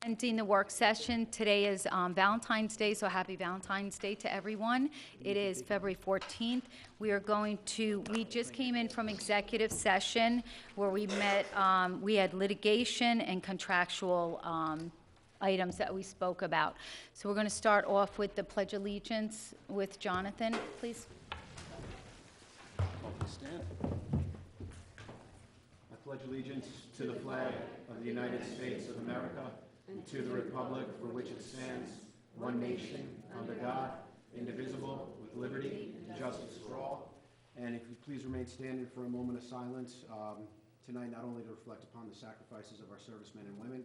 Ending the work session. Today is Valentine's Day, so happy Valentine's Day to everyone. It is February 14th. We just came in from executive session where we met, we had litigation and contractual items that we spoke about. So we're going to start off with the Pledge of Allegiance with Jonathan, please. Stand. I pledge allegiance to the flag of the United States of America and to the republic for which it stands, one nation, under God, indivisible, with liberty and justice for all. And if you please remain standing for a moment of silence tonight, not only to reflect upon the sacrifices of our servicemen and women,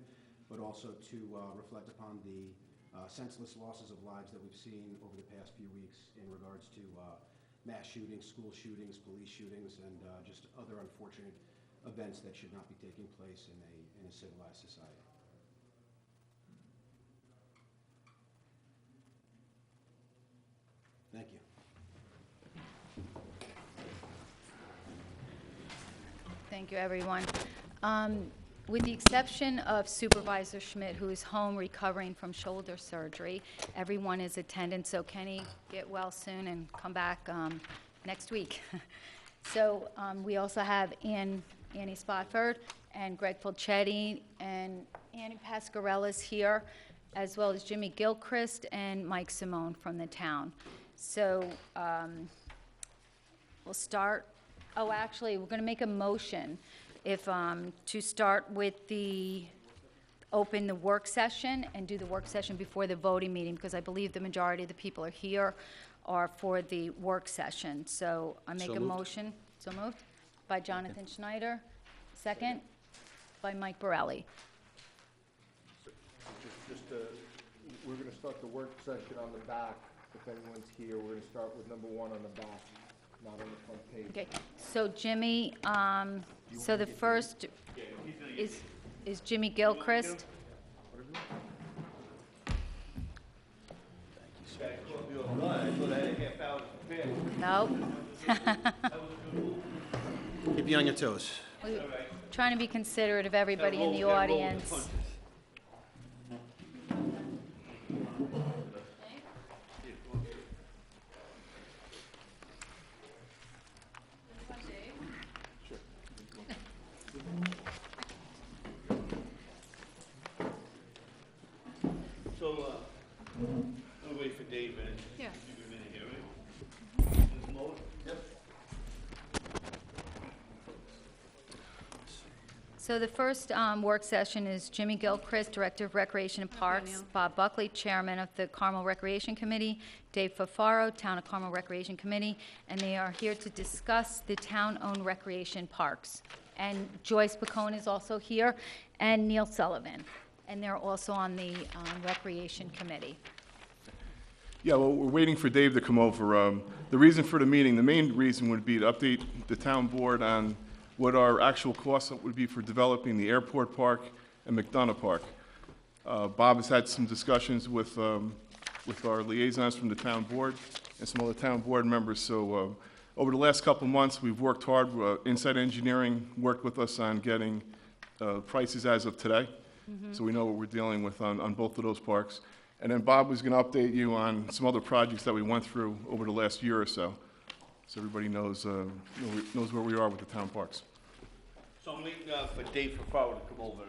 but also to reflect upon the senseless losses of lives that we've seen over the past few weeks in regards to mass shootings, school shootings, police shootings, and just other unfortunate events that should not be taking place in a civilized society. Thank you. Thank you, everyone. With the exception of Supervisor Schmidt, who is home recovering from shoulder surgery, everyone is attending. So Kenny, get well soon and come back next week. So we also have Annie Spotford and Greg Pulcetti and Annie Pasquarellas here, as well as Jimmy Gilchrist and Mike Simone from the town. So we'll start. Oh, actually, we're going to make a motion to start with open the work session and do the work session before the voting meeting, because I believe the majority of the people are here are for the work session. So I make a motion. So moved by Jonathan Schneider. Second by Mike Borelli. We're going to start the work session on the back. If anyone's here, we're going to start with number 1 on the back, not on the front page. Okay. So Jimmy, so the first is Jimmy Gilchrist. Nope. Keep you on your toes. We're trying to be considerate of everybody in the audience. So, I'll wait for Dave and Yeah. give him in here, right? Ms. Muller? Yep. So the first work session is Jimmy Gilchrist, Director of Recreation and Parks, Bob Buckley, Chairman of the Carmel Recreation Committee, Dave Fafaro, Town of Carmel Recreation Committee, and they are here to discuss the town-owned recreation parks. And Joyce Pacone is also here, and Neil Sullivan, and they're also on the Recreation Committee. Yeah, well, we're waiting for Dave to come over. The reason for the meeting, the main reason would be to update the town board on what our actual costs would be for developing the airport park and McDonough Park. Bob has had some discussions with our liaisons from the town board and some other town board members. So over the last couple of months, we've worked hard. Inside Engineering worked with us on getting prices as of today. So we know what we're dealing with on both of those parks. And then Bob was going to update you on some other projects that we went through over the last year or so. So everybody knows where we are with the town parks. So I'm waiting for Dave Fafaro to come over.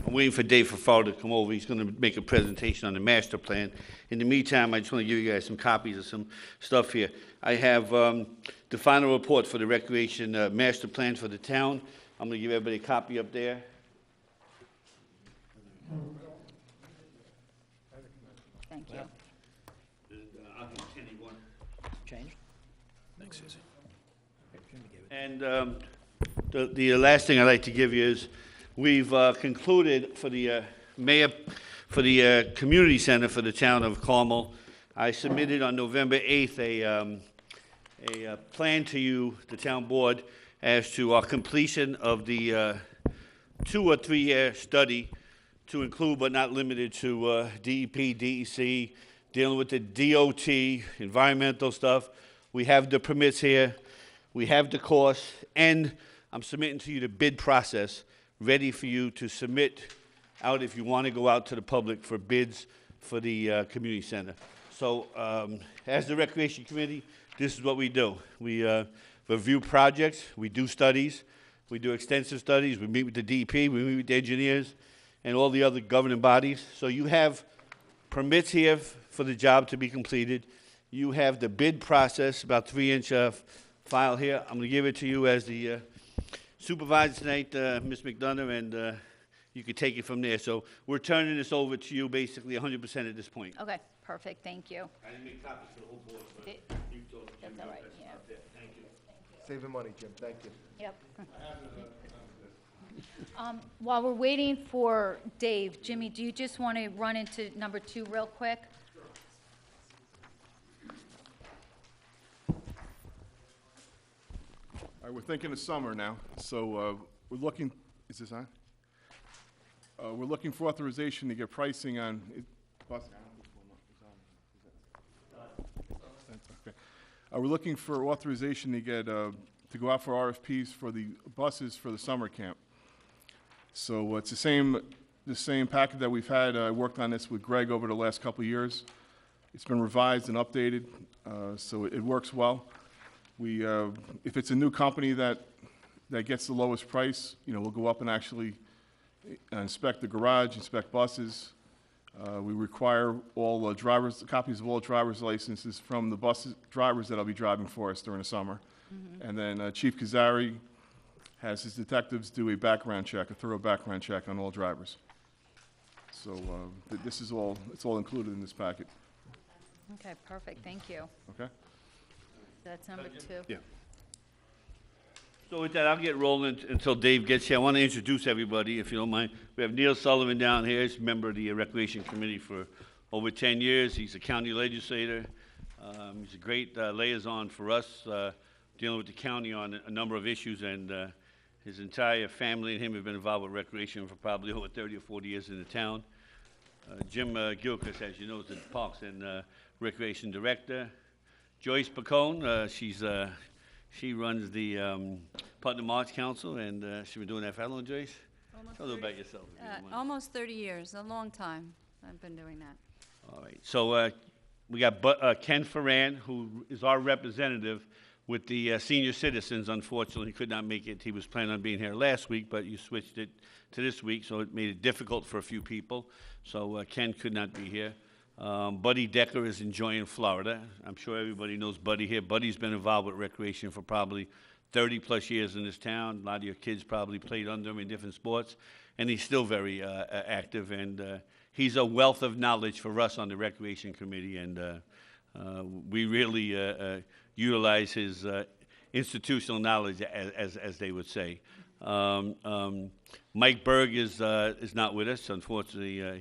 I'm waiting for Dave Fafaro to come over. He's going to make a presentation on the master plan. In the meantime, I just want to give you guys some copies of some stuff here. I have the final report for the recreation master plan for the town. I'm going to give everybody a copy up there. Thank you. I'll give Kenny one. Changed? Thanks, Susie. And the last thing I'd like to give you is we've concluded for the community center for the town of Carmel. I submitted on November 8th a plan to you, the town board, as to our completion of the 2 or 3 year study to include but not limited to DEP, DEC, dealing with the DOT, environmental stuff. We have the permits here, we have the course, and I'm submitting to you the bid process ready for you to submit out if you want to go out to the public for bids for the community center. So as the Recreation Committee, this is what we do. We review projects, we do studies, we do extensive studies, we meet with the DEP, we meet with the engineers, and all the other governing bodies. So you have permits here for the job to be completed. You have the bid process, about 3-inch file here. I'm going to give it to you as the supervisor tonight, Ms. McDonough, and you can take it from there. So we're turning this over to you basically 100% at this point. Okay, perfect, thank you. I didn't make copies for the whole board, but It- you told Jim That's all right, that's yeah. not there. Thank you. Saving money, Jim, thank you. Yep. While we're waiting for Dave, Jimmy, do you just want to run into number 2 real quick? All right, we're thinking of summer now, so we're looking, is this on? We're looking for authorization to get pricing on, Okay. We're looking for authorization to get, to go out for RFPs for the buses for the summer camp. So it's the same packet that we've had. I worked on this with Greg over the last couple of years. It's been revised and updated, so it works well. We, if it's a new company that gets the lowest price, you know, we'll go up and actually inspect the garage, inspect buses. We require all copies of all driver's licenses from the drivers that'll be driving for us during the summer. And then Chief Kazari has his detectives do a background check, a thorough background check on all drivers. So this is all, it's all included in this packet, Okay, perfect, thank you. okay? That's number 2. Yeah. So with that, I'll get rolling until Dave gets here. I want to introduce everybody, if you don't mind. We have Neil Sullivan down here. He's a member of the Recreation Committee for over 10 years. He's a county legislator. He's a great liaison for us, dealing with the county on a number of issues, and his entire family and him have been involved with recreation for probably over 30 or 40 years in the town. Jim Gilchrist, as you know, is the Parks and Recreation Director. Joyce Pacone, she runs the Putnam Arts Council, and she's been doing that for how long, Joyce? Tell a little about yourself. if you don't mind. Almost 30 years, a long time I've been doing that. All right, so we got Ken Ferran, who is our representative with the senior citizens. Unfortunately, he could not make it. He was planning on being here last week, but you switched it to this week, so it made it difficult for a few people. So Ken could not be here. Buddy Decker is enjoying Florida. I'm sure everybody knows Buddy here. Buddy's been involved with recreation for probably 30-plus years in this town. A lot of your kids probably played under him in different sports, and he's still very active, and he's a wealth of knowledge for us on the Recreation Committee, and we really utilize his institutional knowledge, as they would say. Mike Berg is not with us. Unfortunately,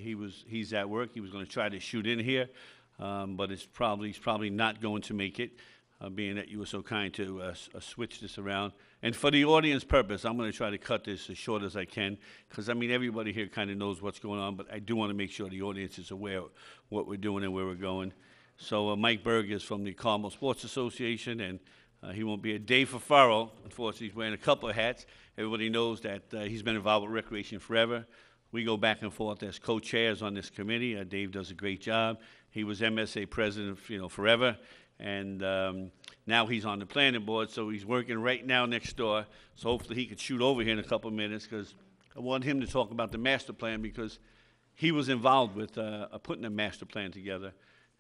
he's at work. He was going to try to shoot in here, but he's probably not going to make it, being that you were so kind to switch this around. And for the audience purpose, I'm going to try to cut this as short as I can, because, I mean, everybody here kind of knows what's going on, but I do want to make sure the audience is aware of what we're doing and where we're going. So Mike Berg is from the Carmel Sports Association, and he won't be. Dave Fafaro, unfortunately, he's wearing a couple of hats. Everybody knows that he's been involved with recreation forever. We go back and forth as co-chairs on this committee. Dave does a great job. He was MSA president, forever, and now he's on the planning board, so he's working right now next door. So hopefully he could shoot over here in a couple of minutes, because I want him to talk about the master plan, because he was involved with putting a master plan together.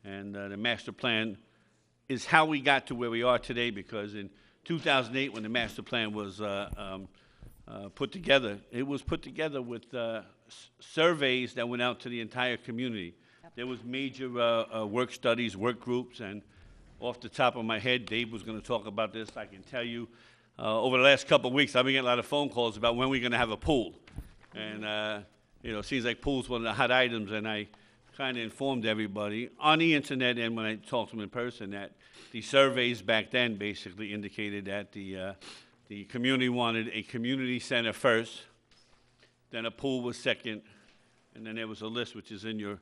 And the master plan is how we got to where we are today, because in 2008, when the master plan was put together, it was put together with surveys that went out to the entire community. There was major work studies, work groups, and off the top of my head, Dave was going to talk about this. I can tell you, over the last couple of weeks, I've been getting a lot of phone calls about when we're going to have a pool. And, it seems like pool's one of the hot items, and I kind of informed everybody on the internet and when I talked to them in person that the surveys back then basically indicated that the community wanted a community center first, then a pool was second, and then there was a list which is in your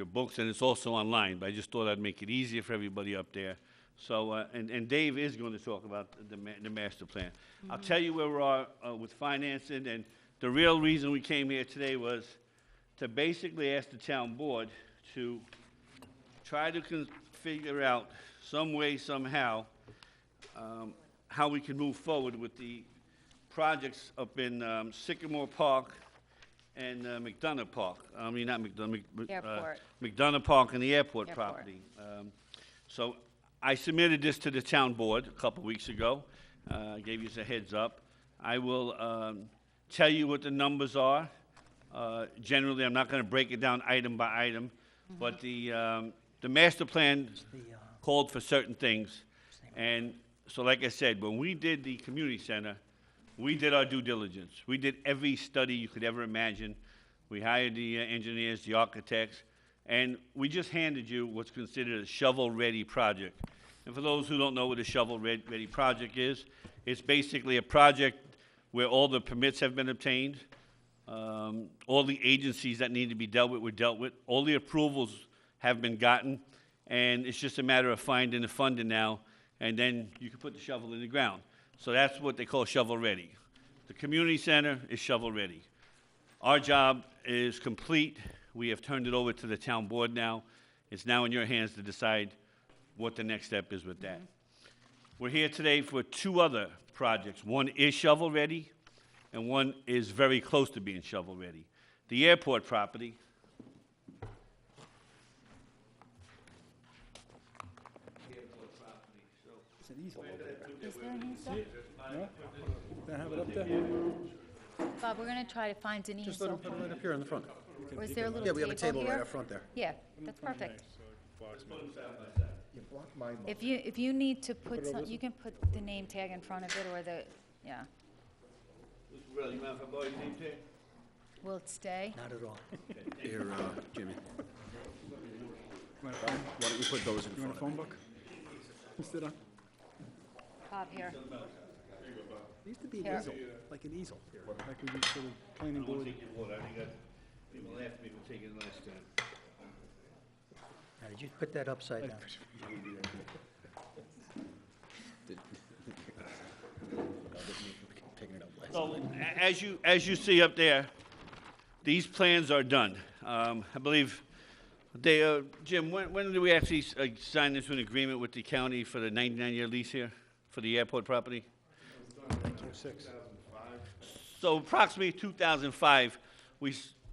books, and it's also online, but I just thought I'd make it easier for everybody up there. So, and Dave is going to talk about the master plan. I'll tell you where we are with financing, and the real reason we came here today was to basically ask the town board to try to figure out some way, somehow, how we can move forward with the projects up in Sycamore Park and McDonough Park. I mean, not McDonough, Airport. McDonough Park and the airport Airport. property. So I submitted this to the town board a couple weeks ago. I gave you a heads up. I will tell you what the numbers are. Generally, I'm not going to break it down item by item, but the master plan called for certain things. And so like I said, when we did the community center, we did our due diligence. We did every study you could ever imagine. We hired the engineers, the architects, and we just handed you what's considered a shovel-ready project. And for those who don't know what a shovel-ready project is, it's basically a project where all the permits have been obtained, all the agencies that need to be dealt with were dealt with, all the approvals have been gotten, and it's just a matter of finding the funding now, and then you can put the shovel in the ground. So that's what they call shovel-ready. The community center is shovel-ready. Our job is complete. We have turned it over to the town board now. It's now in your hands to decide what the next step is with that. We're here today for two other projects. One is shovel-ready, and one is very close to being shovel-ready. The airport property. Is there an easel? Can I have it up there? Bob, we're gonna try to find an Just let easel. him put it right up here in the front. Or is there a little Yeah, we have a table right here? up front there. Yeah, that's perfect. You blocked my mouth. If you need to put some, you can put the name tag in front of it or the, yeah. Really, you mind if I borrow your name tag? Will it stay? Not at all. Here, Jimmy. Why don't you put those in front of it? phone book? Instead of, Bob, here. It used to be an Here. easel, like an easel. like we used for the planning I won't board. take your vote. I think people laughed at me for taking it last time. Now, did you put that upside down? Taking it up last. So, as you see up there, these plans are done. I believe, they, Jim, when did we actually sign this an agreement with the county for the 99-year lease here for the airport property? So approximately 2005,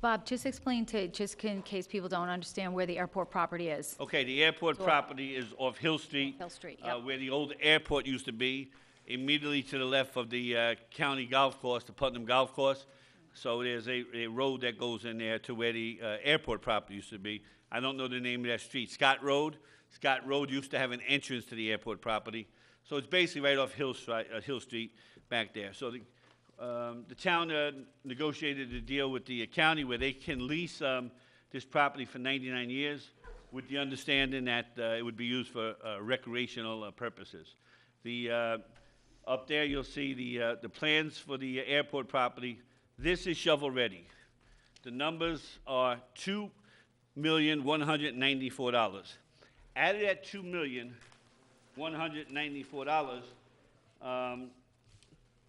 Bob, just explain just in case people don't understand where the airport property is. okay, the airport property is off Hill Street. Hill Street, yep. Where the old airport used to be, immediately to the left of the county golf course, the Putnam Golf Course. So there's a road that goes in there to where the airport property used to be. I don't know the name of that street. Scott Road? Scott Road used to have an entrance to the airport property. So it's basically right off Hill Street back there. So the town negotiated a deal with the county where they can lease this property for 99 years with the understanding that it would be used for recreational purposes. Up there, you'll see the plans for the airport property. This is shovel-ready. The numbers are $2,194,000. Out of that $2,194,000,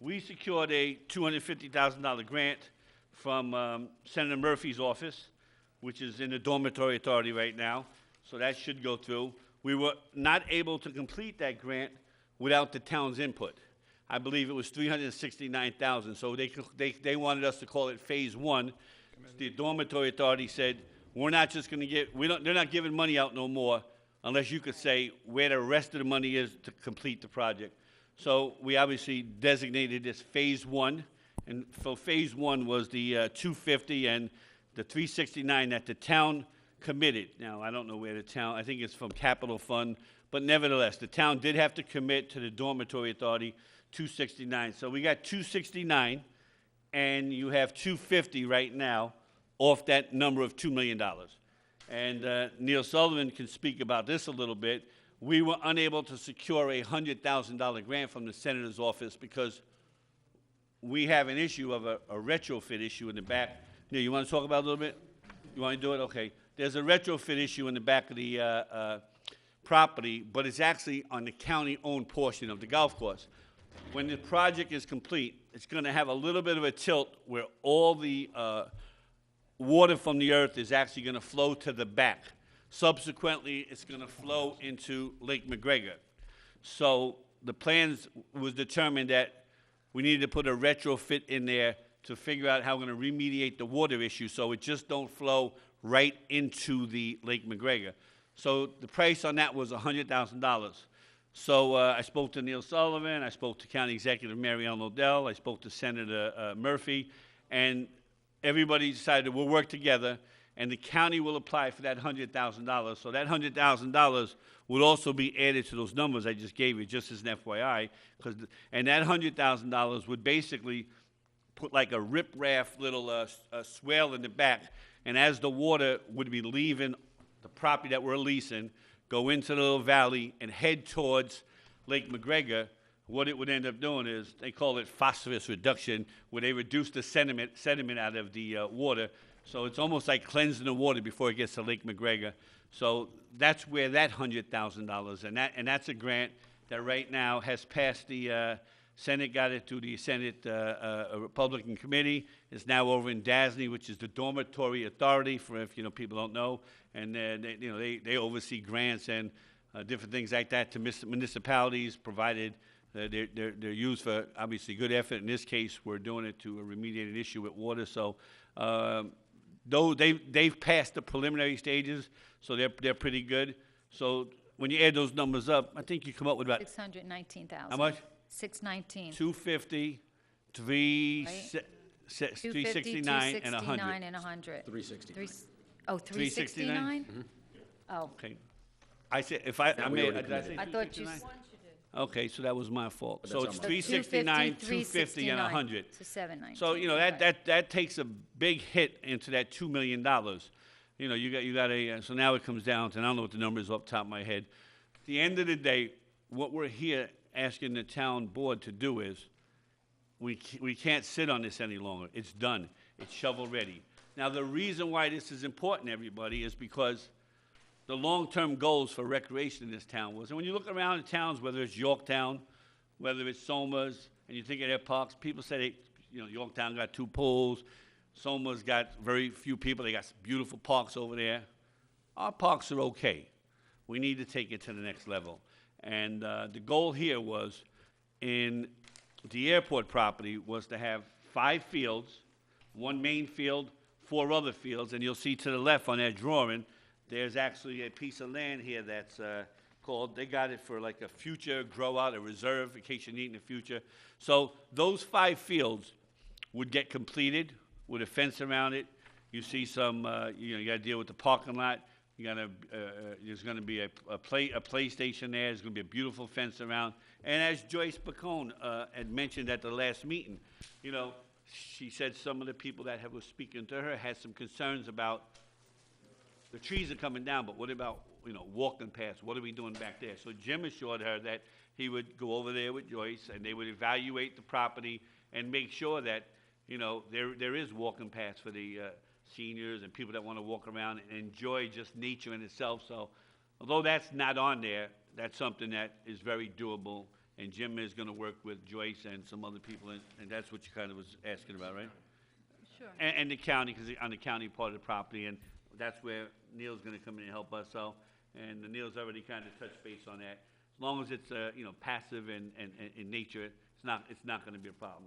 we secured a $250,000 grant from Senator Murphy's office, which is in the dormitory authority right now, so that should go through. We were not able to complete that grant without the town's input. I believe it was $369,000, so they wanted us to call it Phase 1. The dormitory authority said, we're not just going to they're not giving money out no more unless you could say where the rest of the money is to complete the project. So we obviously designated this Phase 1, and so Phase 1 was the $250 and the $369 that the town committed. Now, I don't know where the town, I think it's from Capital Fund, but nevertheless, the town did have to commit to the dormitory authority $269. So we got $269, and you have $250 right now off that number of $2 million. And Neil Sullivan can speak about this a little bit. We were unable to secure a $100,000 grant from the senator's office because we have an issue of a retrofit issue in the back. Neil, you want to talk about it a little bit? You want to do it? Okay. There's a retrofit issue in the back of the property, but it's actually on the county-owned portion of the golf course. When the project is complete, it's going to have a little bit of a tilt where all the water from the earth is actually going to flow to the back. Subsequently, it's going to flow into Lake McGregor. So the plans was determined that we needed to put a retrofit in there to figure out how we're going to remediate the water issue so it just don't flow right into the Lake McGregor. So the price on that was $100,000. So I spoke to Neil Sullivan, I spoke to County Executive Mary Ellen Odell, I spoke to Senator Murphy, and everybody decided we'll work together, and the county will apply for that $100,000. So that $100,000 would also be added to those numbers I just gave you, just as an FYI, and that $100,000 would basically put like a riprap little swale in the back, and as the water would be leaving the property that we're leasing, go into the little valley and head towards Lake McGregor, what it would end up doing is, they call it phosphorus reduction, where they reduce the sediment out of the water. So it's almost like cleansing the water before it gets to Lake McGregor. So that's where that $100,000, and that's a grant that right now has passed the Senate, got it to the Senate Republican Committee. It's now over in DASNY, which is the Dormitory Authority, for if people don't know, and they oversee grants and different things like that to municipalities, provided they're used for obviously good effort. In this case, we're doing it to remediate an issue with water. So though they've passed the preliminary stages, so they're pretty good. So when you add those numbers up, I think you come up with about 619,000. how much? 619. 250, Right. 369, and 100. and 100. 360. Oh, 369? Oh, Okay. I said, if I we made, already did I say I thought you 269? Okay, so that was my fault. But So that's it's how much? 369, 250, and 100. So 719. So, that takes a big hit into that $2 million. You got a, so now it comes down to, and I don't know what the number is off the top of my head. At the end of the day, what we're here asking the town board to do is, we can't sit on this any longer. It's done. It's shovel-ready. Now, the reason why this is important, everybody, is because the long-term goals for recreation in this town was, and when you look around the towns, whether it's Yorktown, whether it's Somers, and you think of their parks, people say, Yorktown got 2 pools, Somers got very few people, they got some beautiful parks over there. Our parks are okay. We need to take it to the next level. And the goal here was, in the airport property, was to have 5 fields, 1 main field, 4 other fields, and you'll see to the left on that drawing, there's actually a piece of land here that's called, they got it for like a future grow out, a reserve in case you need in the future. So those 5 fields would get completed with a fence around it. You see some, you got to deal with the parking lot. You got to, there's going to be a play station there. There's going to be a beautiful fence around. And as Joyce Bacone had mentioned at the last meeting, she said some of the people that were speaking to her had some concerns about the trees are coming down, but what about, walking paths? What are we doing back there? So Jim assured her that he would go over there with Joyce, and they would evaluate the property and make sure that, there is walking paths for the seniors and people that want to walk around and enjoy just nature in itself. So although that's not on there, that's something that is very doable, and Jim is going to work with Joyce and some other people, and that's what you kind of was asking about, right? Sure. And the county, because on the county part of the property, and that's where Neil's going to come in and help us. So, and Neil's already kind of touched base on that. As long as it's passive and in nature, it's not going to be a problem.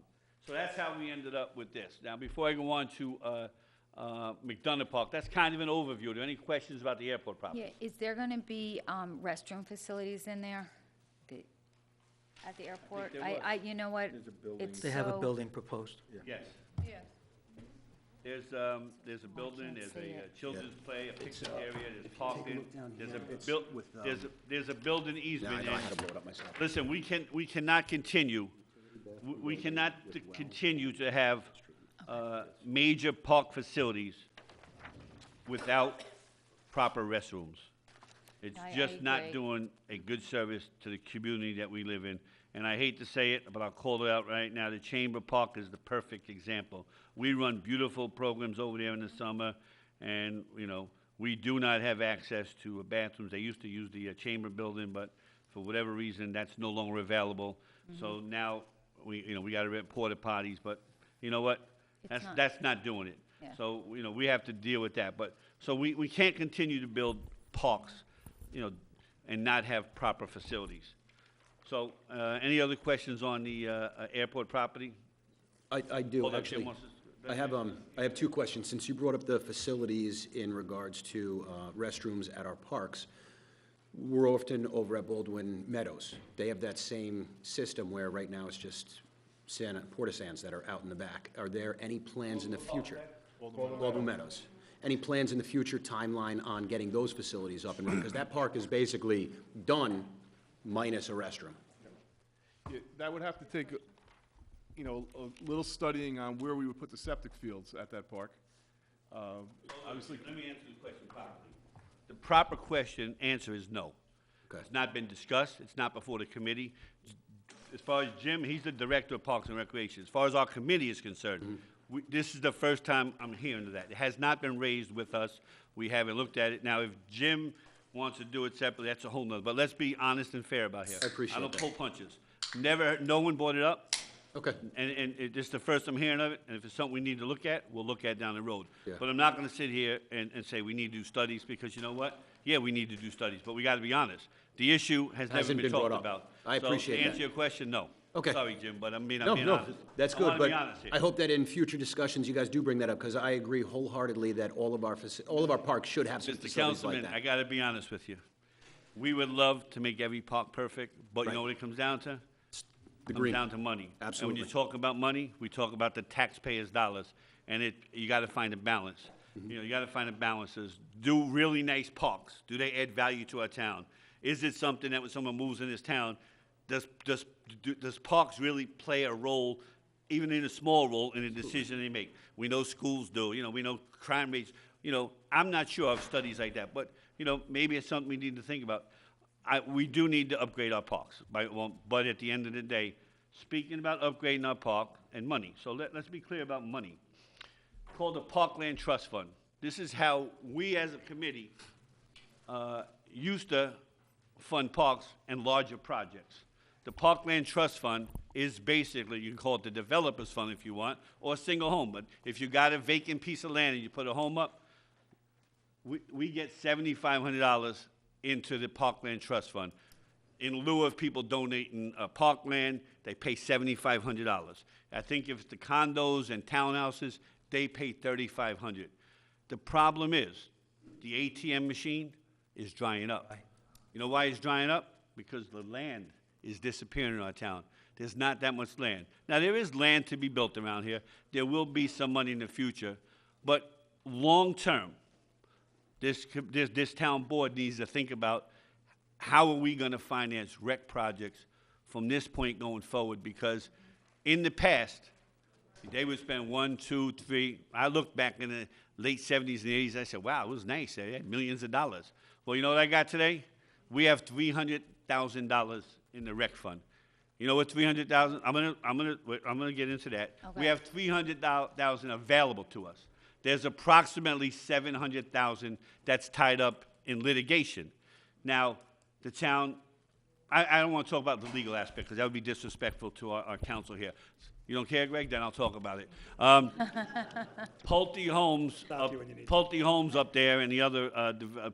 So that's how we ended up with this. Now, before I go on to McDonough Park, that's kind of an overview. Are there any questions about the airport property? Yeah, is there going to be restroom facilities in there? At the airport? there was. You know what? There's a building. It's They have a so- building proposed. Yes. Yes. There's a building, can't there's see a it. children's play, a picnic area, there's parking, there's It's a with, there's a building Yeah, I easement. know, I and- had to blow it up myself. Listen, we cannot continue, we cannot continue to have major park facilities without proper restrooms. It's I just not agree. doing a good service to the community that we live in. And I hate to say it, but I'll call it out right now. The Chamber Park is the perfect example. We run beautiful programs over there in the summer, and, we do not have access to bathrooms. They used to use the Chamber building, but for whatever reason, that's no longer available. So now, we got to rent porta potties, but you know what? It's not. That's not doing it. Yeah. So, you know, we have to deal with that. But, so we can't continue to build parks, you know, and not have proper facilities. So, any other questions on the airport property? I do, Hold on, Jim actually. wants to- I have two questions. Since you brought up the facilities in regards to restrooms at our parks, we're often over at Baldwin Meadows. They have that same system where right now it's just porta sands that are out in the back. Are there any plans in the future? Baldwin Meadows. Any plans in the future, timeline on getting those facilities up and running? Because that park is basically done minus a restroom. Yeah, that would have to take, you know, a little studying on where we would put the septic fields at that park. Obviously, Let me answer the question properly. The proper answer is no. Okay. It's not been discussed, it's not before the committee. As far as Jim, he's the director of Parks and Recreation. As far as our committee is concerned, this is the first time I'm hearing of that. It has not been raised with us. We haven't looked at it. Now, if Jim wants to do it separately, that's a whole nother, but let's be honest and fair about here. I appreciate I don't that. pull punches. No one brought it up. Okay. And this is the first I'm hearing of it, and if it's something we need to look at, we'll look at down the road. Yeah. But I'm not gonna sit here and say we need to do studies, because you know what? Yeah, we need to do studies, but we gotta be honest. The issue has never Hasn't been been brought talked up. about. I appreciate So to that. answer your question, no. Okay. Sorry, Jim, but I'm being No, honest. that's I good, wanna but be honest here. I hope that in future discussions, you guys do bring that up, because I agree wholeheartedly that all of our parks should have some Mr. facilities like Councilman, I that. gotta be honest with you. We would love to make every park perfect, but you Right. know what it comes down to? The Comes green. down to money. And Absolutely. when you talk about money, we talk about the taxpayers' dollars, and you gotta find a balance. Mm-hmm. You know, you gotta find a balance. Do really nice parks, do they add value to our town? Is it something that when someone moves in this town, does parks really play a role, even in a small role, in the decision they make? We know schools do, you know, we know crime rates, you know, I'm not sure of studies like that, but, you know, maybe it's something we need to think about. We do need to upgrade our parks, but at the end of the day, speaking about upgrading our park and money, so let's be clear about money. Called the Parkland Trust Fund. This is how we as a committee used to fund parks and larger projects. The Parkland Trust Fund is basically, you can call it the developer's fund if you want, or a single home, but if you got a vacant piece of land and you put a home up, we get $7,500 into the Parkland Trust Fund. In lieu of people donating parkland, they pay $7,500. I think if it's the condos and townhouses, they pay $3,500. The problem is, the ATM machine is drying up. You know why it's drying up? Because the land is disappearing in our town. There's not that much land. Now, there is land to be built around here. There will be some money in the future, but long-term, this town board needs to think about how are we gonna finance rec projects from this point going forward, because in the past, they would spend 1, 2, 3, I looked back in the late 70s and 80s, I said, wow, it was nice, they had millions of dollars. Well, you know what I got today? We have $300,000 in the rec fund. You know what 300,000, I'm gonna get into that. We Okay. have 300,000 available to us. There's approximately 700,000 that's tied up in litigation. Now, the town, I don't want to talk about the legal aspect, because that would be disrespectful to our council here. You don't care, Greg? Then I'll talk about it. Pulte Homes up there and the other,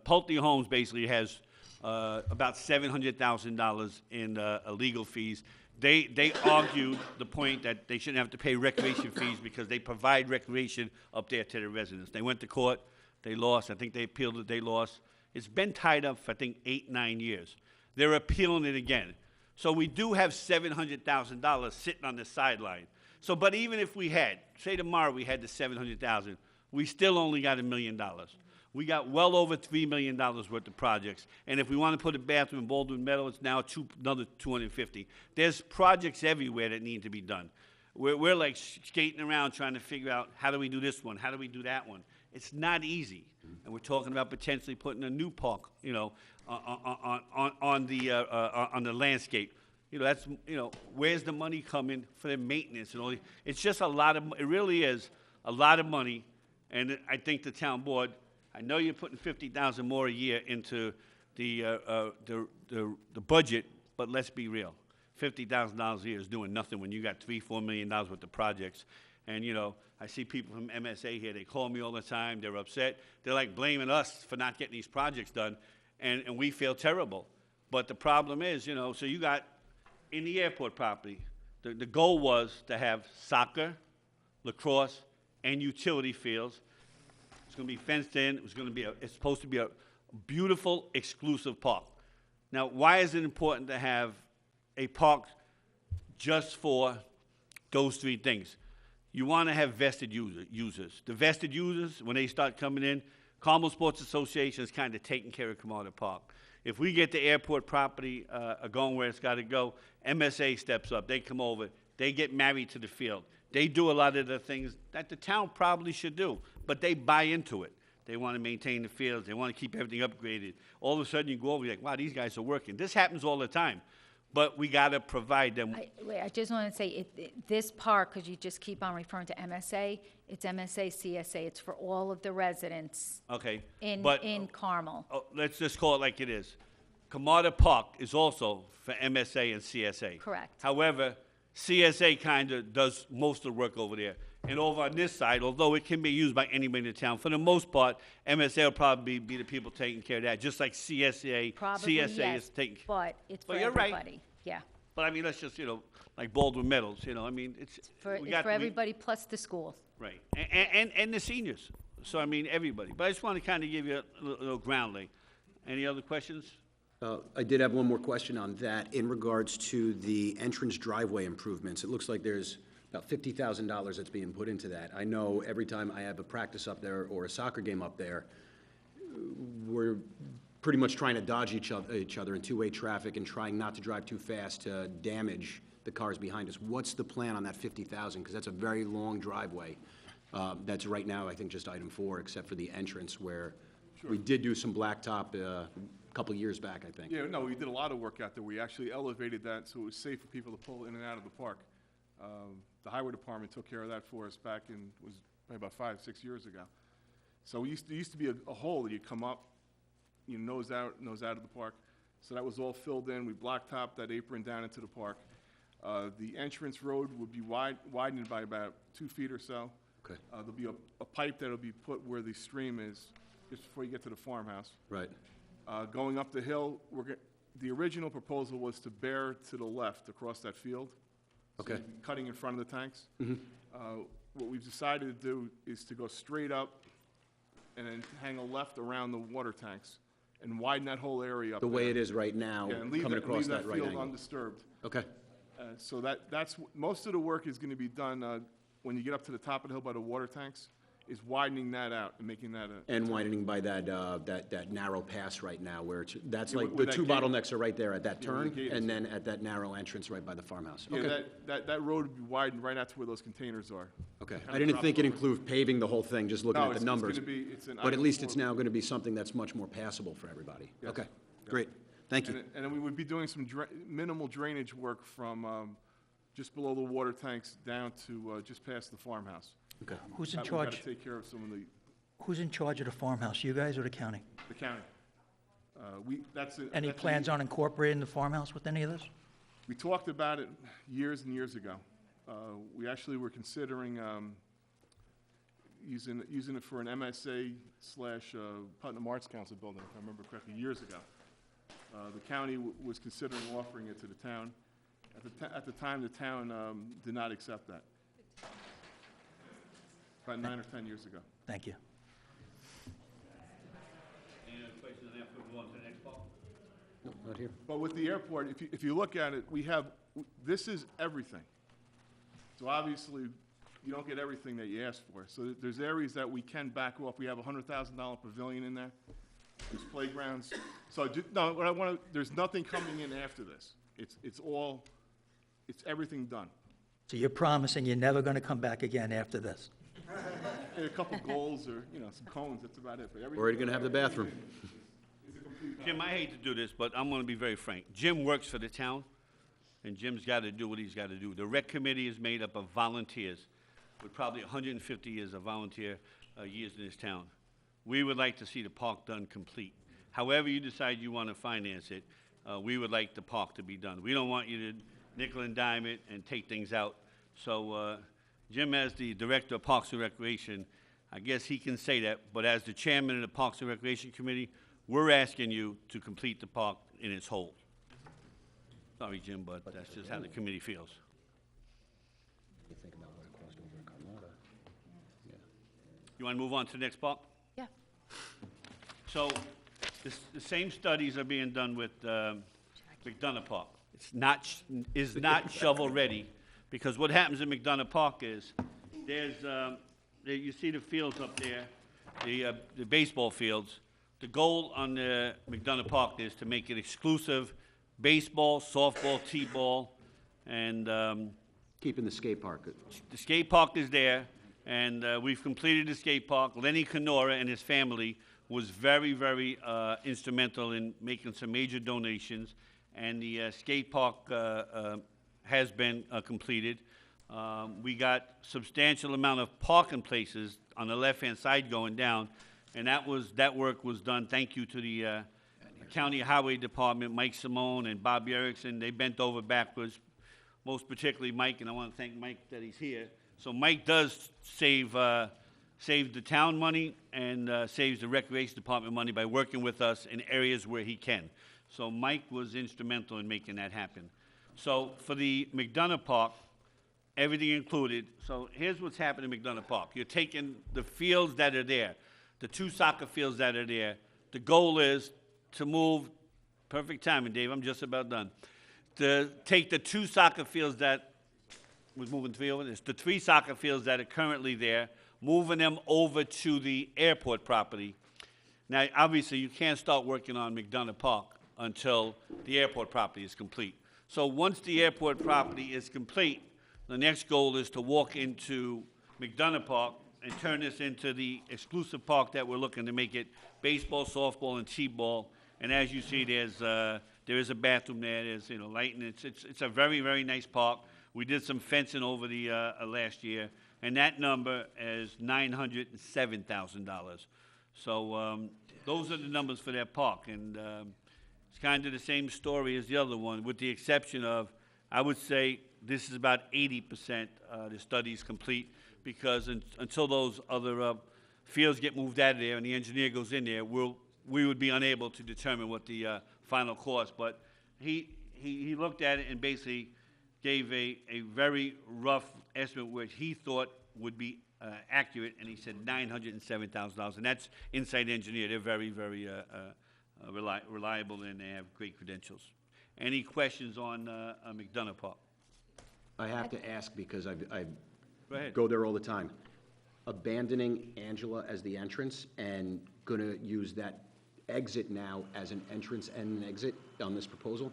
Pulte Homes basically has about $700,000 in legal fees. They argued the point that they shouldn't have to pay recreation fees because they provide recreation up there to the residents. They went to court, they lost, I think they appealed it, they lost. It's been tied up for, I think, 8, 9 years. They're appealing it again. So we do have $700,000 sitting on the sideline. So, but even if we had, say tomorrow we had the $700,000, we still only got $1 million. We got well over $3 million worth of projects. And if we want to put a bathroom in Baldwin Meadow, it's now another $250. There's projects everywhere that need to be done. We're like skating around trying to figure out, how do we do this one? How do we do that one? It's not easy. And we're talking about potentially putting a new park, you know, on the landscape. You know, that's, you know, where's the money coming for the maintenance and all? It's just a lot of, it really is a lot of money. And I think the town board, I know you're putting $50,000 more a year into the budget, but let's be real. $50,000 a year is doing nothing when you got $3-4 million worth of projects. And, you know, I see people from MSA here, they call me all the time, they're upset. They're like blaming us for not getting these projects done, and we feel terrible. But the problem is, you know, so you got, in the airport property, the goal was to have soccer, lacrosse, and utility fields. It's gonna be fenced in, it's supposed to be a beautiful, exclusive park. Now, why is it important to have a park just for those three things? You want to have vested users. The vested users, when they start coming in, Carmel Sports Association is kind of taking care of Carmel Park. If we get the airport property going where it's got to go, MSA steps up. They come over. They get married to the field. They do a lot of the things that the town probably should do, but they buy into it. They want to maintain the fields. They want to keep everything upgraded. All of a sudden, you go over, you're like, wow, these guys are working. This happens all the time. But we got to provide them. I just want to say, this park, because you just keep on referring to MSA, it's MSA, CSA, it's for all of the residents Okay. in Carmel. Let's just call it like it is. Kamada Park is also for MSA and CSA. Correct. However, CSA kind of does most of the work over there. And over on this side, although it can be used by anybody in the town, for the most part, MSA will probably be the people taking care of that, just like CSA. Probably, CSA yes, is taking. but it's for But you're right. everybody. Yeah, But I mean, let's just, you know, like Baldwin Metals, you know, I mean, it's. it's we got for to be- everybody plus the school. Right, and the seniors. So, I mean, everybody. But I just want to kind of give you a little ground lay. Any other questions? I did have one more question on that. In regards to the entrance driveway improvements, it looks like there's about $50,000 that's being put into that. I know every time I have a practice up there or a soccer game up there, we're pretty much trying to dodge each other in two-way traffic and trying not to drive too fast to damage the cars behind us. What's the plan on that 50,000? Because that's a very long driveway. That's right now, I think, just item 4, except for the entrance where we did do some blacktop a couple years back, I think. Yeah, no, we did a lot of work out there. We actually elevated that so it was safe for people to pull in and out of the park. The highway department took care of that for us back in, was probably about 5-6 years ago. So there used to be a hole that you come up, you nose out of the park. So that was all filled in. We blacktopped that apron down into the park. The entrance road would be widened by about 2 feet or so. Okay. There'll be a pipe that'll be put where the stream is, just before you get to the farmhouse. Right. Going up the hill, the original proposal was to bear to the left across that field. So Okay. you'd be cutting in front of the tanks. What we've decided to do is to go straight up and then hang a left around the water tanks and widen that whole area up The way there. it is right now, Yeah, and leave coming that, across leave that that right field angle. undisturbed. Okay. So most of the work is going to be done when you get up to the top of the hill by the water tanks, is widening that out and making that a. And widening by that narrow pass right now, where that's Yeah, like, where the that two gate- bottlenecks are right there at that Yeah, where the turn, gate is. and then at that narrow entrance right by the farmhouse. Yeah, Okay, that road would be widened right out to where those containers are. okay. Kinda I didn't drop think it over. included paving the whole thing, just looking No, at the it's numbers. gonna be, it's an But at item least it's 4. now gonna be something that's much more passable for everybody. Yes. Okay, Yes. great. Thank you. And then we would be doing some minimal drainage work from just below the water tanks down to just past the farmhouse. Okay. Who's in We've got to charge, take care of some of the who's in charge of the farmhouse, you guys or the county? county. That's a. Any that's a- plans on incorporating the farmhouse with any of this? We talked about it years and years ago. We actually were considering using it for an MSA / Putnam Arts Council building, if I remember correctly, years ago. The county was considering offering it to the town. At the time, the town did not accept that. About 9 or 10 years ago. Thank you. Any other questions after we go on to the next part? No, not here. But with the airport, if you look at it, this is everything. So obviously, you don't get everything that you ask for. So there's areas that we can back off. We have a $100,000 pavilion in there. There's playgrounds. So no, what I want to, there's nothing coming in after this. It's everything done. So you're promising you're never going to come back again after this? And a couple goals or, some cones, that's about it. But everything. Already gonna have the bathroom. Jim, I hate to do this, but I'm going to be very frank. Jim works for the town, and Jim's got to do what he's got to do. The rec committee is made up of volunteers, with probably 150 years of volunteer years in this town. We would like to see the park done complete. However you decide you want to finance it, we would like the park to be done. We don't want you to nickel and dime it and take things out. So Jim, as the Director of Parks and Recreation, I guess he can say that, but as the Chairman of the Parks and Recreation Committee, we're asking you to complete the park in its whole. Sorry, Jim, but that's just how the committee feels. You think about what it cost over in Carlotta. You want to move on to the next park? Yeah. So, the same studies are being done with McDonough Park. Is not shovel-ready, because what happens in McDonough Park is, you see the fields up there, the baseball fields. The goal on the McDonough Park is to make it exclusive baseball, softball, t-ball, and Keeping the skate park. the skate park is there, and we've completed the skate park. Lenny Canora and his family was very, very instrumental in making some major donations, and the skate park has been completed. We got substantial amount of parking places on the left-hand side going down, and that work was done. Thank you to the County Highway Department, Mike Simone and Bob Erickson. They bent over backwards, most particularly Mike, and I want to thank Mike that he's here. So Mike does save the town money and saves the Recreation Department money by working with us in areas where he can. So Mike was instrumental in making that happen. So for the McDonough Park, everything included, so here's what's happening in McDonough Park. You're taking the fields that are there, the 2 soccer fields that are there. The goal is to move, perfect timing, Dave, I'm just about done, to take the 2 soccer fields that, was moving 3 over, there's the 3 soccer fields that are currently there, moving them over to the airport property. Now, obviously, you can't start working on McDonough Park until the airport property is complete. So once the airport property is complete, the next goal is to walk into McDonough Park and turn this into the exclusive park that we're looking to make it baseball, softball, and t-ball. And as you see, there is a bathroom there. There's lighting. It's a very, very nice park. We did some fencing over the last year, and that number is $907,000. So those are the numbers for that park, and it's kind of the same story as the other one, with the exception of, I would say, this is about 80% the study is complete, because until those other fields get moved out of there and the engineer goes in there, we would be unable to determine what the final cost. But he looked at it and basically gave a very rough estimate which he thought would be accurate, and he said $907,000, and that's Inside Engineer. They're very, very reliable, and they have great credentials. Any questions on McDonough Park? I have to ask because I Go ahead. go there all the time. Abandoning Angela as the entrance and going to use that exit now as an entrance and an exit on this proposal?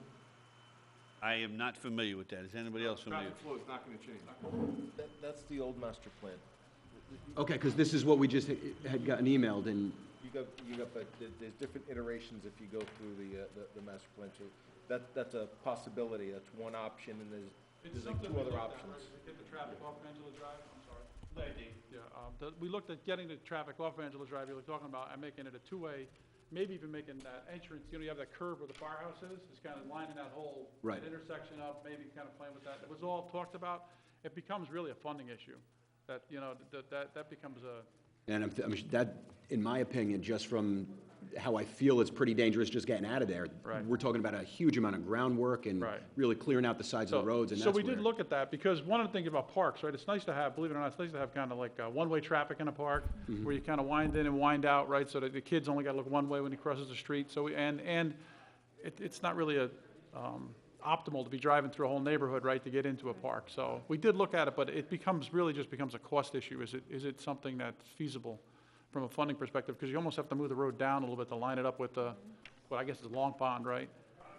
I am not familiar with that. Is anybody else familiar? Traffic flow is not going to change. That's the old master plan. Okay, because this is what we just had gotten emailed, and You got, but there's different iterations if you go through the master plan. So that's a possibility. That's one option, and there's like 2 other options. Get the traffic off Angela Drive, I'm sorry. Yeah, we looked at getting the traffic off Angela Drive, you were talking about, and making it a 2-way, maybe even making that entrance, you have that curve where the firehouse is, just kind of lining that whole Right. that intersection up, maybe kind of playing with that. It was all talked about. It becomes really a funding issue, that, that becomes a, and that, in my opinion, just from how I feel, it's pretty dangerous just getting out of there. Right. We're talking about a huge amount of groundwork and Right. really clearing out the sides of the roads, and So that's we did where- look at that, because one of the things about parks, right, it's nice to have, believe it or not, it's nice to have kind of like one-way traffic in a park, Mm-hmm. where you kind of wind in and wind out, right, so that the kid's only got to look one way when he crosses the street, so, it's not really optimal to be driving through a whole neighborhood, right, to get into a park. So we did look at it, but it really just becomes a cost issue. Is it something that's feasible from a funding perspective? Because you almost have to move the road down a little bit to line it up with what I guess is Long Pond, right?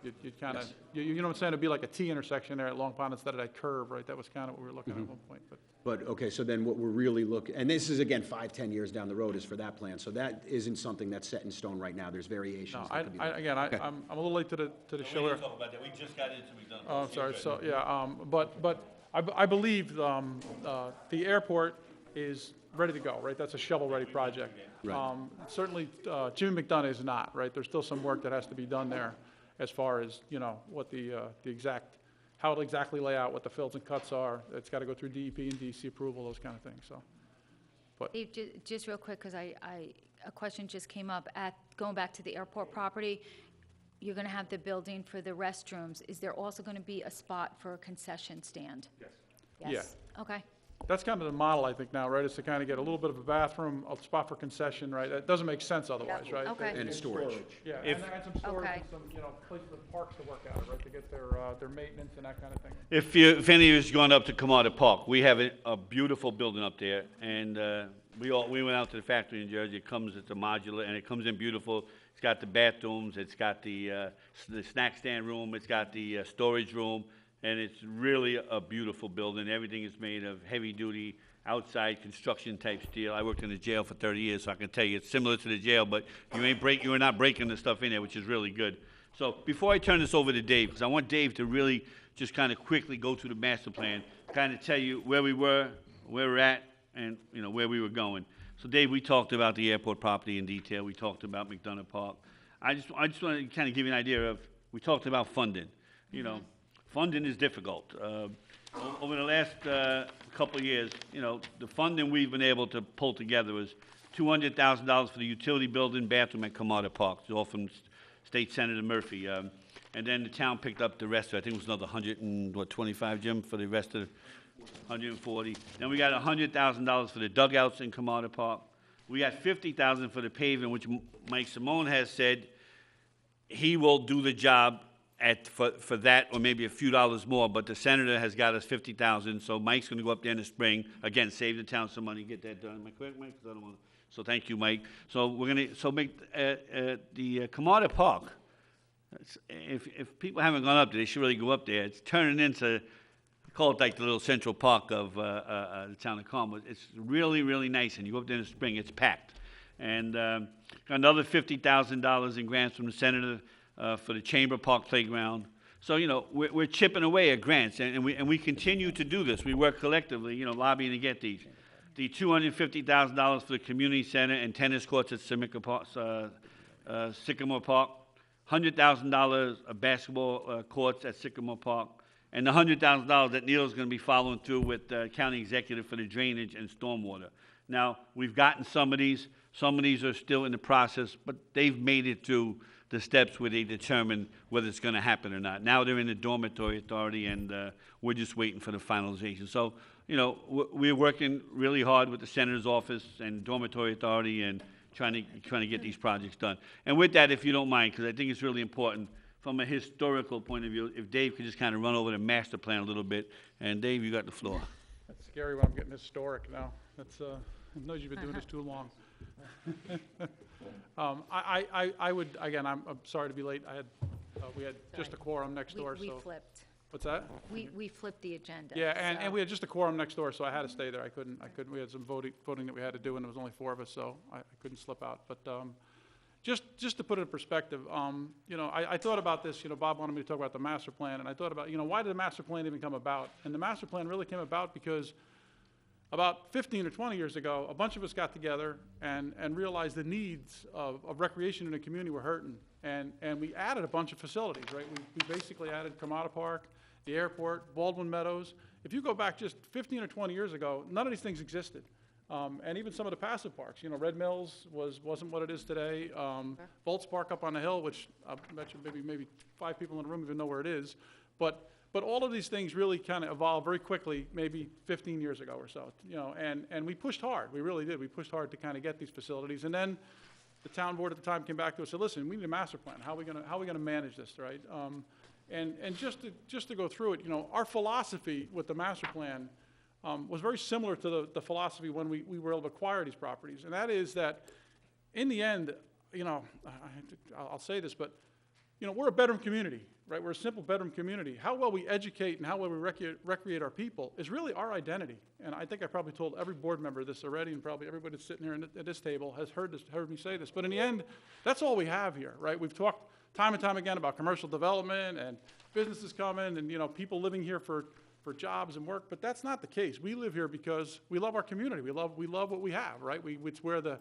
You'd kind of, you know what I'm saying? It'd be like a T intersection there at Long Pond instead of that curve, right? That was kind of what we were looking at one point, but. But, okay, so then what we're really looking, and this is, again, 5-10 years down the road is for that plan, so that isn't something that's set in stone right now, there's variations No, that could be done. again, Okay. I'm a little late to the show We here. didn't talk about that. We just got into McDonough. Oh, I'm sorry, so, yeah, but I believe the airport is ready to go, right? That's a shovel-ready project. Right. Certainly, Jimmy McDonough is not, right? There's still some work that has to be done there as far as, what the exact, how it'll exactly lay out, what the fills and cuts are. It's got to go through DEP and DC approval, those kind of things, so. Dave, just real quick, because a question just came up. Going back to the airport property, you're going to have the building for the restrooms. Is there also going to be a spot for a concession stand? Yes. Yes? Okay. That's kind of the model, I think, now, right, is to kind of get a little bit of a bathroom, a spot for concession, right? That doesn't make sense otherwise, right? Okay. And storage. Yeah, If- and some storage Okay. and some, places for parks to work out of, right, to get their maintenance and that kind of thing. If any of you's gone up to Kamada Park, we have a beautiful building up there, and we went out to the factory in Jersey. It's a modular, and it comes in beautiful. It's got the bathrooms, it's got the snack stand room, it's got the storage room, and it's really a beautiful building. Everything is made of heavy-duty, outside construction type steel. I worked in the jail for 30 years, so I can tell you it's similar to the jail, but you are not breaking the stuff in there, which is really good. So before I turn this over to Dave, because I want Dave to really just kind of quickly go through the master plan, kind of tell you where we were, where we're at, and where we were going. So Dave, we talked about the airport property in detail. We talked about McDonough Park. I just want to kind of give you an idea of, we talked about funding. Funding is difficult. Over the last couple of years, the funding we've been able to pull together was $200,000 for the utility building, bathroom at Kamada Park. It's all from State Senator Murphy. And then the town picked up the rest. I think it was another 125, Jim, for the rest of the 140. Then we got $100,000 for the dugouts in Kamada Park. We got $50,000 for the paving, which Mike Simone has said he will do the job for that, or maybe a few dollars more, but the senator has got us $50,000, so Mike's going to go up there in the spring, again, save the town some money, get that done. Am I correct, Mike? 'Cause I don't want to. So thank you, Mike. So we're going to make the Kamada Park. If people haven't gone up there, they should really go up there. It's turning into, I call it like the little Central Park of the town of Carmel. It's really, really nice, and you go up there in the spring, it's packed. And got another $50,000 in grants from the senator for the Chamber Park Playground. So, we're chipping away at grants, and we continue to do this. We work collectively, lobbying to get these. The $250,000 for the community center and tennis courts at Sycamore Park, $100,000 of basketball courts at Sycamore Park, and the $100,000 that Neil's going to be following through with the county executive for the drainage and stormwater. Now, we've gotten some of these. Some of these are still in the process, but they've made it through the steps where they determine whether it's going to happen or not. Now they're in the dormitory authority, and we're just waiting for the finalization. So, we're working really hard with the senator's office and dormitory authority and trying to get these projects done. And with that, if you don't mind, because I think it's really important from a historical point of view, if Dave could just kind of run over the master plan a little bit. And Dave, you got the floor. That's scary when I'm getting historic now. That's, I know you've been doing this too long. I would, again, I'm sorry to be late. We had just a quorum next door, We so. flipped. What's that? We flipped the agenda. Yeah, and so- we had just a quorum next door, so I had to stay there. I couldn't, we had some voting that we had to do, and there was only 4 of us, so I couldn't slip out. But just to put it in perspective, I thought about this, Bob wanted me to talk about the master plan, and I thought about, why did the master plan even come about? And the master plan really came about because about 15 or 20 years ago, a bunch of us got together and realized the needs of recreation in the community were hurting. And we added a bunch of facilities, right? We basically added Kamada Park, the airport, Baldwin Meadows. If you go back just 15 or 20 years ago, none of these things existed. And even some of the passive parks, Red Mills wasn't what it is today. Volts Park up on the hill, which I bet you maybe 5 people in the room even know where it is. But all of these things really kind of evolved very quickly, maybe 15 years ago or so, and we pushed hard. We really did. We pushed hard to kind of get these facilities. And then the town board at the time came back to us and said, listen, we need a master plan. How are we gonna manage this, right? And just to go through it, our philosophy with the master plan was very similar to the philosophy when we were able to acquire these properties. And that is that in the end, I'll say this, but we're a bedroom community, right? We're a simple bedroom community. How well we educate and how well we recreate our people is really our identity. And I think I probably told every board member this already, and probably everybody that's sitting here at this table has heard me say this. But in the end, that's all we have here, right? We've talked time and time again about commercial development and businesses coming and people living here for jobs and work, but that's not the case. We live here because we love our community. We love what we have, right? It's where the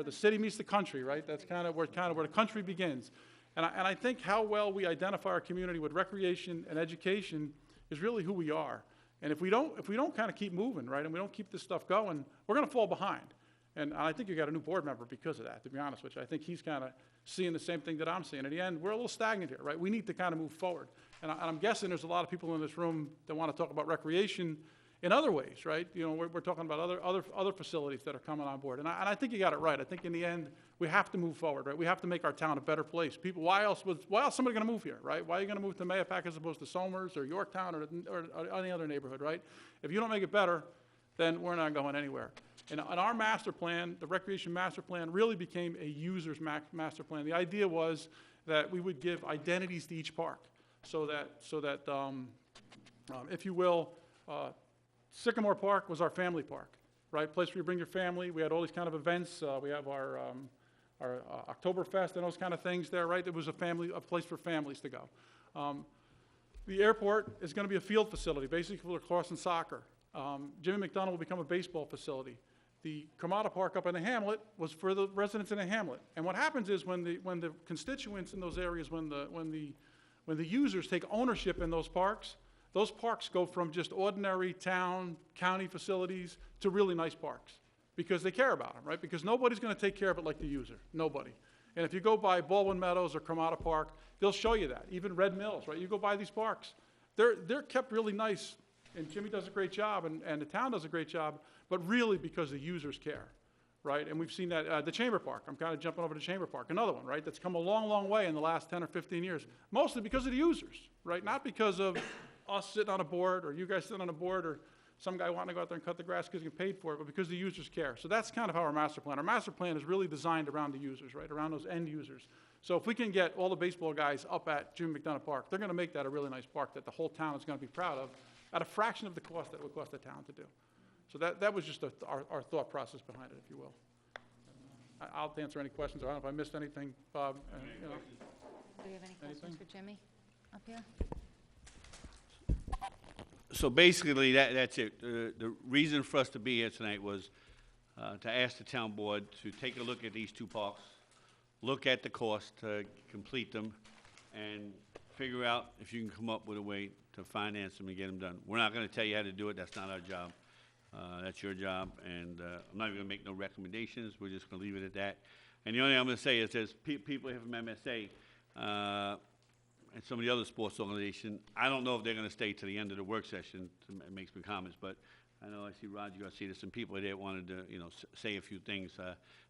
city meets the country, right? That's kind of where the country begins. And I think how well we identify our community with recreation and education is really who we are. And if we don't kind of keep moving, right, and we don't keep this stuff going, we're going to fall behind. And I think you got a new board member because of that, to be honest with you. I think he's kind of seeing the same thing that I'm seeing. In the end, we're a little stagnant here, right? We need to kind of move forward. And I'm guessing there's a lot of people in this room that want to talk about recreation in other ways, right? You know, we're talking about other facilities that are coming on board. And I think you got it right. I think in the end, we have to move forward, right? We have to make our town a better place. People, why else somebody going to move here, right? Why are you going to move to Mahopac as opposed to Somers or Yorktown or any other neighborhood, right? If you don't make it better, then we're not going anywhere. And our master plan, the recreation master plan, really became a user's master plan. The idea was that we would give identities to each park, so that if you will, Sycamore Park was our family park, right? Place where you bring your family. We had all these kind of events. We have our Oktoberfest and those kind of things there, right? It was a place for families to go. The airport is going to be a field facility, basically for lacrosse and soccer. Jimmy McDonald will become a baseball facility. The Cremata Park up in the hamlet was for the residents in the hamlet. And what happens is when the constituents in those areas, when the users take ownership in those parks go from just ordinary town, county facilities to really nice parks because they care about them, right? Because nobody's going to take care of it like the user, nobody. And if you go by Baldwin Meadows or Cremata Park, they'll show you that. Even Red Mills, right? You go by these parks, they're kept really nice, and Jimmy does a great job, and the town does a great job, but really because the users care, right? And we've seen that, the Chamber Park, I'm kind of jumping over to Chamber Park, another one, right? That's come a long, long way in the last 10 or 15 years, mostly because of the users, right? Not because of us sitting on a board, or you guys sitting on a board, or some guy wanting to go out there and cut the grass because he paid for it, but because the users care. So that's kind of how our master plan is really designed around the users, right? Around those end users. So if we can get all the baseball guys up at Jimmy McDonough Park, they're going to make that a really nice park that the whole town is going to be proud of at a fraction of the cost that it would cost the town to do. So that was just our thought process behind it, if you will. I'll answer any questions. I don't know if I missed anything, Bob. You know. Do you have any questions for Jimmy up here? So basically, that's it. The reason for us to be here tonight was to ask the town board to take a look at these two parks, look at the cost to complete them, and figure out if you can come up with a way to finance them and get them done. We're not going to tell you how to do it. That's not our job. That's your job, and I'm not even going to make no recommendations. We're just going to leave it at that. And the only thing I'm going to say is there's people here from MSA and some of the other sports organizations. I don't know if they're going to stay to the end of the work session to make some comments, but I know I see Roger Garcia, there's some people there that wanted to, say a few things.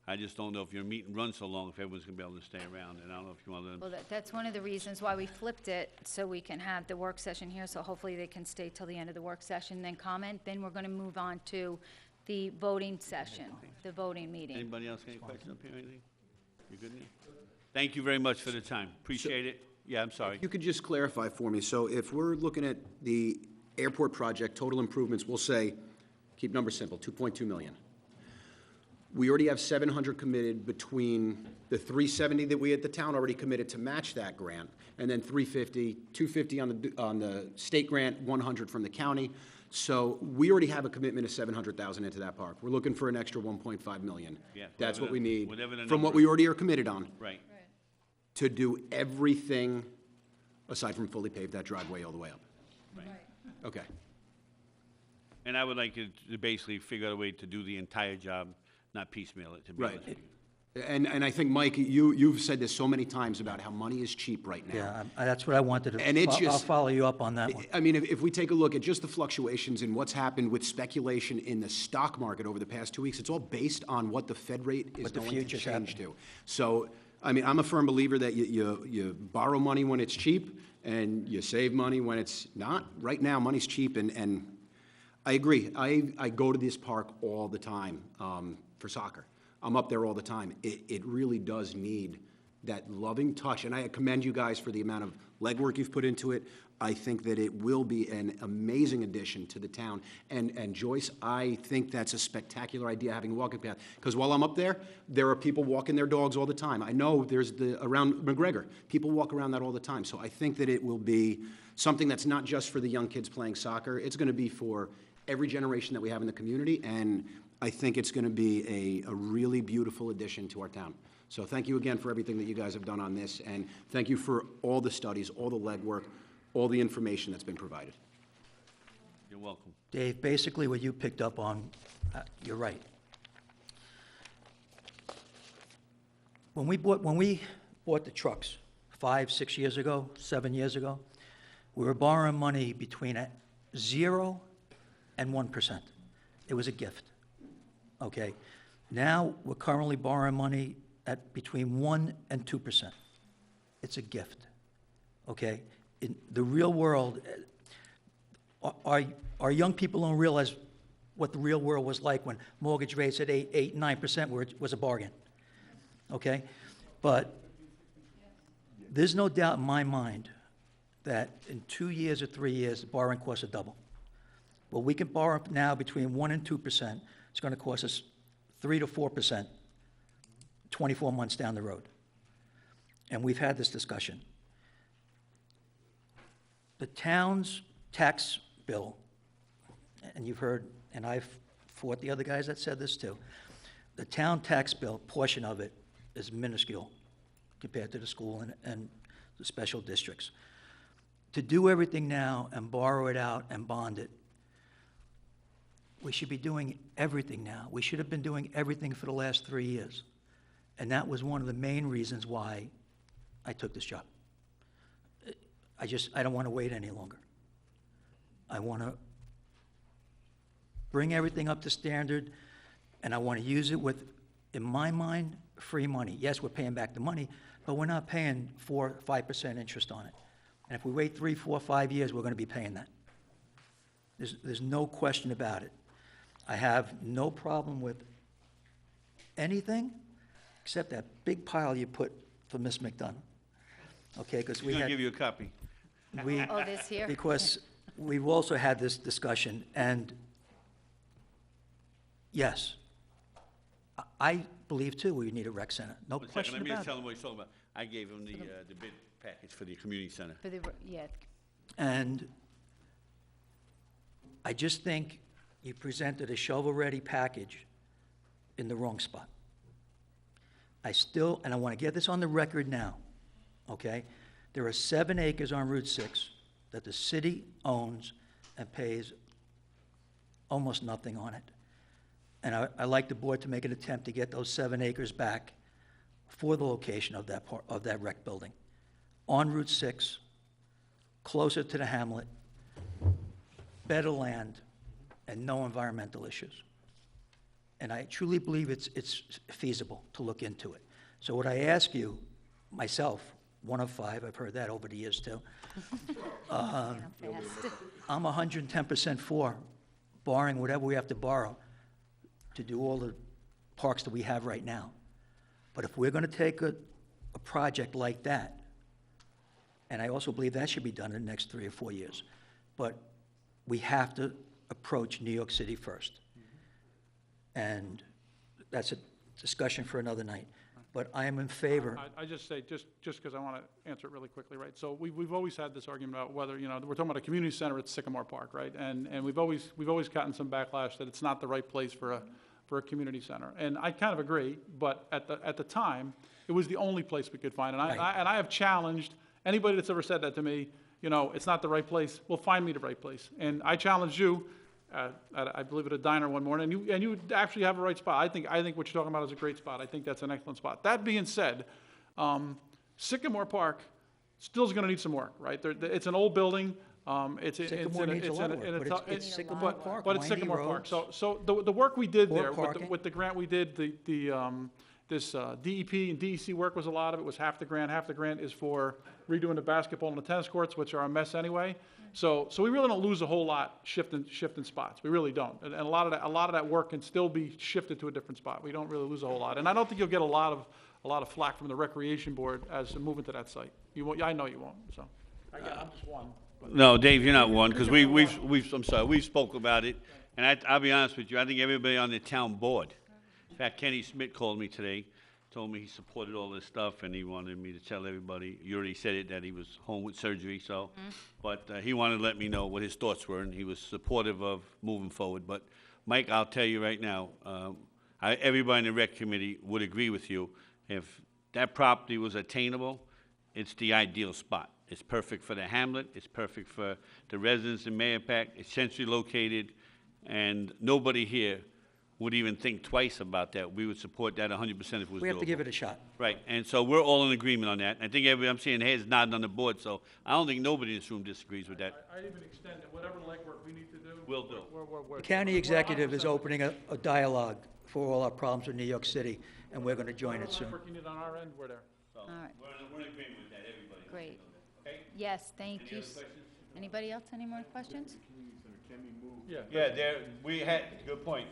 I just don't know if your meeting runs so long if everyone's going to be able to stay around, and I don't know if you want to let them. Well, that's one of the reasons why we flipped it, so we can have the work session here, so hopefully they can stay till the end of the work session, then comment. Then we're going to move on to the voting session, the voting meeting. Anybody else got any questions up here or anything? You good, Neil? Thank you very much for the time. Appreciate it. Yeah, I'm sorry. You could just clarify for me, so if we're looking at the airport project, total improvements, we'll say, keep numbers simple, 2.2 million. We already have 700 committed between the 370 that we at the town already committed to match that grant, and then 350, 250 on the state grant, 100 from the county. So we already have a commitment of 700,000 into that park. We're looking for an extra 1.5 million. Yeah, That's what we need whatever the from what number we is. already are committed on. Right. To do everything aside from fully pave that driveway all the way up. Right. Okay. And I would like to basically figure out a way to do the entire job, not piecemeal it, to be Right. honest with you. And I think, Mike, you've said this so many times about how money is cheap right now. Yeah, that's what I wanted to, And it's I'll just- follow you up on that one. I mean, if we take a look at just the fluctuations in what's happened with speculation in the stock market over the past 2 weeks, it's all based on what the Fed rate is What the going to future's change happening. to. So, I mean, I'm a firm believer that you borrow money when it's cheap and you save money when it's not. Right now, money's cheap, and I agree. I go to this park all the time for soccer. I'm up there all the time. It really does need that loving touch, and I commend you guys for the amount of legwork you've put into it. I think that it will be an amazing addition to the town. And Joyce, I think that's a spectacular idea, having a walking path. Because while I'm up there, there are people walking their dogs all the time. I know there's around McGregor, people walk around that all the time. So I think that it will be something that's not just for the young kids playing soccer. It's going to be for every generation that we have in the community, and I think it's going to be a really beautiful addition to our town. So thank you again for everything that you guys have done on this, and thank you for all the studies, all the legwork, all the information that's been provided. You're welcome. Dave, basically what you picked up on, you're right. When we bought the trucks 5, 6 years ago, 7 years ago, we were borrowing money between 0 and 1%. It was a gift, okay? Now, we're currently borrowing money at between 1 and 2%. It's a gift, okay? In the real world, our young people don't realize what the real world was like when mortgage rates at 8, 9% where it was a bargain, okay? But there's no doubt in my mind that in 2 years or 3 years, the borrowing costs will double. Well, we can borrow now between 1 and 2%. It's going to cost us 3 to 4%, 24 months down the road. And we've had this discussion. The town's tax bill, and you've heard, and I've fought the other guys that said this too, the town tax bill portion of it is minuscule compared to the school and the special districts. To do everything now and borrow it out and bond it, we should be doing everything now. We should have been doing everything for the last 3 years. And that was one of the main reasons why I took this job. I don't want to wait any longer. I want to bring everything up to standard, and I want to use it with, in my mind, free money. Yes, we're paying back the money, but we're not paying 4, 5% interest on it. And if we wait 3, 4, 5 years, we're going to be paying that. There's no question about it. I have no problem with anything except that big pile you put for Miss McDonough. Okay, because we He's had... going to give you a copy. we- Oh, this here? Because we've also had this discussion, and yes, I believe too we need a rec center, no One second, question let me about just tell it. him what he's talking about. I gave him the bid package for the community center. For the, yeah, And I just think you presented a shovel-ready package in the wrong spot. I still, and I want to get this on the record now, okay? There are 7 acres on Route 6 that the city owns and pays almost nothing on it. And I'd like the board to make an attempt to get those 7 acres back for the location of that part, of that rec building. On Route 6, closer to the hamlet, better land, and no environmental issues. And I truly believe it's feasible to look into it. So what I ask you, myself, one of 5, I've heard that over the years too, fast. I'm 110% for borrowing whatever we have to borrow to do all the parks that we have right now. But if we're going to take a project like that, and I also believe that should be done in the next 3 or 4 years, but we have to approach New York City first. And that's a discussion for another night. But I am in favor. I just say, just because I want to answer it really quickly, right? So we've always had this argument about whether, we're talking about a community center at Sycamore Park, right? And we've always gotten some backlash that it's not the right place for a community center. And I kind of agree, but at the time, it was the only place we could find. And I have challenged anybody that's ever said that to me, it's not the right place, well, find me the right place. And I challenged you, I believe at a diner one morning, and you actually have a right spot. I think what you're talking about is a great spot. I think that's an excellent spot. That being said, Sycamore Park still is going to need some work, right? It's an old building. Sycamore needs a lot of work, but it's Sycamore Park, but it's windy Sycamore Park. roads. So the work we did Poor there parking. with the grant we did, this DEP and DEC work was a lot of it, was half the grant. Half the grant is for redoing the basketball and the tennis courts, which are a mess anyway. So we really don't lose a whole lot shifting spots. We really don't. And a lot of that work can still be shifted to a different spot. We don't really lose a whole lot. And I don't think you'll get a lot of flack from the recreation board as to moving to that site. You won't. I know you won't. So I'm just one. No, Dave, you're not one, because we've spoke about it, and I'll be honest with you, I think everybody on the town board, in fact, Kenny Smith called me today, told me he supported all this stuff, and he wanted me to tell everybody, you already said it, that he was home with surgery, so, but he wanted to let me know what his thoughts were, and he was supportive of moving forward. But, Mike, I'll tell you right now, everybody in the rec committee would agree with you, if that property was attainable, it's the ideal spot. It's perfect for the hamlet, it's perfect for the residents in Mayapack, it's centrally located, and nobody here would even think twice about that. We would support that 100% if it was We have to doable. give it a shot. Right, and so we're all in agreement on that. I think I'm seeing heads nodding on the board, so I don't think nobody in this room disagrees with that. I even extend it, whatever legwork we need to do. Will do. The county executive is opening a dialogue for all our problems with New York City, and we're going to join it soon. Working it on our end, we're there. All right, We're in agreement with that, everybody. great. Okay? Yes, thank you. Any other questions? Anybody else, any more questions? Yeah, we had, good point.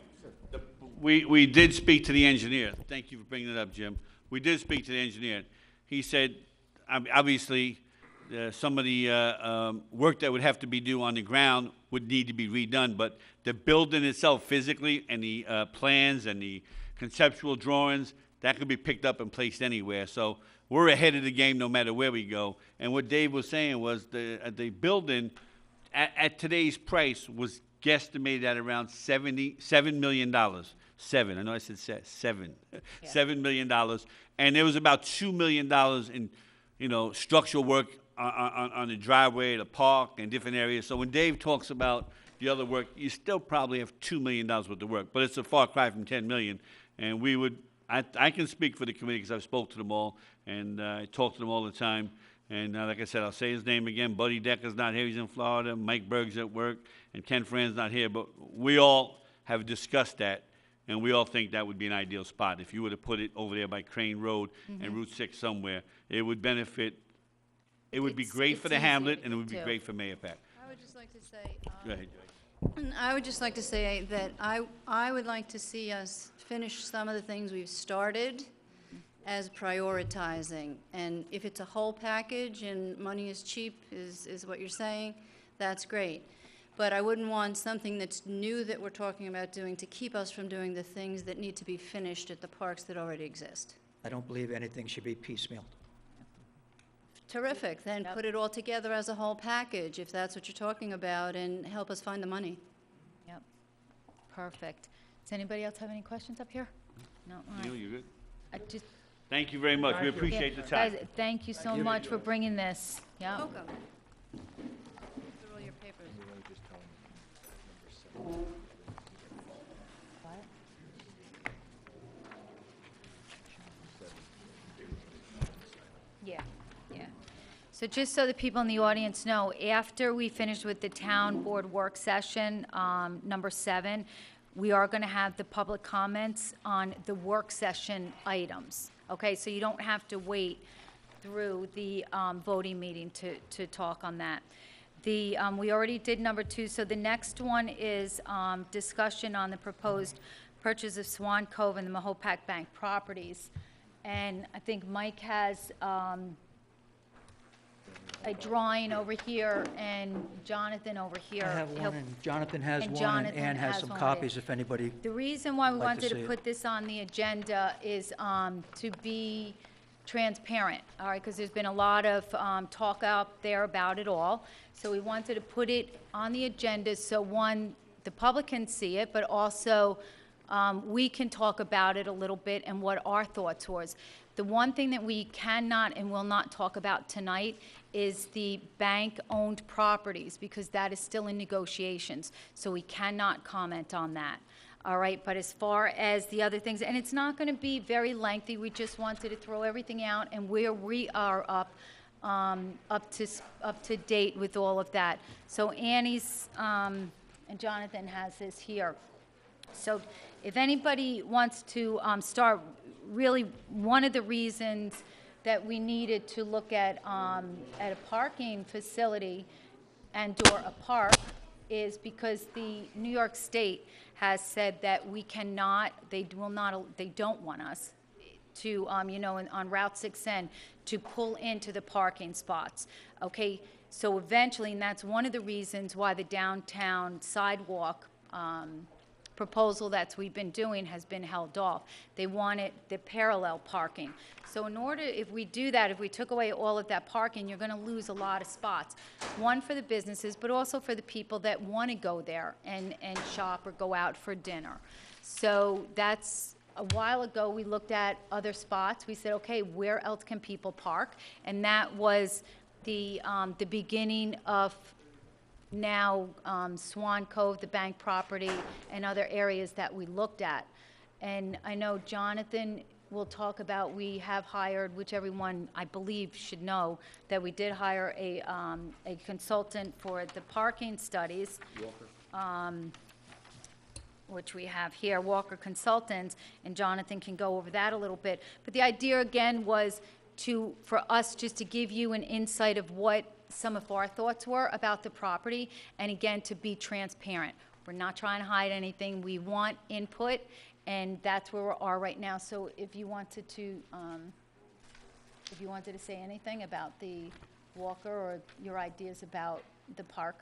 We did speak to the engineer. Thank you for bringing it up, Jim. We did speak to the engineer. He said, obviously, some of the work that would have to be due on the ground would need to be redone, but the building itself physically and the plans and the conceptual drawings, that could be picked up and placed anywhere. So we're ahead of the game no matter where we go. And what Dave was saying was the building at today's price was guesstimated at around $7 million. Seven, I know I said seven. $7 million. And there was about $2 million in, structural work on the driveway, the park, and different areas. So when Dave talks about the other work, you still probably have $2 million worth of work, but it's a far cry from $10 million. And we would, I can speak for the committee because I've spoke to them all, and I talk to them all the time. And like I said, I'll say his name again. Buddy Decker's not here, he's in Florida. Mike Berg's at work, and Ken Fran's not here. But we all have discussed that, and we all think that would be an ideal spot. If you were to put it over there by Crane Road and Route 6 somewhere, it would benefit. It would be great for it's the easy hamlet, and it would be too. great for Mayapack. I would just like to say, Go ahead, Joyce. I would just like to say that I would like to see us finish some of the things we've started as prioritizing. And if it's a whole package and money is cheap, is what you're saying, that's great. But I wouldn't want something that's new that we're talking about doing to keep us from doing the things that need to be finished at the parks that already exist. I don't believe anything should be piecemealed. Terrific, then put it all together as a whole package, if that's what you're talking about, and help us find the money. Yep, perfect. Does anybody else have any questions up here? No, all Neil, right. you good? I just, Thank you very much. We appreciate the time. guys, thank you so much for bringing this. Yeah. Welcome. These are all your papers. Yeah, yeah. So just so the people in the audience know, after we finish with the town board work session, number 7, we are going to have the public comments on the work session items. Okay, so you don't have to wait through the voting meeting to talk on that. We already did number 2, so the next one is discussion on the proposed purchase of Swan Cove and the Mahopac Bank properties. And I think Mike has a drawing over here and Jonathan over here. I have He'll- one, and Jonathan has and one, Jonathan and Ann has has some one. copies if anybody, The reason why we Like to wanted see to it. put this on the agenda is to be transparent, all right? Because there's been a lot of talk out there about it all. So we wanted to put it on the agenda so, one, the public can see it, but also we can talk about it a little bit and what our thoughts was. The one thing that we cannot and will not talk about tonight is the bank-owned properties, because that is still in negotiations, so we cannot comment on that. All right, but as far as the other things, and it's not going to be very lengthy, we just wanted to throw everything out and where we are up to date with all of that. So Annie's, and Jonathan has this here. So if anybody wants to start, really, one of the reasons that we needed to look at a parking facility and/or a park is because the New York State has said that we cannot, they don't want us to, on Route 6N, to pull into the parking spots, okay? So eventually, and that's one of the reasons why the downtown sidewalk proposal that we've been doing has been held off. They wanted the parallel parking. So in order, if we do that, if we took away all of that parking, you're going to lose a lot of spots. One for the businesses, but also for the people that want to go there and shop or go out for dinner. So that's a while ago, we looked at other spots. We said, okay, where else can people park? And that was the beginning of now Swan Cove, the bank property, and other areas that we looked at. And I know Jonathan will talk about, we have hired, which everyone, I believe, should know, that we did hire a consultant for the parking studies. Which we have here, Walker Consultants, and Jonathan can go over that a little bit. But the idea, again, was for us just to give you an insight of what some of our thoughts were about the property, and again, to be transparent. We're not trying to hide anything. We want input, and that's where we are right now. So if you wanted to say anything about the Walker or your ideas about the park.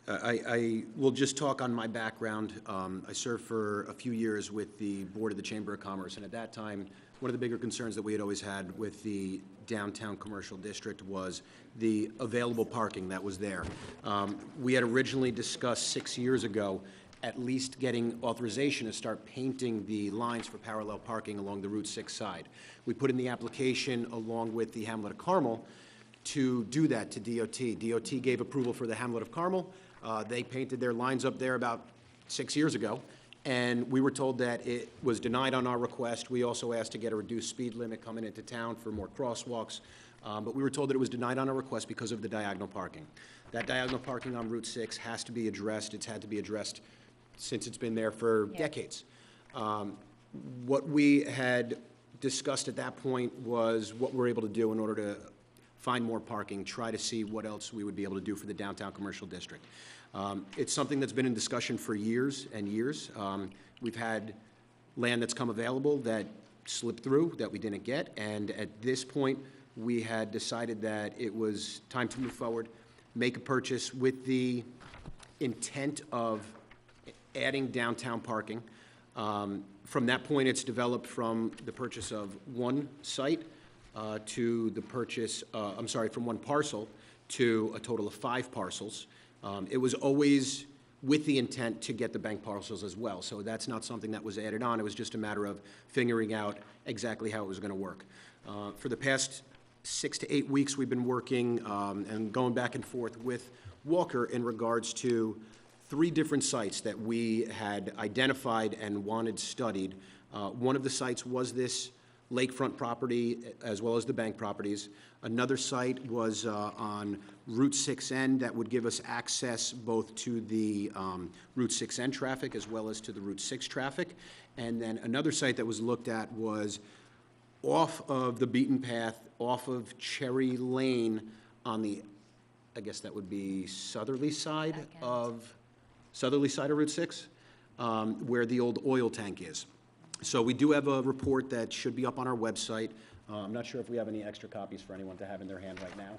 I will just talk on my background. I served for a few years with the Board of the Chamber of Commerce, and at that time, one of the bigger concerns that we had always had with the downtown commercial district was the available parking that was there. We had originally discussed 6 years ago at least getting authorization to start painting the lines for parallel parking along the Route 6 side. We put in the application along with the Hamlet of Carmel to do that to DOT. DOT gave approval for the Hamlet of Carmel. They painted their lines up there about 6 years ago, and we were told that it was denied on our request. We also asked to get a reduced speed limit coming into town for more crosswalks, but we were told that it was denied on our request because of the diagonal parking. That diagonal parking on Route 6 has to be addressed. It's had to be addressed since it's been there for decades. What we had discussed at that point was what we're able to do in order to find more parking, try to see what else we would be able to do for the downtown commercial district. It's something that's been in discussion for years and years. We've had land that's come available that slipped through, that we didn't get, and at this point, we had decided that it was time to move forward, make a purchase with the intent of adding downtown parking. From that point, it's developed from the purchase of one site to the purchase, from one parcel to a total of 5 parcels. It was always with the intent to get the bank parcels as well, so that's not something that was added on. It was just a matter of figuring out exactly how it was going to work. For the past 6 to 8 weeks, we've been working and going back and forth with Walker in regards to 3 different sites that we had identified and wanted studied. One of the sites was this lakefront property as well as the bank properties. Another site was on Route 6N that would give us access both to the Route 6N traffic as well as to the Route 6 traffic. And then another site that was looked at was off of the beaten path, off of Cherry Lane on the, I guess that would be southerly side of Route 6, where the old oil tank is. So we do have a report that should be up on our website. I'm not sure if we have any extra copies for anyone to have in their hand right now.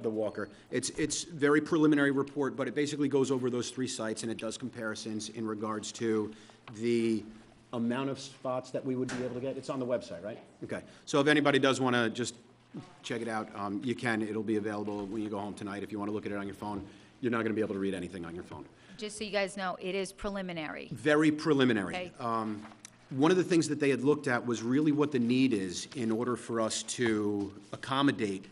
The Walker. It's very preliminary report, but it basically goes over those 3 sites, and it does comparisons in regards to the amount of spots that we would be able to get. It's on the website, right? Okay. So if anybody does want to just check it out, you can. It'll be available when you go home tonight. If you want to look at it on your phone, you're not going to be able to read anything on your phone. Just so you guys know, it is preliminary. Very preliminary. Okay. One of the things that they had looked at was really what the need is in order for us to accommodate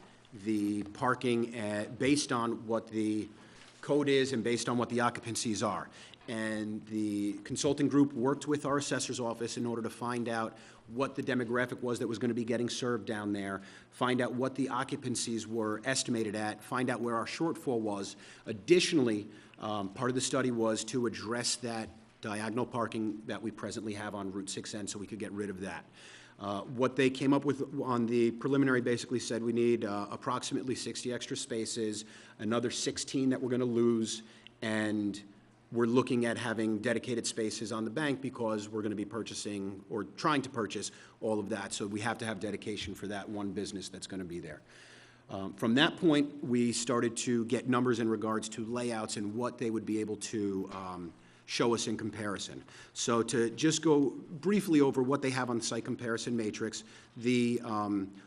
the parking based on what the code is and based on what the occupancies are. And the consulting group worked with our assessor's office in order to find out what the demographic was that was going to be getting served down there, find out what the occupancies were estimated at, find out where our shortfall was. Additionally, part of the study was to address that diagonal parking that we presently have on Route 6N so we could get rid of that. What they came up with on the preliminary basically said we need approximately 60 extra spaces, another 16 that we're going to lose, and we're looking at having dedicated spaces on the bank because we're going to be purchasing or trying to purchase all of that. So we have to have dedication for that one business that's going to be there. From that point, we started to get numbers in regards to layouts and what they would be able to show us in comparison. So to just go briefly over what they have on the site comparison matrix, the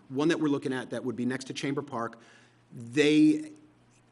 one that we're looking at that would be next to Chamber Park, they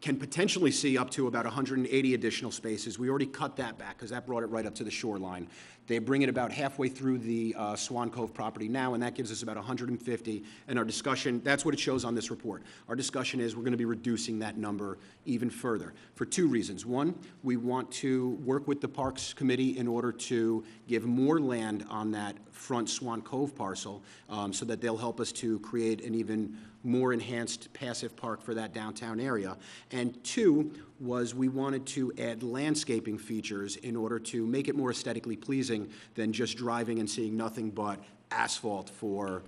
can potentially see up to about 180 additional spaces. We already cut that back because that brought it right up to the shoreline. They bring it about halfway through the Swan Cove property now, and that gives us about 150. And our discussion, that's what it shows on this report. Our discussion is we're going to be reducing that number even further for two reasons. One, we want to work with the Parks Committee in order to give more land on that front Swan Cove parcel so that they'll help us to create an even more enhanced passive park for that downtown area. And two was we wanted to add landscaping features in order to make it more aesthetically pleasing than just driving and seeing nothing but asphalt for,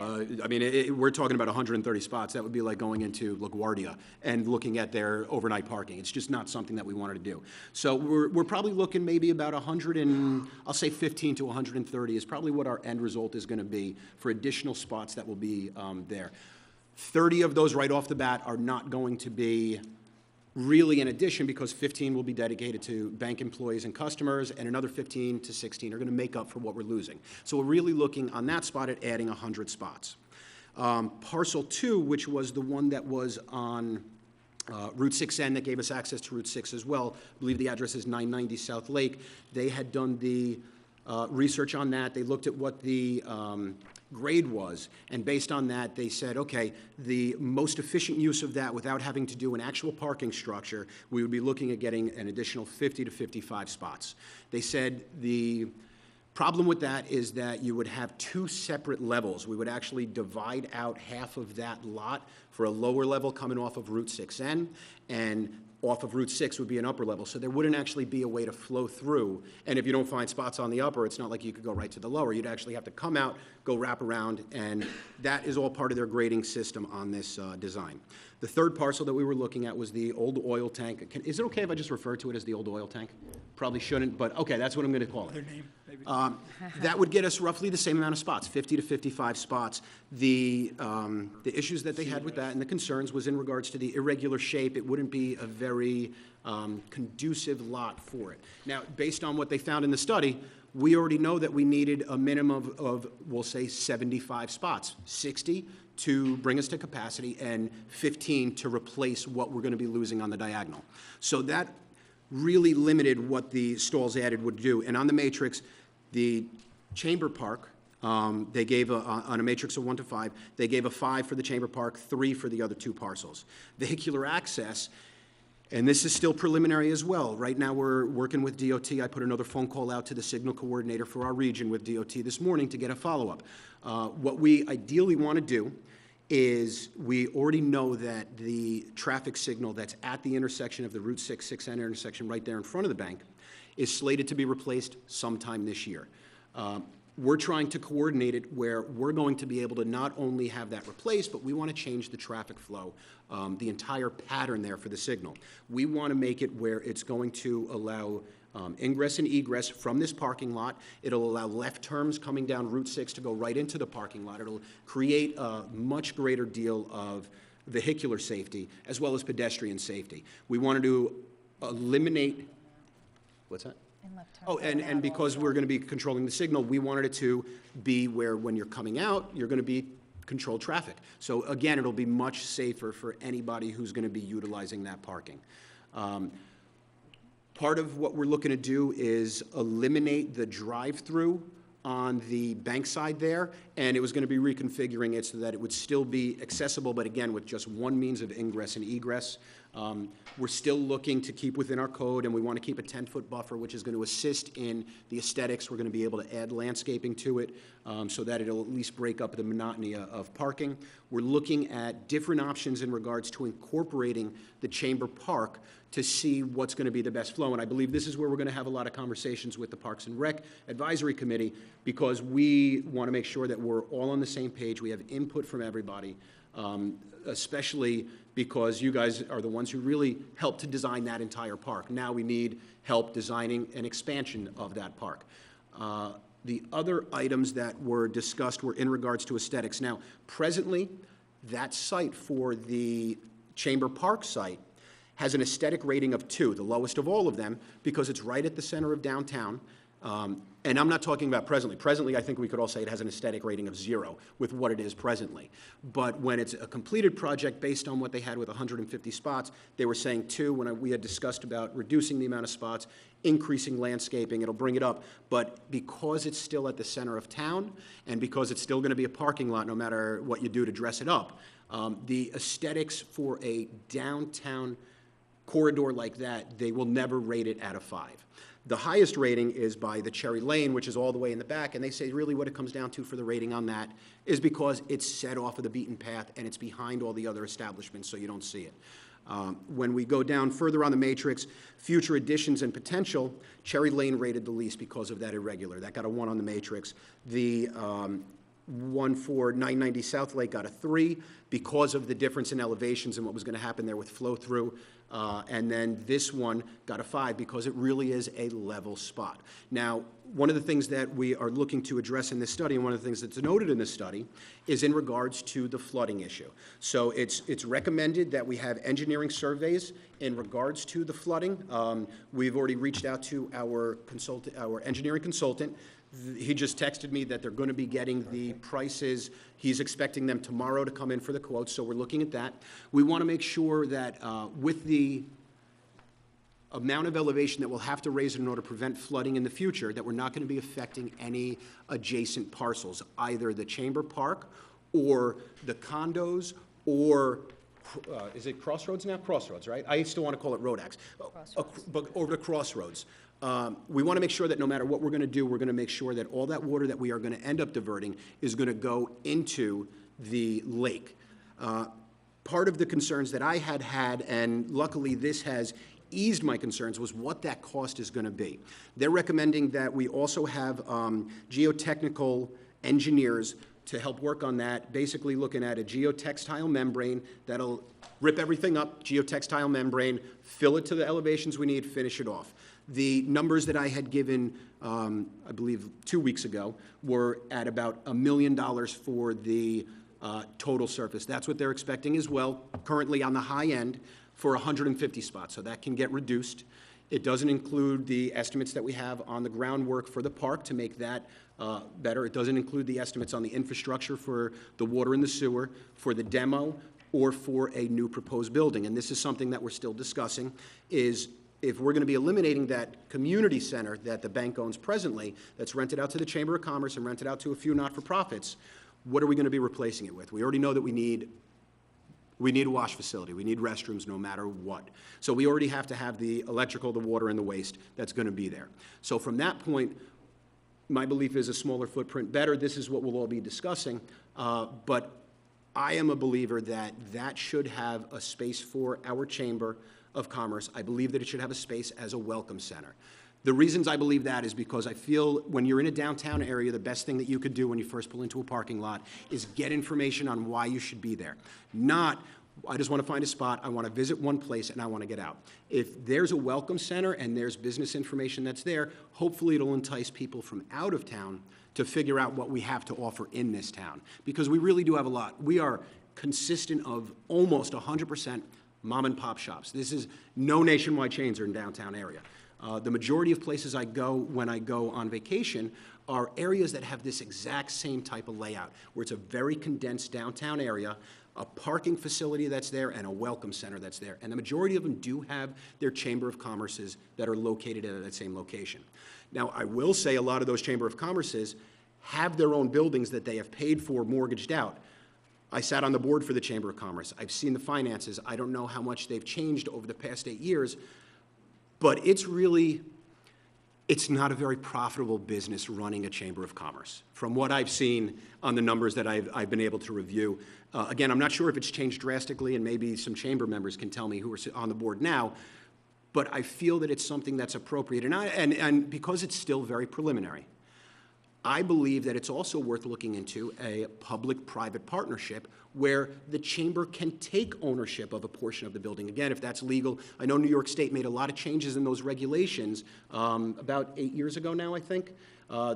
we're talking about 130 spots. That would be like going into LaGuardia and looking at their overnight parking. It's just not something that we wanted to do. So we're probably looking maybe about 100 and, I'll say 15 to 130 is probably what our end result is going to be for additional spots that will be there. 30 of those right off the bat are not going to be really in addition because 15 will be dedicated to bank employees and customers, and another 15 to 16 are going to make up for what we're losing. So we're really looking on that spot at adding 100 spots. Parcel 2, which was the one that was on Route 6N that gave us access to Route 6 as well, I believe the address is 990 South Lake. They had done the research on that. They looked at what the grade was, and based on that, they said, okay, the most efficient use of that without having to do an actual parking structure, we would be looking at getting an additional 50 to 55 spots. They said the problem with that is that you would have two separate levels. We would actually divide out half of that lot for a lower level coming off of Route 6N, and off of Route 6 would be an upper level, so there wouldn't actually be a way to flow through. And if you don't find spots on the upper, it's not like you could go right to the lower. You'd actually have to come out, go wrap around, and that is all part of their grading system on this design. The third parcel that we were looking at was the old oil tank. Is it okay if I just refer to it as the old oil tank? Probably shouldn't, but okay, that's what I'm going to call it. That would get us roughly the same amount of spots, 50 to 55 spots. The issues that they had with that and the concerns was in regards to the irregular shape. It wouldn't be a very conducive lot for it. Now, based on what they found in the study, we already know that we needed a minimum of we'll say, 75 spots, 60 to bring us to capacity and 15 to replace what we're going to be losing on the diagonal. So that really limited what the stalls added would do. And on the matrix, the Chamber Park, they gave on a matrix of 1 to 5, they gave a 5 for the Chamber Park, 3 for the other two parcels. Vehicular access, and this is still preliminary as well. Right now we're working with DOT. I put another phone call out to the signal coordinator for our region with DOT this morning to get a follow-up. What we ideally want to do is we already know that the traffic signal that's at the intersection of the Route 6-6N intersection right there in front of the bank is slated to be replaced sometime this year. We're trying to coordinate it where we're going to be able to not only have that replaced, but we want to change the traffic flow, the entire pattern there for the signal. We want to make it where it's going to allow ingress and egress from this parking lot. It'll allow left turns coming down Route 6 to go right into the parking lot. It'll create a much greater deal of vehicular safety as well as pedestrian safety. We wanted to eliminate, what's that? Oh, and because we're going to be controlling the signal, we wanted it to be where when you're coming out, you're going to be controlled traffic. So again, it'll be much safer for anybody who's going to be utilizing that parking. Part of what we're looking to do is eliminate the drive-through on the bank side there, and it was going to be reconfiguring it so that it would still be accessible, but again, with just one means of ingress and egress. We're still looking to keep within our code, and we want to keep a 10-foot buffer, which is going to assist in the aesthetics. We're going to be able to add landscaping to it so that it'll at least break up the monotony of parking. We're looking at different options in regards to incorporating the Chamber Park to see what's going to be the best flow. And I believe this is where we're going to have a lot of conversations with the Parks and Rec Advisory Committee because we want to make sure that we're all on the same page. We have input from everybody, especially because you guys are the ones who really helped to design that entire park. Now we need help designing an expansion of that park. The other items that were discussed were in regards to aesthetics. Now, presently, that site for the Chamber Park site has an aesthetic rating of 2, the lowest of all of them, because it's right at the center of downtown. And I'm not talking about presently. Presently, I think we could all say it has an aesthetic rating of 0 with what it is presently. But when it's a completed project based on what they had with 150 spots, they were saying 2 when we had discussed about reducing the amount of spots, increasing landscaping, it'll bring it up. But because it's still at the center of town, and because it's still going to be a parking lot no matter what you do to dress it up, the aesthetics for a downtown corridor like that, they will never rate it out of 5. The highest rating is by the Cherry Lane, which is all the way in the back, and they say really what it comes down to for the rating on that is because it's set off of the beaten path and it's behind all the other establishments, so you don't see it. When we go down further on the matrix, future additions and potential, Cherry Lane rated the least because of that irregular. That got a 1 on the matrix. The one for 990 South Lake got a 3 because of the difference in elevations and what was going to happen there with flow-through. And then this one got a 5 because it really is a level spot. Now, one of the things that we are looking to address in this study, and one of the things that's noted in this study, is in regards to the flooding issue. So it's recommended that we have engineering surveys in regards to the flooding. We've already reached out to our engineering consultant. He just texted me that they're going to be getting the prices. He's expecting them tomorrow to come in for the quotes, so we're looking at that. We want to make sure that with the amount of elevation that we'll have to raise in order to prevent flooding in the future, that we're not going to be affecting any adjacent parcels, either the Chamber Park or the condos or is it Crossroads now? Crossroads, right? I still want to call it Rodax. But over the Crossroads. We want to make sure that no matter what we're going to do, we're going to make sure that all that water that we are going to end up diverting is going to go into the lake. Part of the concerns that I had, and luckily this has eased my concerns, was what that cost is going to be. They're recommending that we also have geotechnical engineers to help work on that, basically looking at a geotextile membrane that'll rip everything up, geotextile membrane, fill it to the elevations we need, finish it off. The numbers that I had given, I believe 2 weeks ago, were at about $1 million for the total surface. That's what they're expecting as well, currently on the high end for 150 spots, so that can get reduced. It doesn't include the estimates that we have on the groundwork for the park to make that better. It doesn't include the estimates on the infrastructure for the water and the sewer, for the demo, or for a new proposed building. And this is something that we're still discussing, is if we're going to be eliminating that community center that the bank owns presently, that's rented out to the Chamber of Commerce and rented out to a few not-for-profits, what are we going to be replacing it with? We already know that we need a wash facility. We need restrooms no matter what. So we already have to have the electrical, the water, and the waste that's going to be there. So from that point, my belief is a smaller footprint better. This is what we'll all be discussing. But I am a believer that that should have a space for our Chamber of Commerce. I believe that it should have a space as a welcome center. The reasons I believe that is because I feel when you're in a downtown area, the best thing that you could do when you first pull into a parking lot is get information on why you should be there. Not, I just want to find a spot, I want to visit one place, and I want to get out. If there's a welcome center and there's business information that's there, hopefully it'll entice people from out of town to figure out what we have to offer in this town. Because we really do have a lot. We are consistent of almost 100% mom and pop shops. This is no nationwide chains are in downtown area. The majority of places I go when I go on vacation are areas that have this exact same type of layout, where it's a very condensed downtown area, a parking facility that's there, and a welcome center that's there. And the majority of them do have their Chamber of Commerces that are located at that same location. Now, I will say a lot of those Chamber of Commerces have their own buildings that they have paid for, mortgaged out. I sat on the board for the Chamber of Commerce. I've seen the finances. I don't know how much they've changed over the past 8 years, but it's not a very profitable business running a Chamber of Commerce, from what I've seen on the numbers that I've been able to review. Again, I'm not sure if it's changed drastically, and maybe some Chamber members can tell me who are on the board now, but I feel that it's something that's appropriate. And because it's still very preliminary, I believe that it's also worth looking into a public-private partnership where the Chamber can take ownership of a portion of the building. Again, if that's legal. I know New York State made a lot of changes in those regulations about 8 years ago now, I think.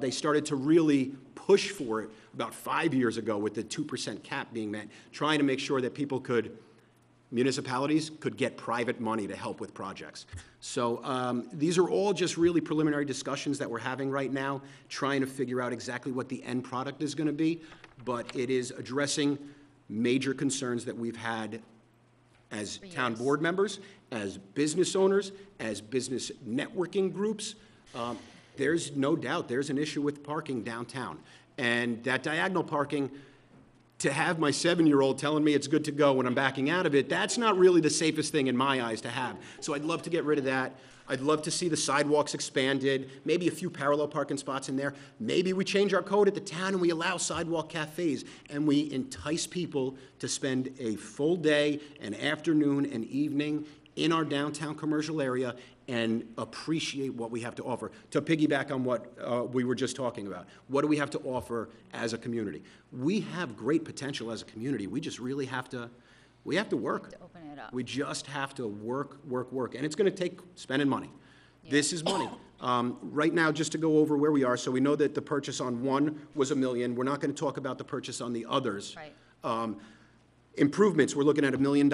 They started to really push for it about 5 years ago with the 2% cap being met, trying to make sure that people could municipalities could get private money to help with projects. So these are all just really preliminary discussions that we're having right now, trying to figure out exactly what the end product is going to be, but it is addressing major concerns that we've had as town board members, as business owners, as business networking groups. There's no doubt there's an issue with parking downtown. And that diagonal parking, to have my 7-year-old telling me it's good to go when I'm backing out of it, that's not really the safest thing in my eyes to have. So I'd love to get rid of that. I'd love to see the sidewalks expanded, maybe a few parallel parking spots in there. Maybe we change our code at the town and we allow sidewalk cafes, and we entice people to spend a full day, an afternoon, an evening in our downtown commercial area and appreciate what we have to offer. To piggyback on what we were just talking about, what do we have to offer as a community? We have great potential as a community. We just really have to, work. To open it up. We just have to work. And it's going to take spending money. This is money. Right now, just to go over where we are, so we know that the purchase on one was $1 million. We're not going to talk about the purchase on the others. Right. Improvements, we're looking at $1 million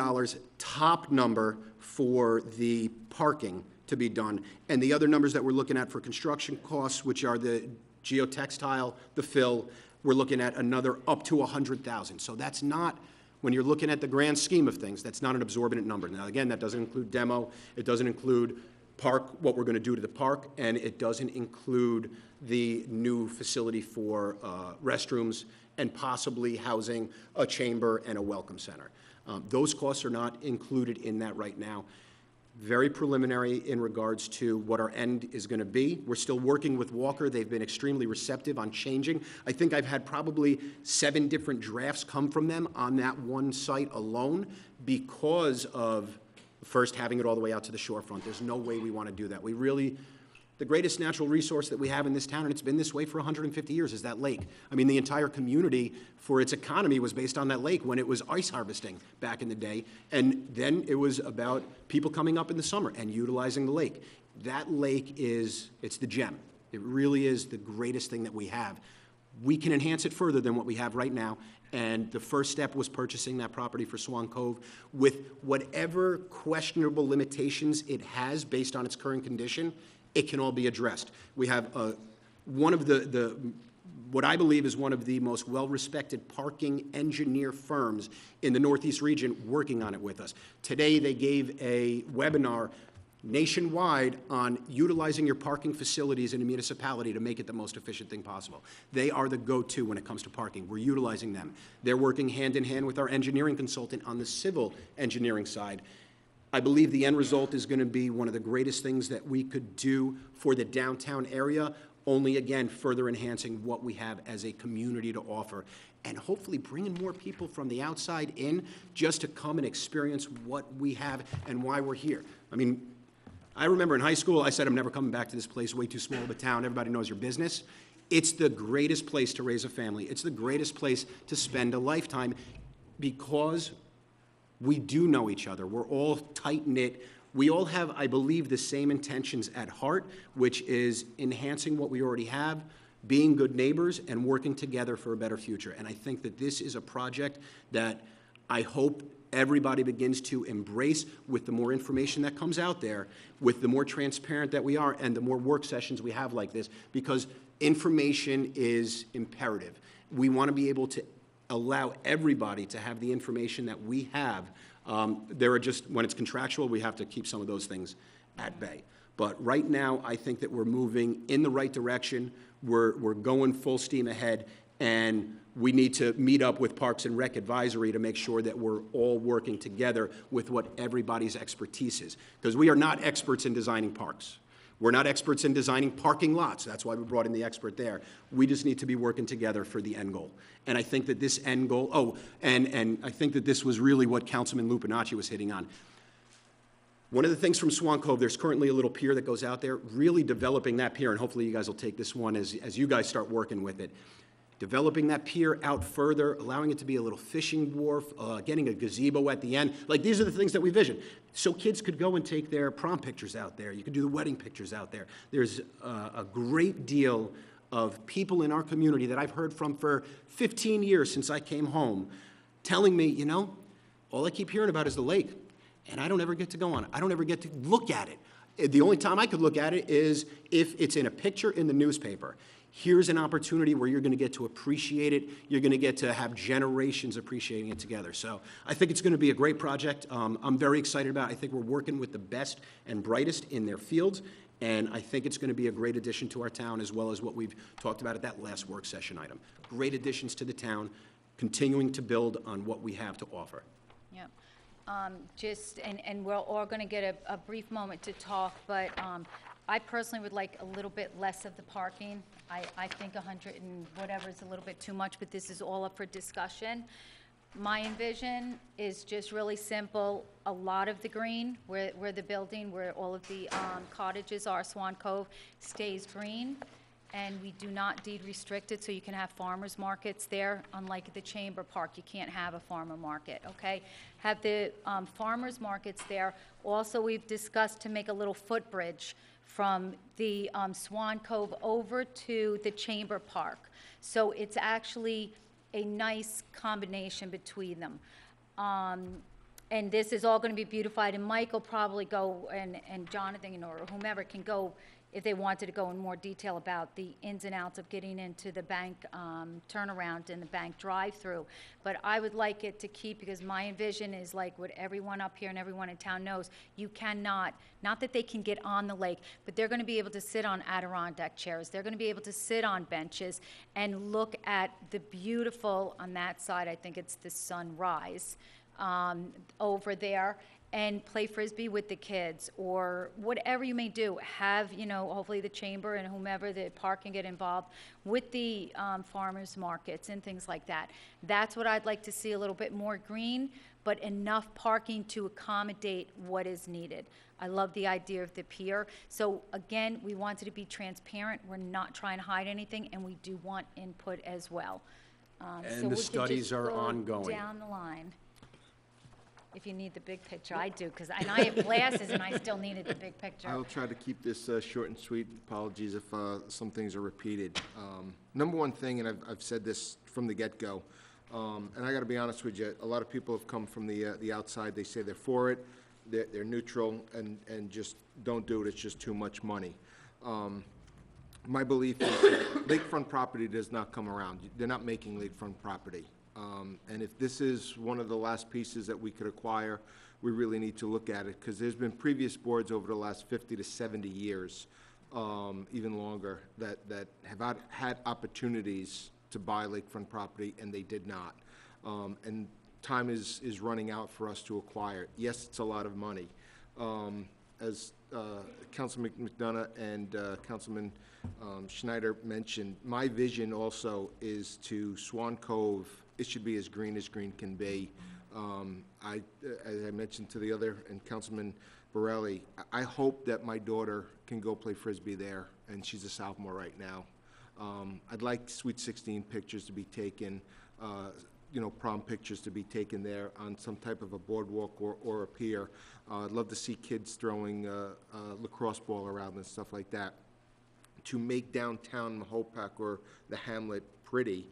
top number for the parking to be done. And the other numbers that we're looking at for construction costs, which are the geotextile, the fill, we're looking at another up to $100,000. So that's not, when you're looking at the grand scheme of things, that's not an absorbent number. Now, again, that doesn't include demo, it doesn't include park, what we're going to do to the park, and it doesn't include the new facility for restrooms and possibly housing a chamber and a welcome center. Those costs are not included in that right now. Very preliminary in regards to what our end is going to be. We're still working with Walker. They've been extremely receptive on changing. I think I've had probably 7 different drafts come from them on that one site alone because of first having it all the way out to the shorefront. There's no way we want to do that. We really, the greatest natural resource that we have in this town, and it's been this way for 150 years, is that lake. I mean, the entire community for its economy was based on that lake when it was ice harvesting back in the day. And then it was about people coming up in the summer and utilizing the lake. That lake it's the gem. It really is the greatest thing that we have. We can enhance it further than what we have right now. And the first step was purchasing that property for Swan Cove with whatever questionable limitations it has based on its current condition. It can all be addressed. We have one of what I believe is one of the most well-respected parking engineer firms in the Northeast region working on it with us. Today, they gave a webinar nationwide on utilizing your parking facilities in a municipality to make it the most efficient thing possible. They are the go-to when it comes to parking. We're utilizing them. They're working hand in hand with our engineering consultant on the civil engineering side. I believe the end result is going to be one of the greatest things that we could do for the downtown area, only again further enhancing what we have as a community to offer, and hopefully bringing more people from the outside in just to come and experience what we have and why we're here. I mean, I remember in high school I said I'm never coming back to this place, way too small of a town, everybody knows your business. It's the greatest place to raise a family. It's the greatest place to spend a lifetime because we do know each other. We're all tight-knit. We all have, I believe, the same intentions at heart, which is enhancing what we already have, being good neighbors, and working together for a better future. And I think that this is a project that I hope everybody begins to embrace with the more information that comes out there, with the more transparent that we are, and the more work sessions we have like this, because information is imperative. We want to be able to allow everybody to have the information that we have. There are just, when it's contractual, we have to keep some of those things at bay. But right now, I think that we're moving in the right direction. We're going full steam ahead, and we need to meet up with Parks and Rec Advisory to make sure that we're all working together with what everybody's expertise is. Because we are not experts in designing parks. We're not experts in designing parking lots. That's why we brought in the expert there. We just need to be working together for the end goal. And I think that this end goal, and I think that this was really what Councilman Lupinacci was hitting on. One of the things from Swan Cove, there's currently a little pier that goes out there, really developing that pier, and hopefully you guys will take this one as you guys start working with it. Developing that pier out further, allowing it to be a little fishing wharf, getting a gazebo at the end. Like, these are the things that we vision. So kids could go and take their prom pictures out there. You could do the wedding pictures out there. There's a great deal of people in our community that I've heard from for 15 years since I came home, telling me, you know, All I keep hearing about is the lake, and I don't ever get to go on it. I don't ever get to look at it. The only time I could look at it is if it's in a picture in the newspaper. Here's an opportunity where you're going to get to appreciate it. You're going to get to have generations appreciating it together. So I think it's going to be a great project. I'm very excited about it. I think we're working with the best and brightest in their fields, and I think it's going to be a great addition to our town, as well as what we've talked about at that last work session item. Great additions to the town, continuing to build on what we have to offer. Yep. And we're all going to get a brief moment to talk, but I personally would like a little bit less of the parking. I think 100 and whatever is a little bit too much, but this is all up for discussion. My envision is just really simple. A lot of the green, where the building, where all of the cottages are, Swan Cove, stays green. And we do not deed restrict it, so you can have farmers markets there. Unlike the Chamber Park, you can't have a farmer market, okay? Have the farmers markets there. Also, we've discussed to make a little footbridge from the Swan Cove over to the Chamber Park. So it's actually a nice combination between them. And this is all going to be beautified, and Mike will probably go, and Jonathan or whomever can go, if they wanted to go in more detail about the ins and outs of getting into the bank turnaround and the bank drive-through. But I would like it to keep, because my vision is like what everyone up here and everyone in town knows, you cannot, not that they can get on the lake, but they're going to be able to sit on Adirondack chairs. They're going to be able to sit on benches and look at the beautiful, on that side, I think it's the sunrise, over there, and play Frisbee with the kids, or whatever you may do. Have, hopefully the Chamber and whomever, the park can get involved with the farmers markets and things like that. That's what I'd like to see, a little bit more green, but enough parking to accommodate what is needed. I love the idea of the pier. So again, we wanted to be transparent. We're not trying to hide anything, and we do want input as well. And So the we could studies just are go ongoing. down the line. If you need the big picture, I do, because I have glasses and I still needed the big picture. I'll try to keep this short and sweet. Apologies if some things are repeated. Number one thing, and I've said this from the get-go, and I got to be honest with you, a lot of people have come from the outside. They say they're for it, they're neutral, and just don't do it. It's just too much money. My belief is that lakefront property does not come around. They're not making lakefront property. And if this is one of the last pieces that we could acquire, we really need to look at it, because there's been previous boards over the last 50 to 70 years, even longer, that have had opportunities to buy lakefront property, and they did not. And time is running out for us to acquire it. Yes, it's a lot of money. As Councilman McDonough and Councilman Schneider mentioned, my vision also is to Swan Cove, it should be as green can be. As I mentioned to the other, and Councilman Borelli, I hope that my daughter can go play Frisbee there, and she's a sophomore right now. I'd like Sweet 16 pictures to be taken, prom pictures to be taken there on some type of a boardwalk or a pier. I'd love to see kids throwing a lacrosse ball around and stuff like that. To make downtown Mahopac or the hamlet pretty,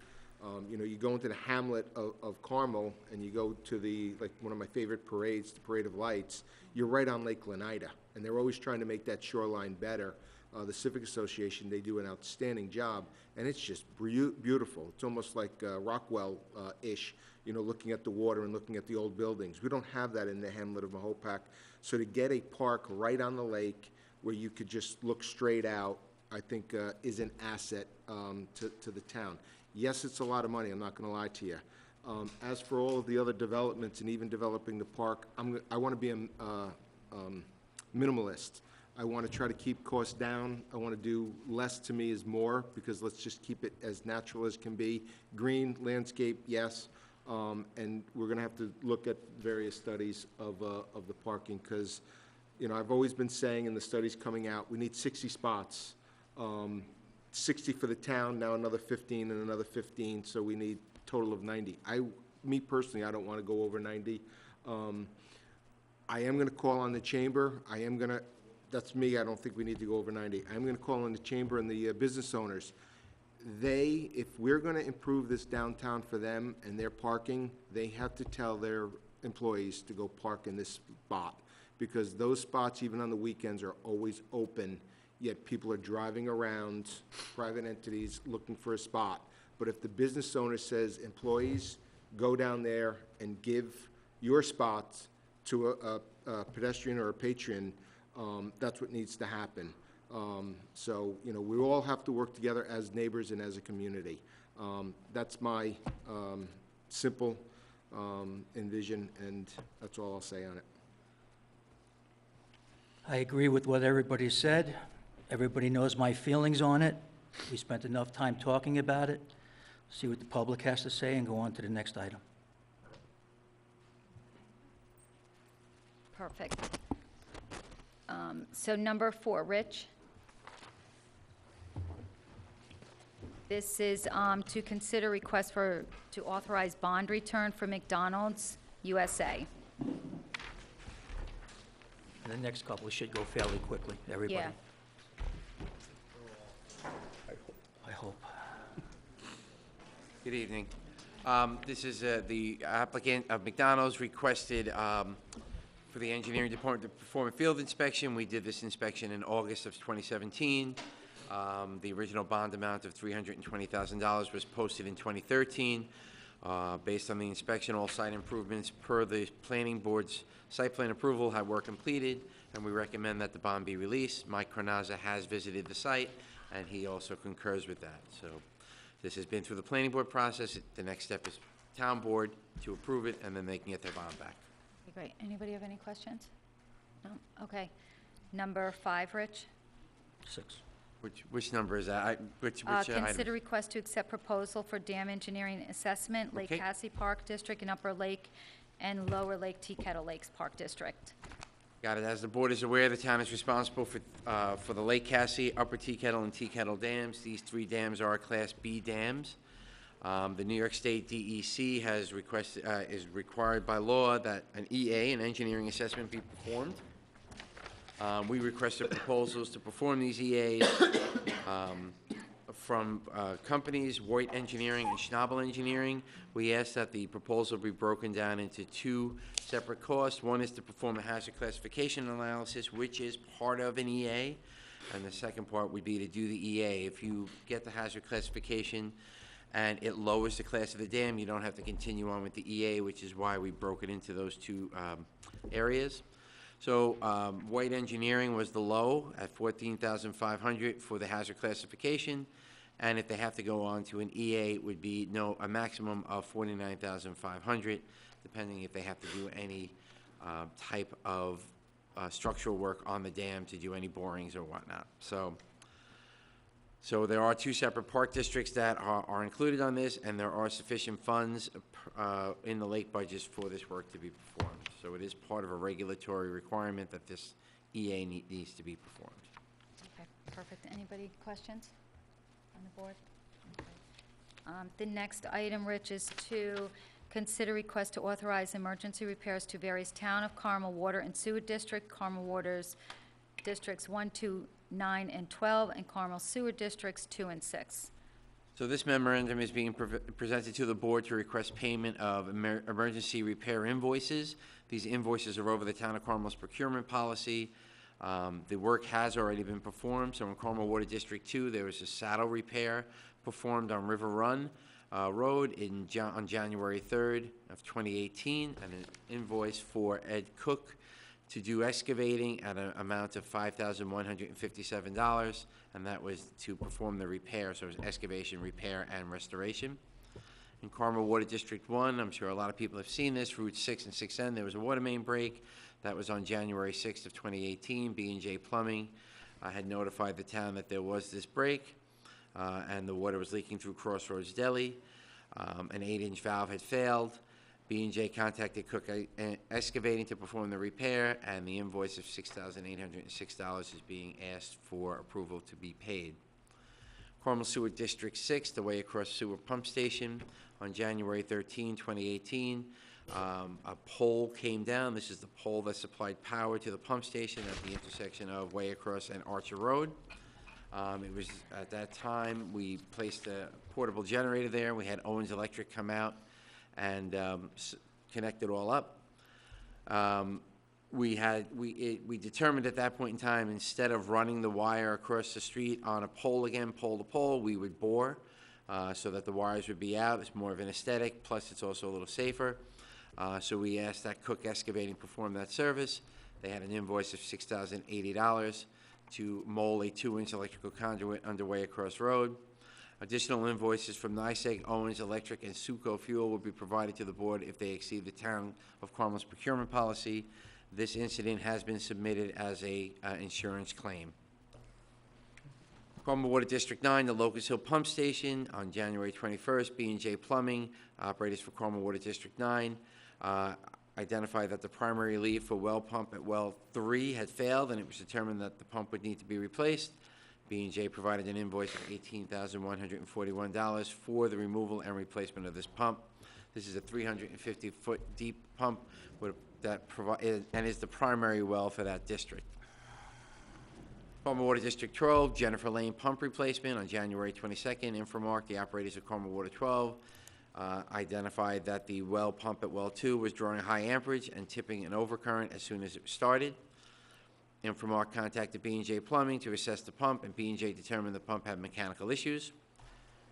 you go into the hamlet of Carmel, and you go to one of my favorite parades, the Parade of Lights, you're right on Lake Lenida, and they're always trying to make that shoreline better. The Civic Association, they do an outstanding job, and it's just beautiful. It's almost like Rockwell-ish, looking at the water and looking at the old buildings. We don't have that in the hamlet of Mahopac. So to get a park right on the lake where you could just look straight out, I think is an asset to the town. Yes, it's a lot of money, I'm not going to lie to you. As for all of the other developments and even developing the park, I want to be a minimalist. I want to try to keep costs down. I want to do less, to me is more, because let's just keep it as natural as can be. Green, landscape, yes, and we're going to have to look at various studies of the parking, because, I've always been saying in the studies coming out, we need 60 spots. 60 for the town, now another 15 and another 15, so we need a total of 90. Me personally, I don't want to go over 90. I am going to call on the Chamber. That's me, I don't think we need to go over 90. I'm going to call on the Chamber and the business owners. If we're going to improve this downtown for them and their parking, they have to tell their employees to go park in this spot, because those spots, even on the weekends, are always open, yet people are driving around, private entities, looking for a spot. But if the business owner says, employees, go down there and give your spot to a pedestrian or a patron, that's what needs to happen. So, you know, we all have to work together as neighbors and as a community. That's my simple envision, and that's all I'll say on it. I agree with what everybody said. Everybody knows my feelings on it. We spent enough time talking about it. See what the public has to say and go on to the next item. Perfect. So number 4, Rich? This is to consider request to authorize bond return for McDonald's USA. And the next couple should go fairly quickly, everybody. Yeah. I hope. Good evening. This is the applicant of McDonald's requested for the engineering department to perform a field inspection. We did this inspection in August of 2017. The original bond amount of $320,000 was posted in 2013. Based on the inspection, all site improvements per the planning board's site plan approval have were completed, and we recommend that the bond be released. Mike Carnazza has visited the site, and he also concurs with that. So this has been through the planning board process. The next step is town board to approve it, and then they can get their bond back. Okay, great. Anybody have any questions? No? Okay. Number 5, Rich? 6. Which number is that? Which item? Consider request to accept proposal for dam engineering assessment, Lake Okay. Cassie Park District and Upper Lake and Lower Lake Tea Kettle Lakes Park District. Got it. As the board is aware, the town is responsible for the Lake Cassie, Upper Tea Kettle, and Tea Kettle dams. These 3 dams are Class B dams. The New York State DEC has requested, is required by law that an EA, an engineering assessment, be performed. We requested proposals to perform these EAs from companies, Voigt Engineering and Schnabel Engineering. We asked that the proposal be broken down into 2 separate costs. One is to perform a hazard classification analysis, which is part of an EA, and the second part would be to do the EA. If you get the hazard classification and it lowers the class of the dam, you don't have to continue on with the EA, which is why we broke it into those 2 areas. So Voigt Engineering was the low at $14,500 for the hazard classification, and if they have to go on to an EA, it would be a maximum of $49,500, depending if they have to do any type of structural work on the dam to do any borings or whatnot. So there are 2 separate park districts that are included on this, and there are sufficient funds in the lake budgets for this work to be performed. So it is part of a regulatory requirement that this EA needs to be performed. Okay, perfect. Anybody questions on the board? Okay. The next item, Rich, is to consider request to authorize emergency repairs to various Town of Carmel Water and Sewer District, Carmel Waters Districts 1, 2, 9, and 12, and Carmel Sewer Districts 2 and 6. So this memorandum is being presented to the board to request payment of emergency repair invoices. These invoices are over the Town of Carmel's procurement policy. The work has already been performed. So in Carmel Water District 2, there was a saddle repair performed on River Run Road on January 3rd of 2018, and an invoice for Ed Cook to do excavating at an amount of $5,157, and that was to perform the repair, so it was excavation, repair, and restoration. In Carmel Water District 1, I'm sure a lot of people have seen this, Route 6 and 6N, there was a water main break. That was on January 6th of 2018. B&J Plumbing had notified the town that there was this break, and the water was leaking through Crossroads Deli. An 8-inch valve had failed. B&J contacted Cook Excavating to perform the repair, and the invoice of $6,806 is being asked for approval to be paid. Carmel Sewer District 6, the Way Across Sewer Pump Station, on January 13, 2018, a pole came down. This is the pole that supplied power to the pump station at the intersection of Way Across and Archer Road. It was, at that time, we placed a portable generator there. We had Owens Electric come out and connect it all up. We determined at that point in time, instead of running the wire across the street on a pole again, pole to pole, we would bore, so that the wires would be out. It's more of an aesthetic, plus it's also a little safer. So we asked that Cook Excavating perform that service. They had an invoice of $6,080 to mole a 2-inch electrical conduit underway across road. Additional invoices from NYSEG, Owens Electric, and Suco Fuel will be provided to the board if they exceed the town of Carmel's procurement policy. This incident has been submitted as a insurance claim. Carmel Water District 9, the Locust Hill Pump Station, on January 21st, B&J Plumbing, operators for Carmel Water District 9, identified that the primary lead for well pump at well 3 had failed, and it was determined that the pump would need to be replaced. B&J provided an invoice of $18,141 for the removal and replacement of this pump. This is a 350-foot deep pump and is the primary well for that district. Carmel Water District 12, Jennifer Lane pump replacement on January 22nd. Infomark, the operators of Carmel Water 12, identified that the well pump at well 2 was drawing high amperage and tipping an overcurrent as soon as it started. Infomark contacted B&J Plumbing to assess the pump, and B&J determined the pump had mechanical issues.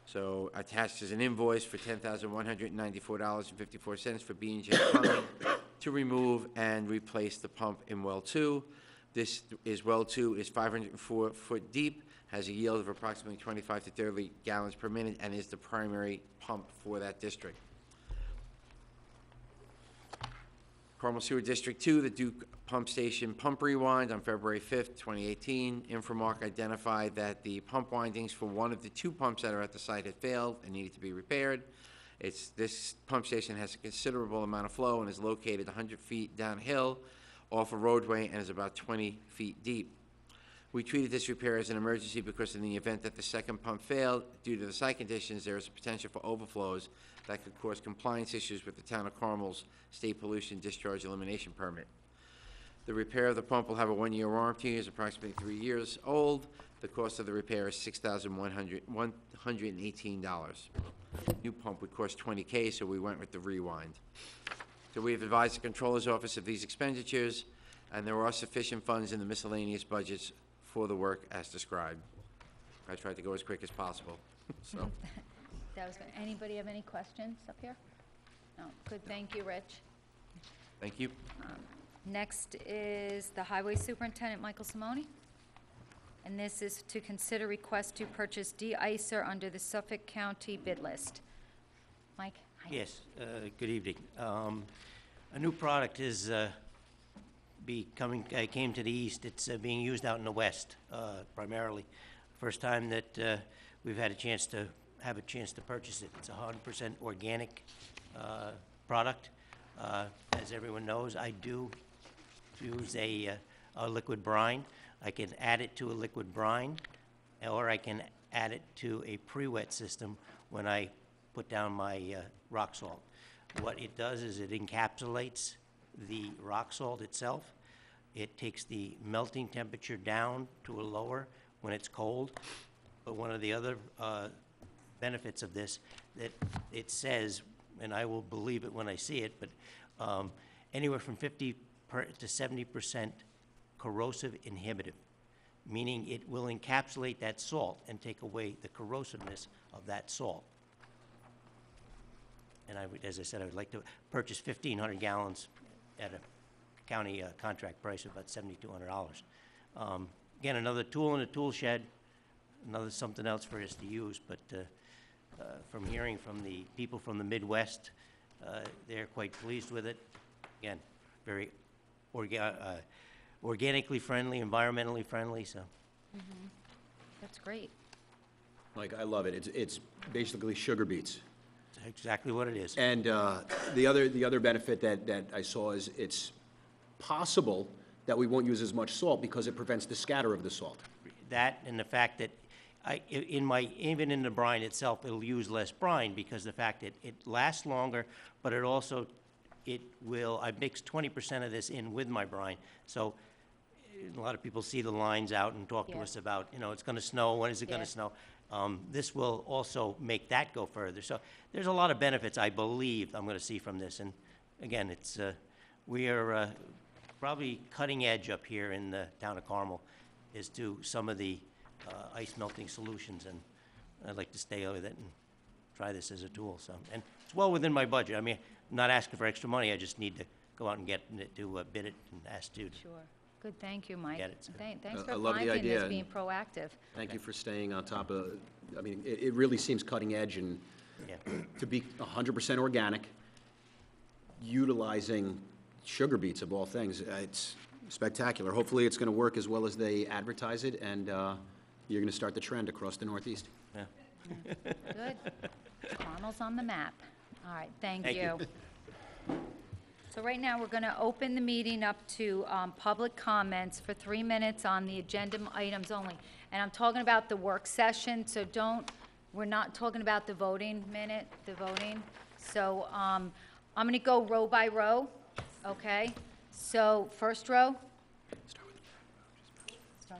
So attached is an invoice for $10,194.54 for B&J Plumbing to remove and replace the pump in well 2. This is well 2 is 504 foot deep, has a yield of approximately 25 to 30 gallons per minute, and is the primary pump for that district. Carmel Sewer District 2, the Duke Pump Station pump rewind on February 5th, 2018. Infomark identified that the pump windings for one of the 2 pumps that are at the site had failed and needed to be repaired. This pump station has a considerable amount of flow and is located 100 feet downhill off a roadway and is about 20 feet deep. We treated this repair as an emergency because in the event that the second pump failed, due to the site conditions, there is a potential for overflows that could cause compliance issues with the Town of Carmel's State Pollution Discharge Elimination Permit. The repair of the pump will have a 1-year warranty, is approximately 3 years old. The cost of the repair is $6,118. New pump would cost $20K, so we went with the rewind. So we have advised the Controller's Office of these expenditures, and there are sufficient funds in the miscellaneous budgets for the work as described. I tried to go as quick as possible, so. That was good. Anybody have any questions up here? No, good, thank you, Rich. Thank you. Next is the Highway Superintendent, Michael Simone. And this is to consider request to purchase de-icer under the Suffolk County bid list. Mike? Hi. Yes, good evening. A new product is came to the east. It's being used out in the west primarily. First time that we've had a chance to purchase it. It's a 100% organic product. As everyone knows, I do use a liquid brine. I can add it to a liquid brine, or I can add it to a pre-wet system when I put down my rock salt. What it does is it encapsulates the rock salt itself. It takes the melting temperature down to a lower when it's cold. But one of the other benefits of this, that it says, and I will believe it when I see it, but anywhere from 50% to 70% corrosive inhibitive, meaning it will encapsulate that salt and take away the corrosiveness of that salt. And I would, as I said, I would like to purchase 1,500 gallons at a county contract price of about $7,200. Again, another tool in a tool shed, another something else for us to use, but from hearing from the people from the Midwest, they're quite pleased with it. Again, very organically friendly, environmentally friendly, so. That's great. Mike, I love it. It's basically sugar beets. That's exactly what it is. And the other benefit that I saw is it's possible that we won't use as much salt because it prevents the scatter of the salt. That and the fact that even in the brine itself, it'll use less brine because the fact that it lasts longer, but it also, I mix 20% of this in with my brine. So a lot of people see the lines out and talk to us about, it's going to snow, when is it going to snow? This will also make that go further. So there's a lot of benefits, I believe, I'm going to see from this. And again, it's we are probably cutting edge up here in the town of Carmel as to some of the ice melting solutions, and I'd like to stay with it and try this as a tool, so. And it's well within my budget. I mean, I'm not asking for extra money, I just need to go out and get it to bid it and ask to. Sure. Good, thank you, Mike. Get it, so. Thanks I for love the finding idea, this, and- being proactive. Thank you for staying on top of, I mean, it really seems cutting edge, and Yeah. to be 100% organic, utilizing sugar beets of all things, it's spectacular. Hopefully, it's going to work as well as they advertise it, and you're going to start the trend across the Northeast. Yeah. Good. Carmel's on the map. All right, thank Thank you. you. So right now, we're going to open the meeting up to public comments for 3 minutes on the agenda items only. And I'm talking about the work session, so we're not talking about the voting. So I'm going to go row by row, okay? So first row? Start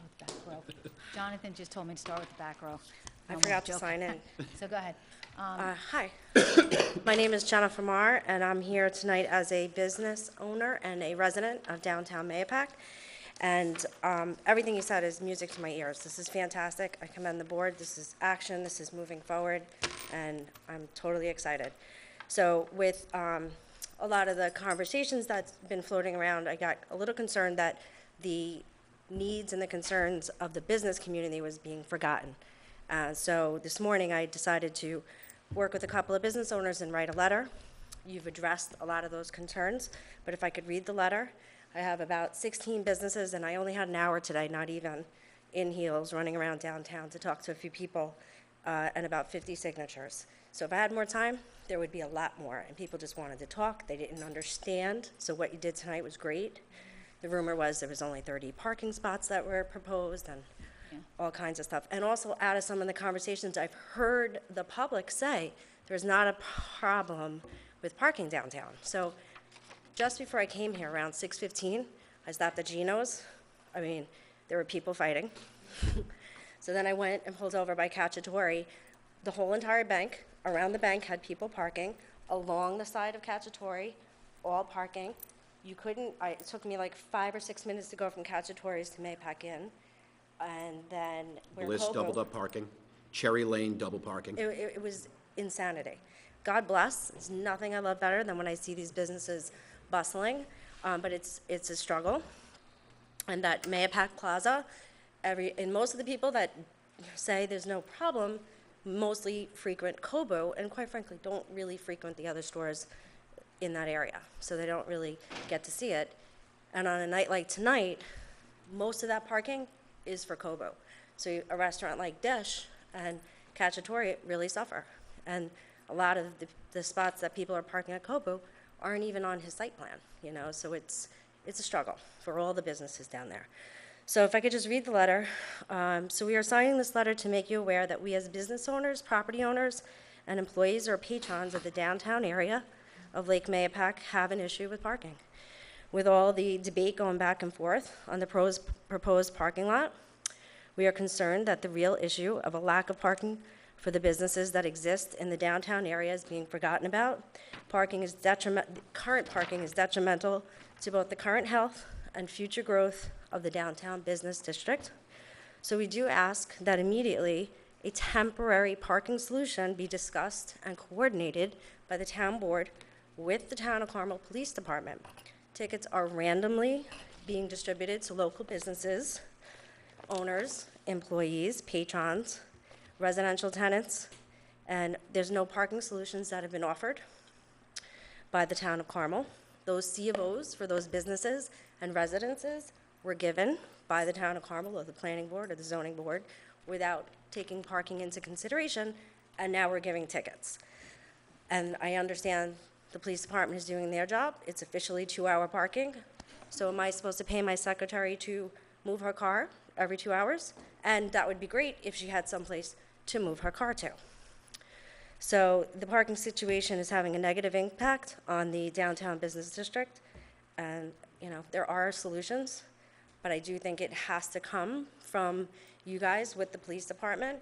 with the back row. Jonathan just told me to start with the back row. I No, forgot I'm to joking. sign in. So go ahead. Hi, my name is Jennifer Marr, and I'm here tonight as a business owner and a resident of downtown Mayapack. And everything you said is music to my ears. This is fantastic. I commend the board. This is action. This is moving forward, and I'm totally excited. So with a lot of the conversations that's been floating around, I got a little concerned that the needs and the concerns of the business community was being forgotten. So this morning, I decided to work with a couple of business owners and write a letter. You've addressed a lot of those concerns, but if I could read the letter, I have about 16 businesses, and I only had an hour today, not even in heels, running around downtown to talk to a few people, and about 50 signatures. So if I had more time, there would be a lot more, and people just wanted to talk. They didn't understand, so what you did tonight was great. The rumor was there was only 30 parking spots that were proposed, and all kinds of stuff. And also, out of some of the conversations, I've heard the public say there's not a problem with parking downtown. So just before I came here, around 6:15, I stopped at Gino's. I mean, there were people fighting. So then I went and pulled over by Cacciatore. The whole entire bank, around the bank, had people parking. Along the side of Cacciatore, all parking. You couldn't, it took me like 5 or 6 minutes to go from Cacciatore's to Mayapack Inn. And then where Bliss, Coco- doubled up parking. Cherry Lane, double parking. it was insanity. God bless. There's nothing I love better than when I see these businesses bustling, but it's a struggle. And that Mayapack Plaza, and most of the people that say there's no problem mostly frequent Kobo, and quite frankly, don't really frequent the other stores in that area, so they don't really get to see it. And on a night like tonight, most of that parking is for Kobo. So a restaurant like Dish and Cacciatore really suffer. And a lot of the spots that people are parking at Kobo aren't even on his site plan, you know, so it's a struggle for all the businesses down there. So if I could just read the letter. So we are signing this letter to make you aware that we as business owners, property owners, and employees or patrons of the downtown area of Lake Mayapack have an issue with parking. With all the debate going back and forth on the proposed parking lot, we are concerned that the real issue of a lack of parking for the businesses that exist in the downtown area is being forgotten about. Current parking is detrimental to both the current health and future growth of the downtown business district. So we do ask that immediately a temporary parking solution be discussed and coordinated by the town board with the Town of Carmel Police Department. Tickets are randomly being distributed to local businesses, owners, employees, patrons, residential tenants, and there's no parking solutions that have been offered by the Town of Carmel. Those C of Os for those businesses and residences were given by the Town of Carmel or the Planning Board or the Zoning Board without taking parking into consideration, and now we're giving tickets. And I understand the police department is doing their job. It's officially 2-hour parking. So am I supposed to pay my secretary to move her car every 2 hours? And that would be great if she had someplace to move her car to. So the parking situation is having a negative impact on the downtown business district. And, you know, there are solutions, but I do think it has to come from you guys with the police department.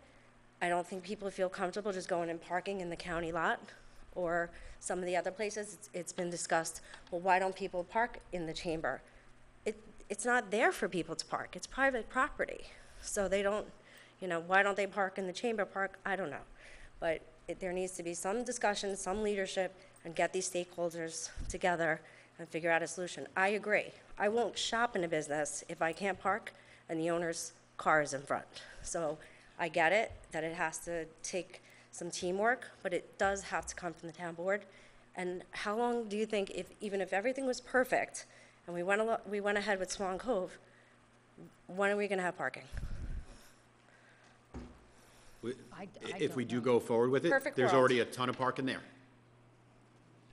I don't think people feel comfortable just going and parking in the county lot. or some of the other places, it's been discussed, well, why don't people park in the chamber? It's not there for people to park. It's private property. So they don't, why don't they park in the chamber park? I don't know. But there needs to be some discussion, some leadership, and get these stakeholders together and figure out a solution. I agree. I won't shop in a business if I can't park and the owner's car is in front. So I get it, that it has to take some teamwork, but it does have to come from the town board. And how long do you think, even if everything was perfect, and we went ahead with Swan Cove, when are we gonna have parking? I If we don't do know. go forward with it, Perfect there's world. already a ton of parking there.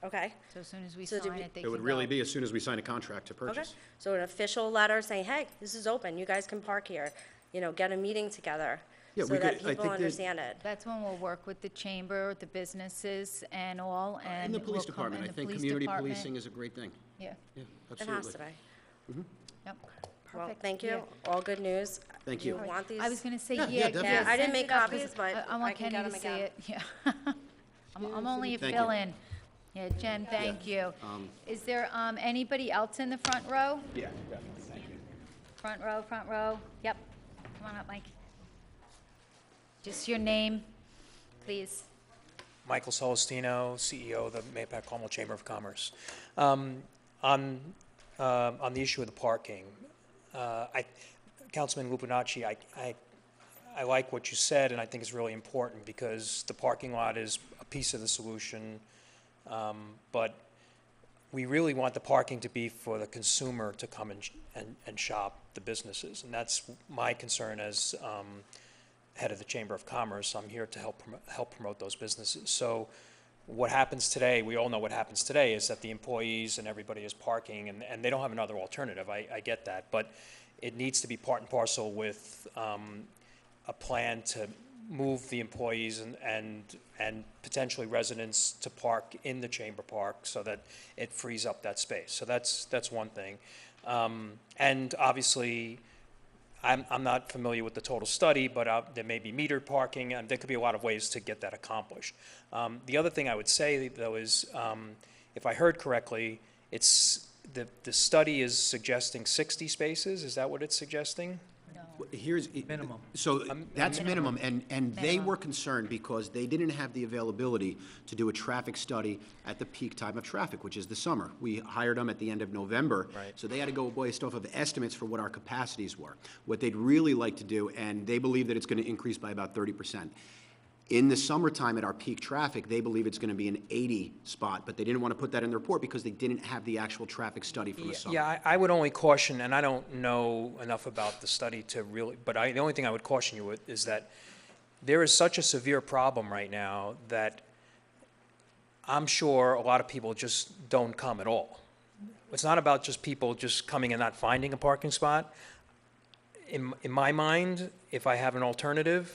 Okay? So as soon as we So did sign we- it, they It can would really go. be as soon as we sign a contract to Okay, purchase. so an official letter saying, hey, this is open, you guys can park here, get a meeting together, Yeah, so we that could- I people think that- understand it. That's when we'll work with the chamber, the businesses and all, and. And the police we'll come- department, I and the think police community department. policing is a great thing. Yeah, Yeah, It has absolutely. to be. yep. Well, Perfect. thank Yeah. you, all good news. Thank you. You want these? I was gonna say, Yeah, yeah. yeah, definitely. Yeah, I didn't send make it up, 'cause copies, but I I want can Kenny get to 'em see again. it, yeah. I'm only a Thank you. fill-in. Yeah, Jen, thank you. Is there, anybody else in the front row? Yeah, definitely, thank you. Front row, yep. Come on up, Mike. Just your name, please. Michael Celestino, CEO of the Mapac Carmel Chamber of Commerce. On the issue of the parking, Councilman Lupinacci, I like what you said, and I think it's really important because the parking lot is a piece of the solution, but we really want the parking to be for the consumer to come and shop the businesses, and that's my concern as head of the Chamber of Commerce. I'm here to help promote those businesses. So what happens today, we all know what happens today, is that the employees and everybody is parking, and they don't have another alternative. I get that, but it needs to be part and parcel with a plan to move the employees and potentially residents to park in the Chamber Park so that it frees up that space. So that's one thing. And obviously, I'm not familiar with the total study, but there may be metered parking, and there could be a lot of ways to get that accomplished. The other thing I would say, though, is if I heard correctly, it's the study is suggesting 60 spaces. Is that what it's suggesting? Here's. Minimum. So that's minimum, and they Minimum. were concerned because they didn't have the availability to do a traffic study at the peak time of traffic, which is the summer. We hired them at the end of November. Right. So they had to go based off of estimates for what our capacities were. What they'd really like to do, and they believe that it's going to increase by about 30%. In the summertime at our peak traffic, they believe it's going to be an 80 spot, but they didn't want to put that in the report because they didn't have the actual traffic study for the summer. Yeah, I would only caution, and I don't know enough about the study to really, but the only thing I would caution you with is that there is such a severe problem right now that I'm sure a lot of people just don't come at all. It's not about just people just coming and not finding a parking spot. In my mind, if I have an alternative,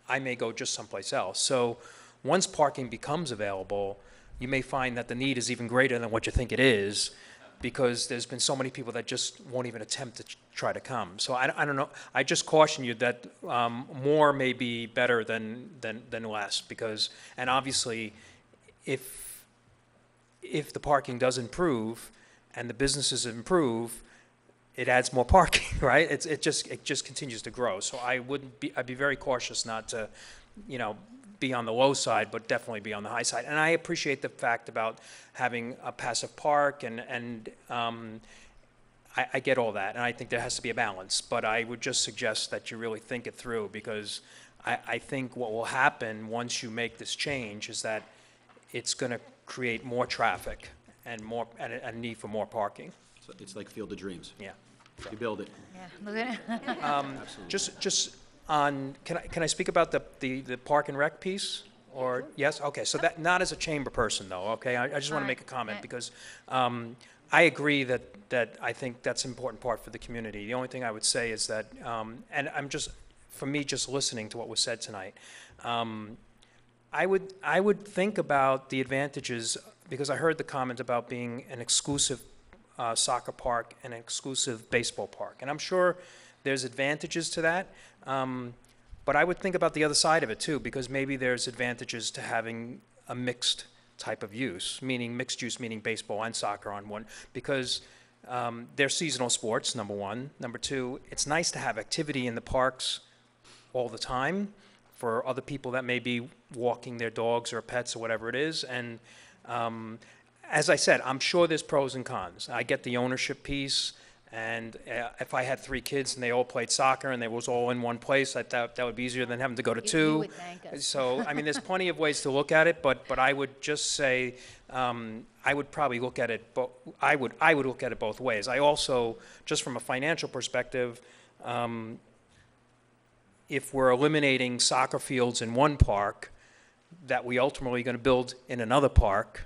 I may go just someplace else. So once parking becomes available, you may find that the need is even greater than what you think it is, because there's been so many people that just won't even attempt to try to come. So I don't know. I just caution you that more may be better than less, because, and obviously, if the parking does improve and the businesses improve, it adds more parking, right? It just continues to grow. So I'd be very cautious not to, be on the low side, but definitely be on the high side. And I appreciate the fact about having a passive park, and I get all that, and I think there has to be a balance. But I would just suggest that you really think it through, because I think what will happen once you make this change is that it's going to create more traffic and a need for more parking. So it's like Field of Dreams. Yeah. You build it. Yeah, look at it. Just on, can I speak about the park and rec piece? Or, yes? Okay, so that, not as a chamber person, though, okay? I just want to make a comment, because I agree that I think that's an important part for the community. The only thing I would say is that, and I'm just, for me, just listening to what was said tonight, I would think about the advantages, because I heard the comment about being an exclusive soccer park and an exclusive baseball park. And I'm sure there's advantages to that, but I would think about the other side of it too, because maybe there's advantages to having a mixed type of use, meaning mixed use, meaning baseball and soccer on one, because they're seasonal sports, number one. Number two, it's nice to have activity in the parks all the time for other people that may be walking their dogs or pets or whatever it is. And as I said, I'm sure there's pros and cons. I get the ownership piece, and if I had 3 kids and they all played soccer and they was all in one place, I thought that would be easier than having to go to 2. You would thank us. So, I mean, there's plenty of ways to look at it, but I would just say, I would probably look at it, I would look at it both ways. I also, just from a financial perspective, if we're eliminating soccer fields in one park that we ultimately are going to build in another park,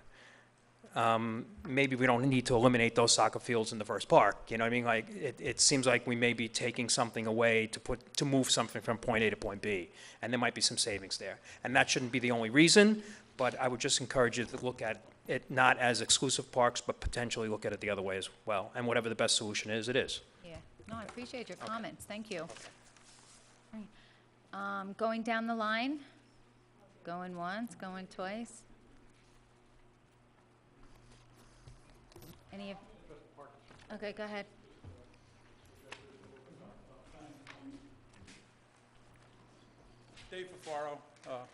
maybe we don't need to eliminate those soccer fields in the first park. You know what I mean? Like, it seems like we may be taking something away to move something from point A to point B, and there might be some savings there. And that shouldn't be the only reason, but I would just encourage you to look at it not as exclusive parks, but potentially look at it the other way as well. And whatever the best solution is, it is. Yeah, no, I appreciate your comments, thank you. Going down the line, going once, going twice. Any of, okay, go ahead. Dave Fafaro,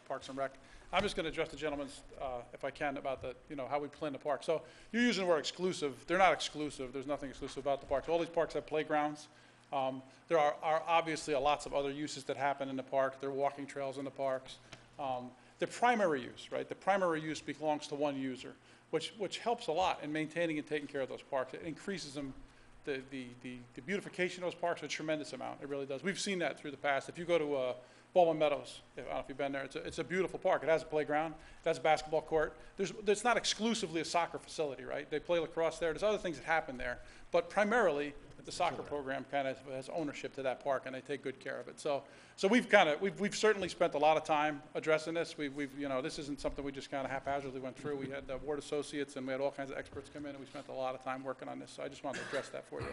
Parks and Rec. I'm just going to address the gentleman's, if I can, about the, how we plan the park. So you're using the word exclusive. They're not exclusive. There's nothing exclusive about the parks. All these parks have playgrounds. There are obviously lots of other uses that happen in the park. There are walking trails in the parks. The primary use, right? The primary use belongs to one user, which helps a lot in maintaining and taking care of those parks. It increases them. The beautification of those parks a tremendous amount. It really does. We've seen that through the past. If you go to Baldwin Meadows, I don't know if you've been there, it's a beautiful park. It has a playground. It has a basketball court. It's not exclusively a soccer facility, right? They play lacrosse there. There's other things that happen there. But primarily, the soccer program kind of has ownership to that park, and they take good care of it. So we've certainly spent a lot of time addressing this. This isn't something we just kind of haphazardly went through. We had the ward associates, and we had all kinds of experts come in, and we spent a lot of time working on this. So I just wanted to address that for you.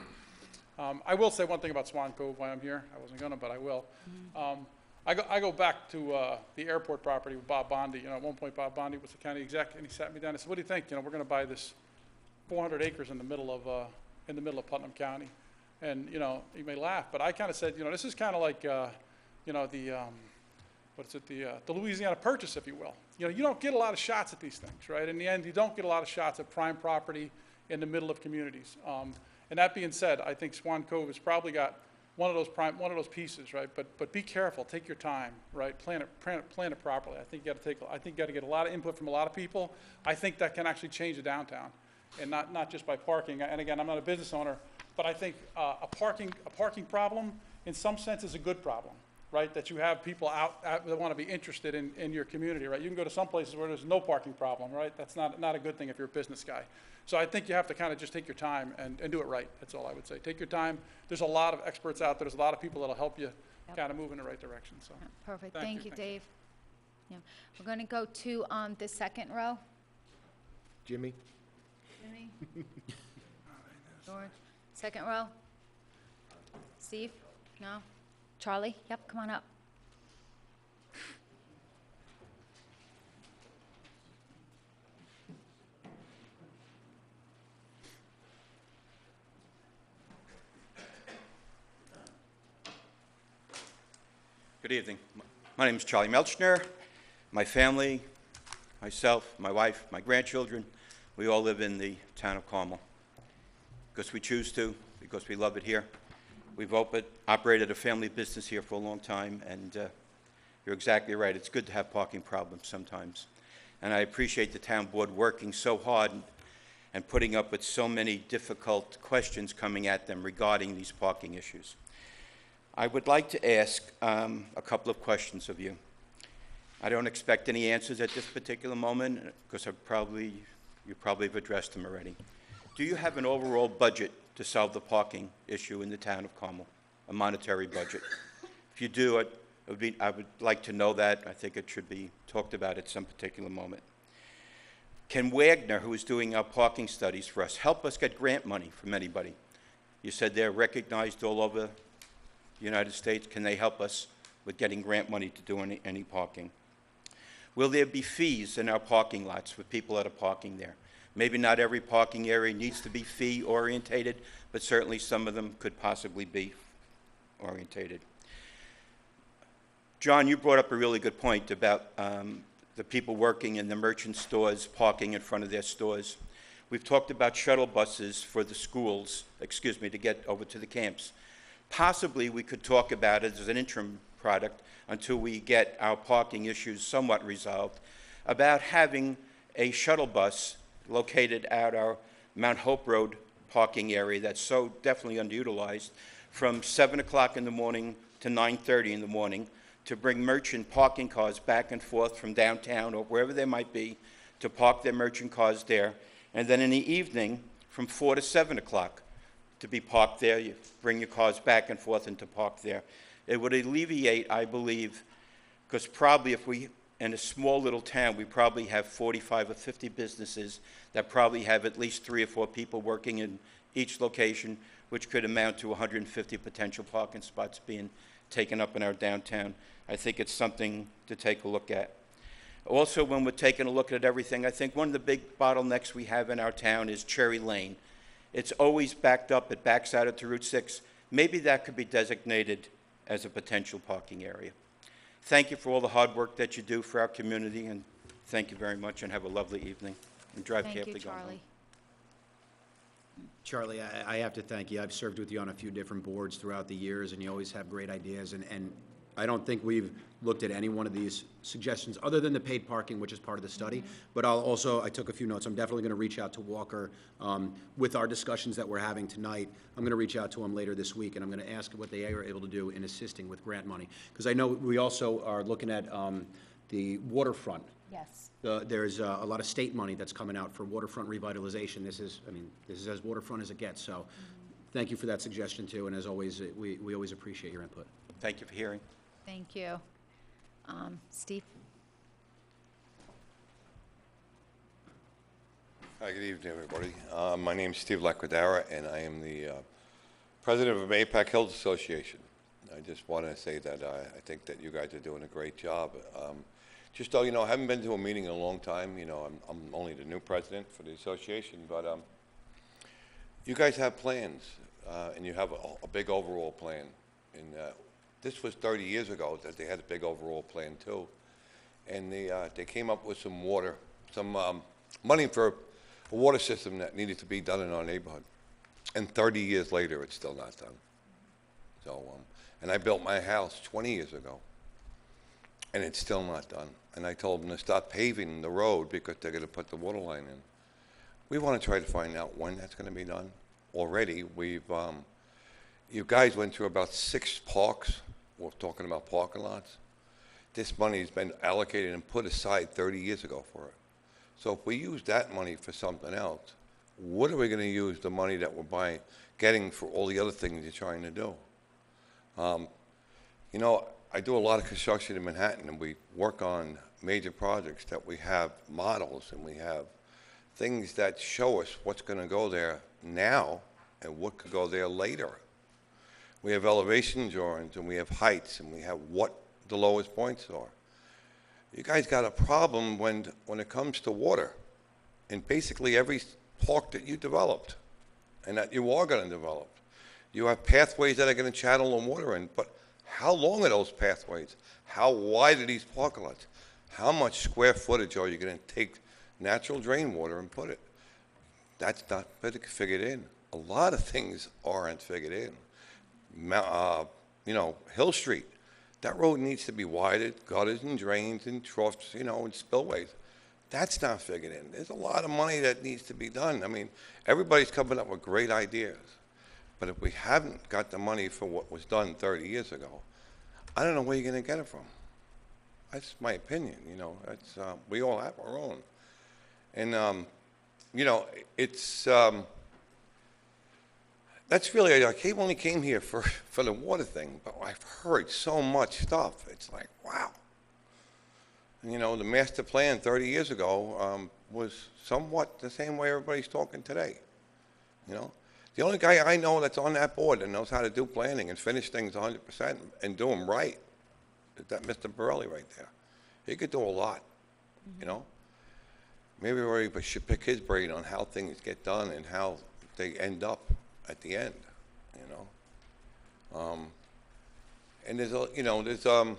I will say one thing about Swan Cove while I'm here. I wasn't gonna, but I will. I go back to the airport property with Bob Bondi. At one point, Bob Bondi was the county exec, and he sat me down and said, "What do you think? We're going to buy this 400 acres in the middle of Putnam County." And you may laugh, but I kind of said, this is kind of like the Louisiana Purchase, if you will. You don't get a lot of shots at these things, right? In the end, you don't get a lot of shots at prime property in the middle of communities. And that being said, I think Swan Cove has probably got one of those pieces, right? But be careful, take your time, right? Plan it properly. I think you got to get a lot of input from a lot of people. I think that can actually change the downtown, and not just by parking. And again, I'm not a business owner, but I think a parking problem, in some sense, is a good problem, right? That you have people out that want to be interested in your community, right? You can go to some places where there's no parking problem, right? That's not a good thing if you're a business guy. So I think you have to kind of just take your time and do it right. That's all I would say. Take your time. There's a lot of experts out there. There's a lot of people that'll help you kind of move in the right direction. So Perfect, thank you, Dave. Yeah. We're going to go to the second row. Jimmy? George, second row. Steve? No? Charlie? Yep, come on up. Good evening. My name is Charlie Melchner. My family, myself, my wife, my grandchildren, we all live in the town of Carmel because we choose to, because we love it here. We've operated a family business here for a long time, and you're exactly right. It's good to have parking problems sometimes. And I appreciate the town board working so hard and putting up with so many difficult questions coming at them regarding these parking issues. I would like to ask a couple of questions of you. I don't expect any answers at this particular moment because you probably have addressed them already. Do you have an overall budget to solve the parking issue in the town of Carmel, a monetary budget? If you do, I would like to know that. I think it should be talked about at some particular moment. Can Wagner, who is doing our parking studies for us, help us get grant money from anybody? You said they're recognized all over the United States. Can they help us with getting grant money to do any parking? Will there be fees in our parking lots for people that are parking there? Maybe not every parking area needs to be fee-orientated, but certainly some of them could possibly be orientated. John, you brought up a really good point about the people working in the merchant stores parking in front of their stores. We've talked about shuttle buses for the schools, to get over to the camps. Possibly we could talk about it as an interim product until we get our parking issues somewhat resolved, about having a shuttle bus located at our Mount Hope Road parking area that's so definitely underutilized from 7 o'clock in the morning to 9:30 in the morning to bring merchant parking cars back and forth from downtown or wherever they might be to park their merchant cars there. And then in the evening from 4 to 7 o'clock to be parked there. You bring your cars back and forth and to park there. It would alleviate, I believe, because probably if we, in a small little town, we probably have 45 or 50 businesses that probably have at least 3 or 4 people working in each location, which could amount to 150 potential parking spots being taken up in our downtown. I think it's something to take a look at. Also, when we're taking a look at everything, I think one of the big bottlenecks we have in our town is Cherry Lane. It's always backed up. It backs out to Route 6. Maybe that could be designated as a potential parking area. Thank you for all the hard work that you do for our community, and thank you very much, and have a lovely evening. And drive Thank carefully you, going home. Charlie. Charlie, I have to thank you. I've served with you on a few different boards throughout the years, and you always have great ideas. And I don't think we've looked at any one of these suggestions, other than the paid parking, which is part of the study. But I took a few notes. I'm definitely going to reach out to Walker with our discussions that we're having tonight. I'm going to reach out to him later this week, and I'm going to ask what they are able to do in assisting with grant money. Because I know we also are looking at the waterfront. Yes. There's a lot of state money that's coming out for waterfront revitalization. This is as waterfront as it gets. So thank you for that suggestion, too. And as always, we always appreciate your input. Thank you for hearing. Thank you. Steve? Hi, good evening, everybody. My name is Steve Lacquadara, and I am the president of APAC Hills Association. I just want to say that I think that you guys are doing a great job. Just though, I haven't been to a meeting in a long time. I'm only the new president for the association, but you guys have plans, and you have a big overall plan. And this was 30 years ago that they had a big overall plan too, and they came up with some money for a water system that needed to be done in our neighborhood. And 30 years later, it's still not done. So, and I built my house 20 years ago, and it's still not done. And I told them to stop paving the road because they're going to put the water line in. We want to try to find out when that's going to be done. Already, you guys went through about 6 parks. We're talking about parking lots. This money's been allocated and put aside 30 years ago for it. So if we use that money for something else, what are we going to use the money that we're getting for all the other things you're trying to do? I do a lot of construction in Manhattan, and we work on major projects that we have models, and we have things that show us what's going to go there now and what could go there later. We have elevation drawings, and we have heights, and we have what the lowest points are. You guys got a problem when it comes to water in basically every park that you developed and that you are going to develop. You have pathways that are going to channel the water in, but how long are those pathways? How wide are these parking lots? How much square footage are you going to take natural drain water and put it? That's not figured in. A lot of things aren't figured in. Hill Street, that road needs to be widened, gutters and drains and troughs, and spillways. That's not figured in. There's a lot of money that needs to be done. I mean, everybody's coming up with great ideas. But if we haven't got the money for what was done 30 years ago, I don't know where you're going to get it from. That's my opinion, That's, we all have our own. And, it's... That's really, I only came here for the water thing, but I've heard so much stuff. It's like, wow. And, the master plan 30 years ago was somewhat the same way everybody's talking today. The only guy I know that's on that board that knows how to do planning and finish things 100% and do them right is that Mr. Borelli right there. He could do a lot. you know? Maybe everybody should pick his brain on how things get done and how they end up at the end, you know? And there's a, you know, there's a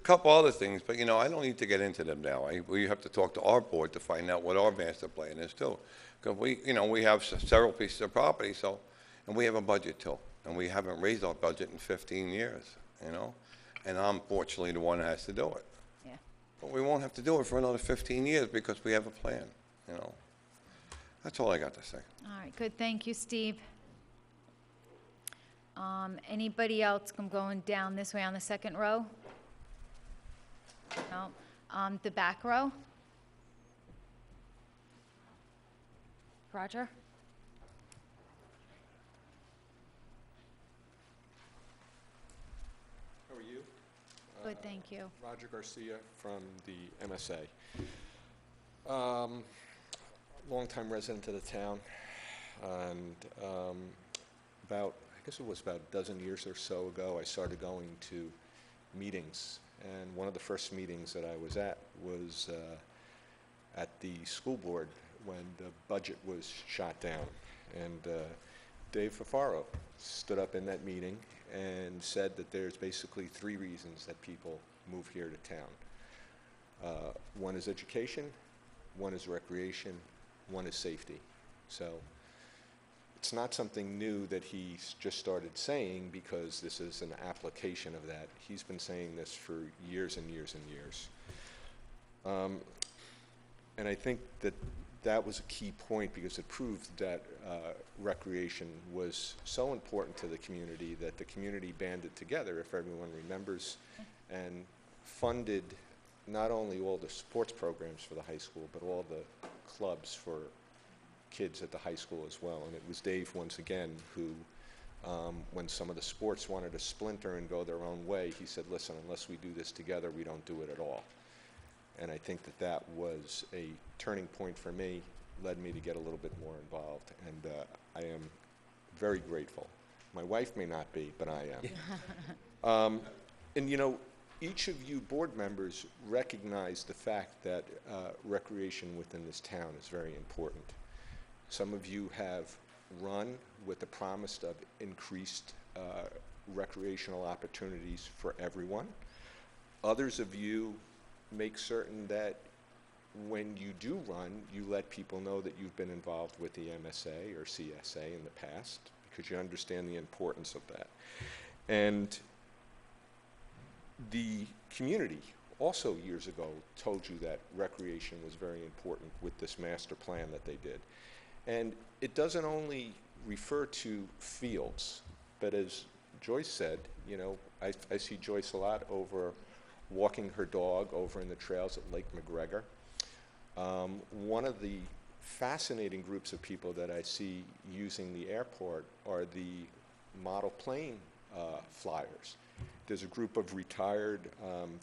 couple other things, but, you know, I don't need to get into them now. We have to talk to our board to find out what our master plan is too. Because we, you know, we have several pieces of property, so, and we have a budget too. And we haven't raised our budget in 15 years, you know? And I'm fortunately the one that has to do it. Yeah. But we won't have to do it for another 15 years because we have a plan, you know? That's all I got to say. All right, good, thank you, Steve. Anybody else? I'm going down this way on the second row. No. The back row? Roger? How are you? Good, thank you. Roger Garcia from the MSA. Longtime resident of the town, and I guess it was about a dozen years or so ago, I started going to meetings, and one of the first meetings that I was at was at the school board when the budget was shot down, and Dave Fafaro stood up in that meeting and said that there's basically 3 reasons that people move here to town. One is education, one is recreation, one is safety. So it's not something new that he's just started saying because this is an application of that. He's been saying this for years and years and years. And I think that that was a key point because it proved that recreation was so important to the community that the community banded together, if everyone remembers, and funded not only all the sports programs for the high school, but all the clubs for kids at the high school as well. And it was Dave, once again, who, when some of the sports wanted to splinter and go their own way, he said, listen, unless we do this together, we don't do it at all. And I think that that was a turning point for me, led me to get a little bit more involved, and I am very grateful. My wife may not be, but I am. And you know, each of you board members recognize the fact that recreation within this town is very important. Some of you have run with the promise of increased recreational opportunities for everyone. Others of you make certain that when you do run, you let people know that you've been involved with the MSA or CSA in the past because you understand the importance of that. And the community also years ago told you that recreation was very important with this master plan that they did. And it doesn't only refer to fields, but as Joyce said, you know, I see Joyce a lot over walking her dog over in the trails at Lake McGregor. One of the fascinating groups of people that I see using the airport are the model plane flyers. There's a group of retired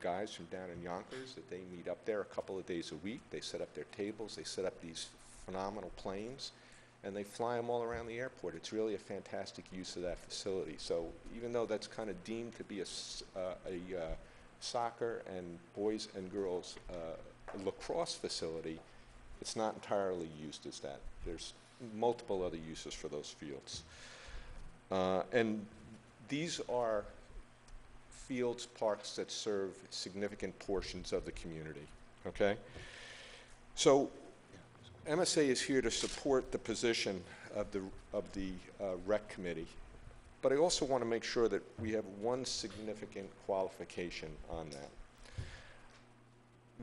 guys from down in Yonkers that they meet up there a couple of days a week. They set up their tables, they set up these phenomenal planes, and they fly them all around the airport. It's really a fantastic use of that facility. So even though that's kind of deemed to be a soccer and boys and girls lacrosse facility, it's not entirely used as that. There's multiple other uses for those fields. And these are fields, parks that serve significant portions of the community, okay? So MSA is here to support the position of the rec committee, but I also want to make sure that we have one significant qualification on that.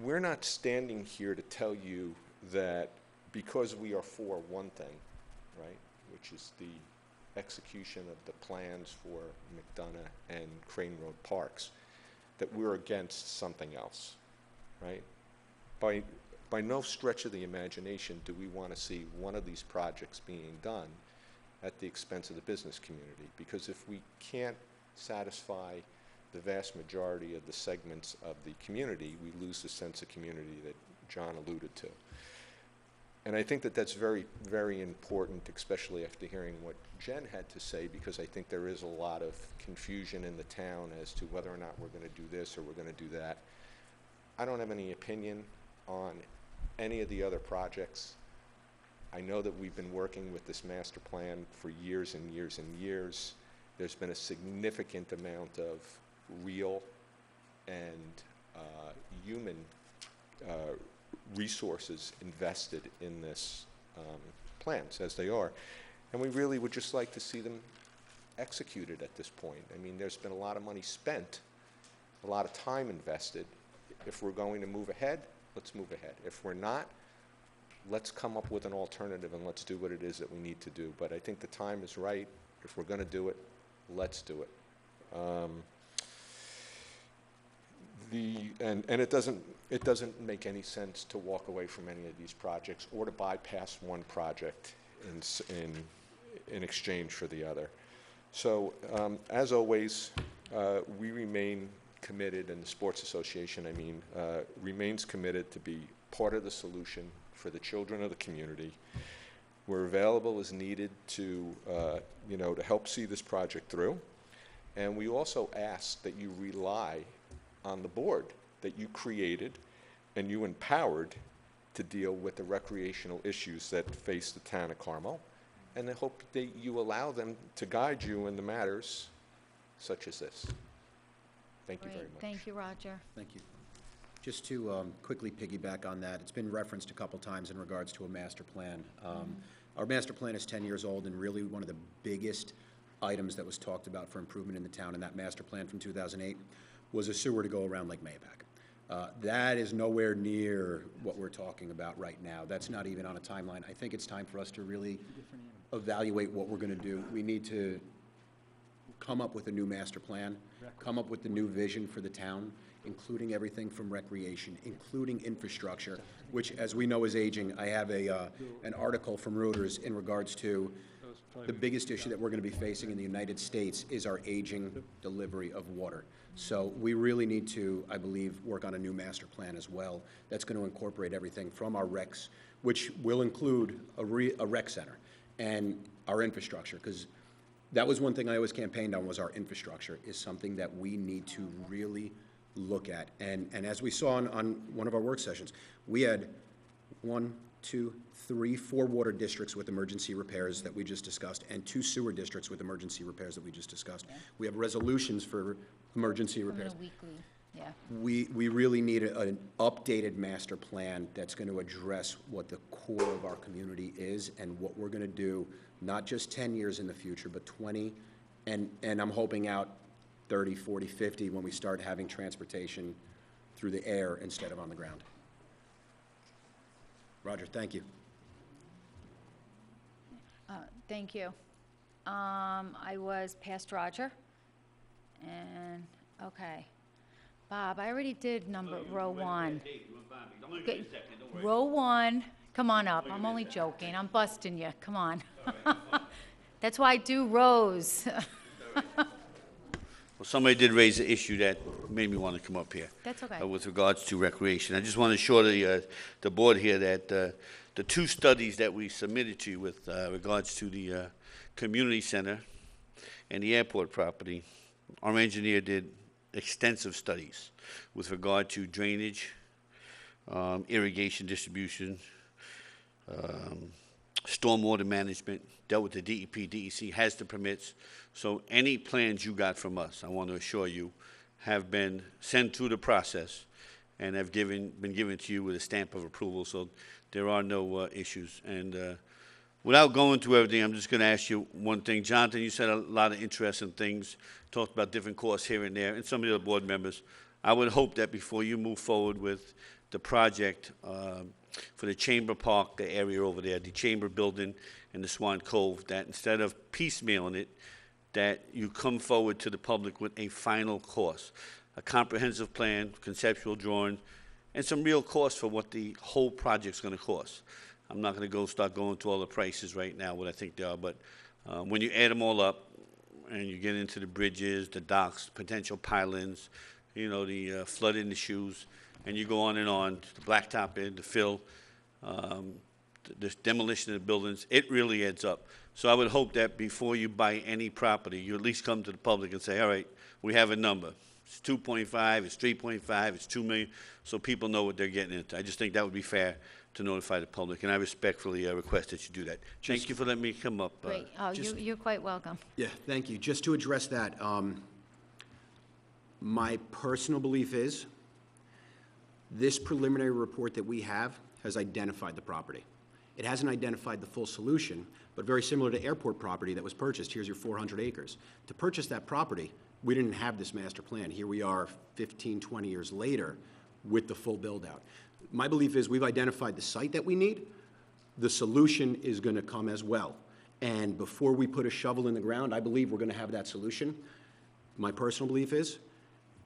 We're not standing here to tell you that because we are for one thing, right, which is the execution of the plans for McDonough and Crane Road Parks, that we're against something else, right? By no stretch of the imagination do we want to see one of these projects being done at the expense of the business community, because if we can't satisfy the vast majority of the segments of the community, we lose the sense of community that John alluded to. And I think that that's very, very important, especially after hearing what Jen had to say, because I think there is a lot of confusion in the town as to whether or not we're going to do this or we're going to do that. I don't have any opinion on any of the other projects. I know that we've been working with this master plan for years and years and years. There's been a significant amount of real and human resources invested in this plans as they are. And we really would just like to see them executed at this point. I mean, there's been a lot of money spent, a lot of time invested. If we're going to move ahead, let's move ahead. If we're not, let's come up with an alternative and let's do what it is that we need to do. But I think the time is right. If we're going to do it, let's do it. And it doesn't make any sense to walk away from any of these projects or to bypass one project in exchange for the other. So as always, we remain committed, and the Sports Association, remains committed to be part of the solution for the children of the community. We're available as needed to, to help see this project through. And we also ask that you rely on the board that you created and you empowered to deal with the recreational issues that face the town of Carmel. And I hope that you allow them to guide you in the matters such as this. Thank you very much. Thank you, Roger. Thank you. Just to quickly piggyback on that, it's been referenced a couple times in regards to a master plan. Our master plan is 10 years old, and really one of the biggest items that was talked about for improvement in the town in that master plan from 2008 was a sewer to go around Lake Mayapack. That is nowhere near what we're talking about right now. That's not even on a timeline. I think it's time for us to really evaluate what we're going to do. We need to come up with a new master plan, come up with the new vision for the town, including everything from recreation, including infrastructure, which, as we know, is aging. I have an article from Reuters in regards to the biggest issue that we're going to be facing in the United States is our aging delivery of water. So we really need to, I believe, work on a new master plan as well that's going to incorporate everything from our recs, which will include a rec center, and our infrastructure, because that was one thing I always campaigned on, was our infrastructure is something that we need to really look at. And as we saw on one of our work sessions, we had 1, 2, 3, 4 water districts with emergency repairs that we just discussed, and 2 sewer districts with emergency repairs that we just discussed. We have resolutions for emergency repairs. Weekly, yeah. We really need an updated master plan that's going to address what the core of our community is and what we're going to do, not just 10 years in the future, but 20, and I'm hoping out 30, 40, 50 when we start having transportation through the air instead of on the ground. Roger, thank you. Thank you. I was past Roger, and, okay. Bob, I already did row 1. Okay, row 1, come on up. I'm only joking. I'm busting you. Come on. That's why I do rows. Well, somebody did raise the issue that made me want to come up here. That's okay. With regards to recreation. I just want to assure the board here that the 2 studies that we submitted to you with regards to the community center and the airport property, our engineer did extensive studies with regard to drainage, irrigation distribution, stormwater management, dealt with the DEP, DEC has the permits. So any plans you got from us, I want to assure you, have been sent through the process and have been given to you with a stamp of approval. So there are no issues. And without going through everything, I'm just going to ask you one thing. Jonathan, you said a lot of interesting things, talked about different costs here and there, and some of the other board members. I would hope that before you move forward with the project for the Chamber Park, the area over there, the Chamber Building and the Swan Cove, that instead of piecemealing it, that you come forward to the public with a final cost, a comprehensive plan, conceptual drawing, and some real costs for what the whole project's going to cost. I'm not going to start going through all the prices right now, what I think they are, but when you add them all up and you get into the bridges, the docks, potential pylons, the flood in the shoes, and you go on and on, the blacktop in, the fill, the demolition of the buildings, it really adds up. So I would hope that before you buy any property, you at least come to the public and say, all right, we have a number, It's 2.5, it's 3.5, it's 2 million, so people know what they're getting into. I just think that would be fair to notify the public, and I respectfully request that you do that. Thank you for letting me come up. Great. Oh, you're quite welcome. Yeah, thank you. Just to address that, my personal belief is this preliminary report that we have has identified the property. It hasn't identified the full solution, but very similar to airport property that was purchased. Here's your 400 acres. To purchase that property, we didn't have this master plan. Here we are 15, 20 years later with the full build-out. My belief is we've identified the site that we need. The solution is going to come as well. And before we put a shovel in the ground, I believe we're going to have that solution. My personal belief is,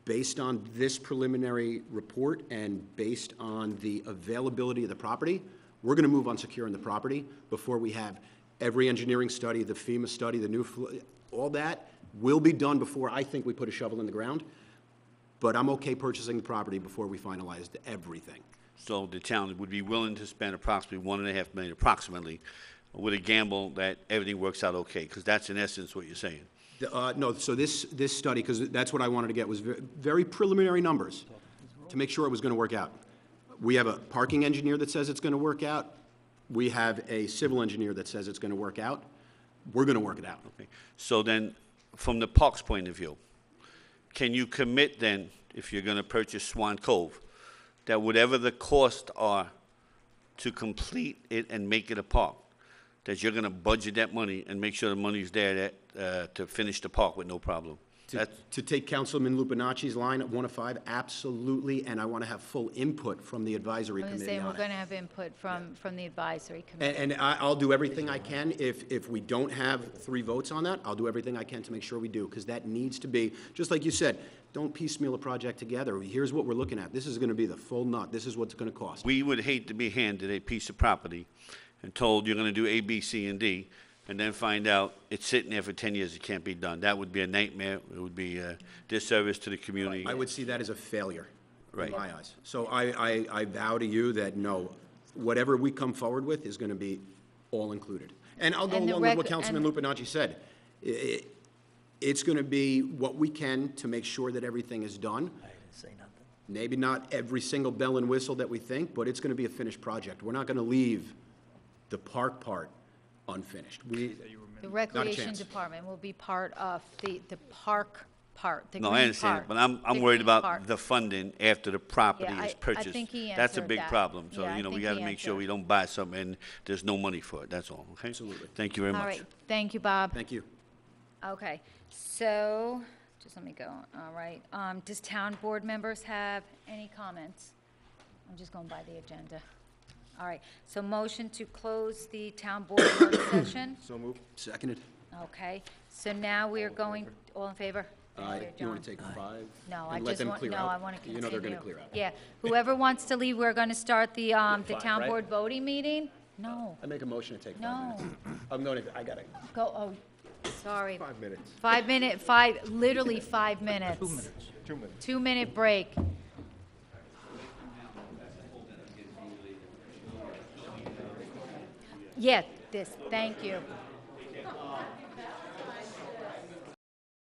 based on this preliminary report and based on the availability of the property, we're going to move on securing the property before we have every engineering study, the FEMA study, the new, all that will be done before I think we put a shovel in the ground. But I'm okay purchasing the property before we finalize everything. So the town would be willing to spend approximately $1.5 million, approximately, with a gamble that everything works out okay, because that's in essence what you're saying. No, so this study, because that's what I wanted to get, was very preliminary numbers to make sure it was going to work out. We have a parking engineer that says it's going to work out. We have a civil engineer that says it's going to work out. We're going to work it out. Okay. So then, from the park's point of view, can you commit then, if you're going to purchase Swan Cove, that whatever the costs are to complete it and make it a park, that you're going to budget that money and make sure the money's there to finish the park with no problem? To take Councilman Lupinacci's line at 1 of 5, absolutely, and I want to have full input from the advisory I was committee saying, on we're it. going to have input from the advisory committee. And I'll do everything I can. If we don't have 3 votes on that, I'll do everything I can to make sure we do, because that needs to be, just like you said, don't piecemeal a project together. Here's what we're looking at. This is going to be the full nut. This is what's going to cost. We would hate to be handed a piece of property and told you're going to do A, B, C, and D, and then find out it's sitting there for 10 years, it can't be done. That would be a nightmare. It would be a disservice to the community. I would see that as a failure in Right. my eyes. So I vow to you that, no, whatever we come forward with is going to be all included. And I'll go And the along with what rec- Councilman Lupinacci said. It's going to be what we can to make sure that everything is done. I didn't say nothing. Maybe not every single bell and whistle that we think, but it's going to be a finished project. We're not going to leave the park part unfinished. The recreation chance. department will be part of the park part, the No, green I understand, part. but I'm the worried green about part. the funding after the property Yeah, is I purchased. think he That's a answered big that. problem. So, Yeah, I we think got to he make sure answered. we don't buy something and there's no money for it, that's all, okay? Absolutely. Thank you very All much. right, thank you, Bob. Thank you. Okay, so, just let me go, all right. Does town board members have any comments? I'm just going by the agenda. All right, so motion to close the town board work session? So moved. Seconded. Okay, so now we are going, all in favor? Thank You John. want to take 5? No, I and let just them want, clear no, out? I want to continue. You know they're going to clear out. Yeah, whoever wants to leave, we're going to start the town right? board voting meeting? No, I make a motion to take 5 no, minutes. I'm going to, I got it. go, oh, sorry. 5 minutes. 5 minute, literally 5 minutes. 2 minutes. 2 minutes. 2-minute break. Yeah, thank you.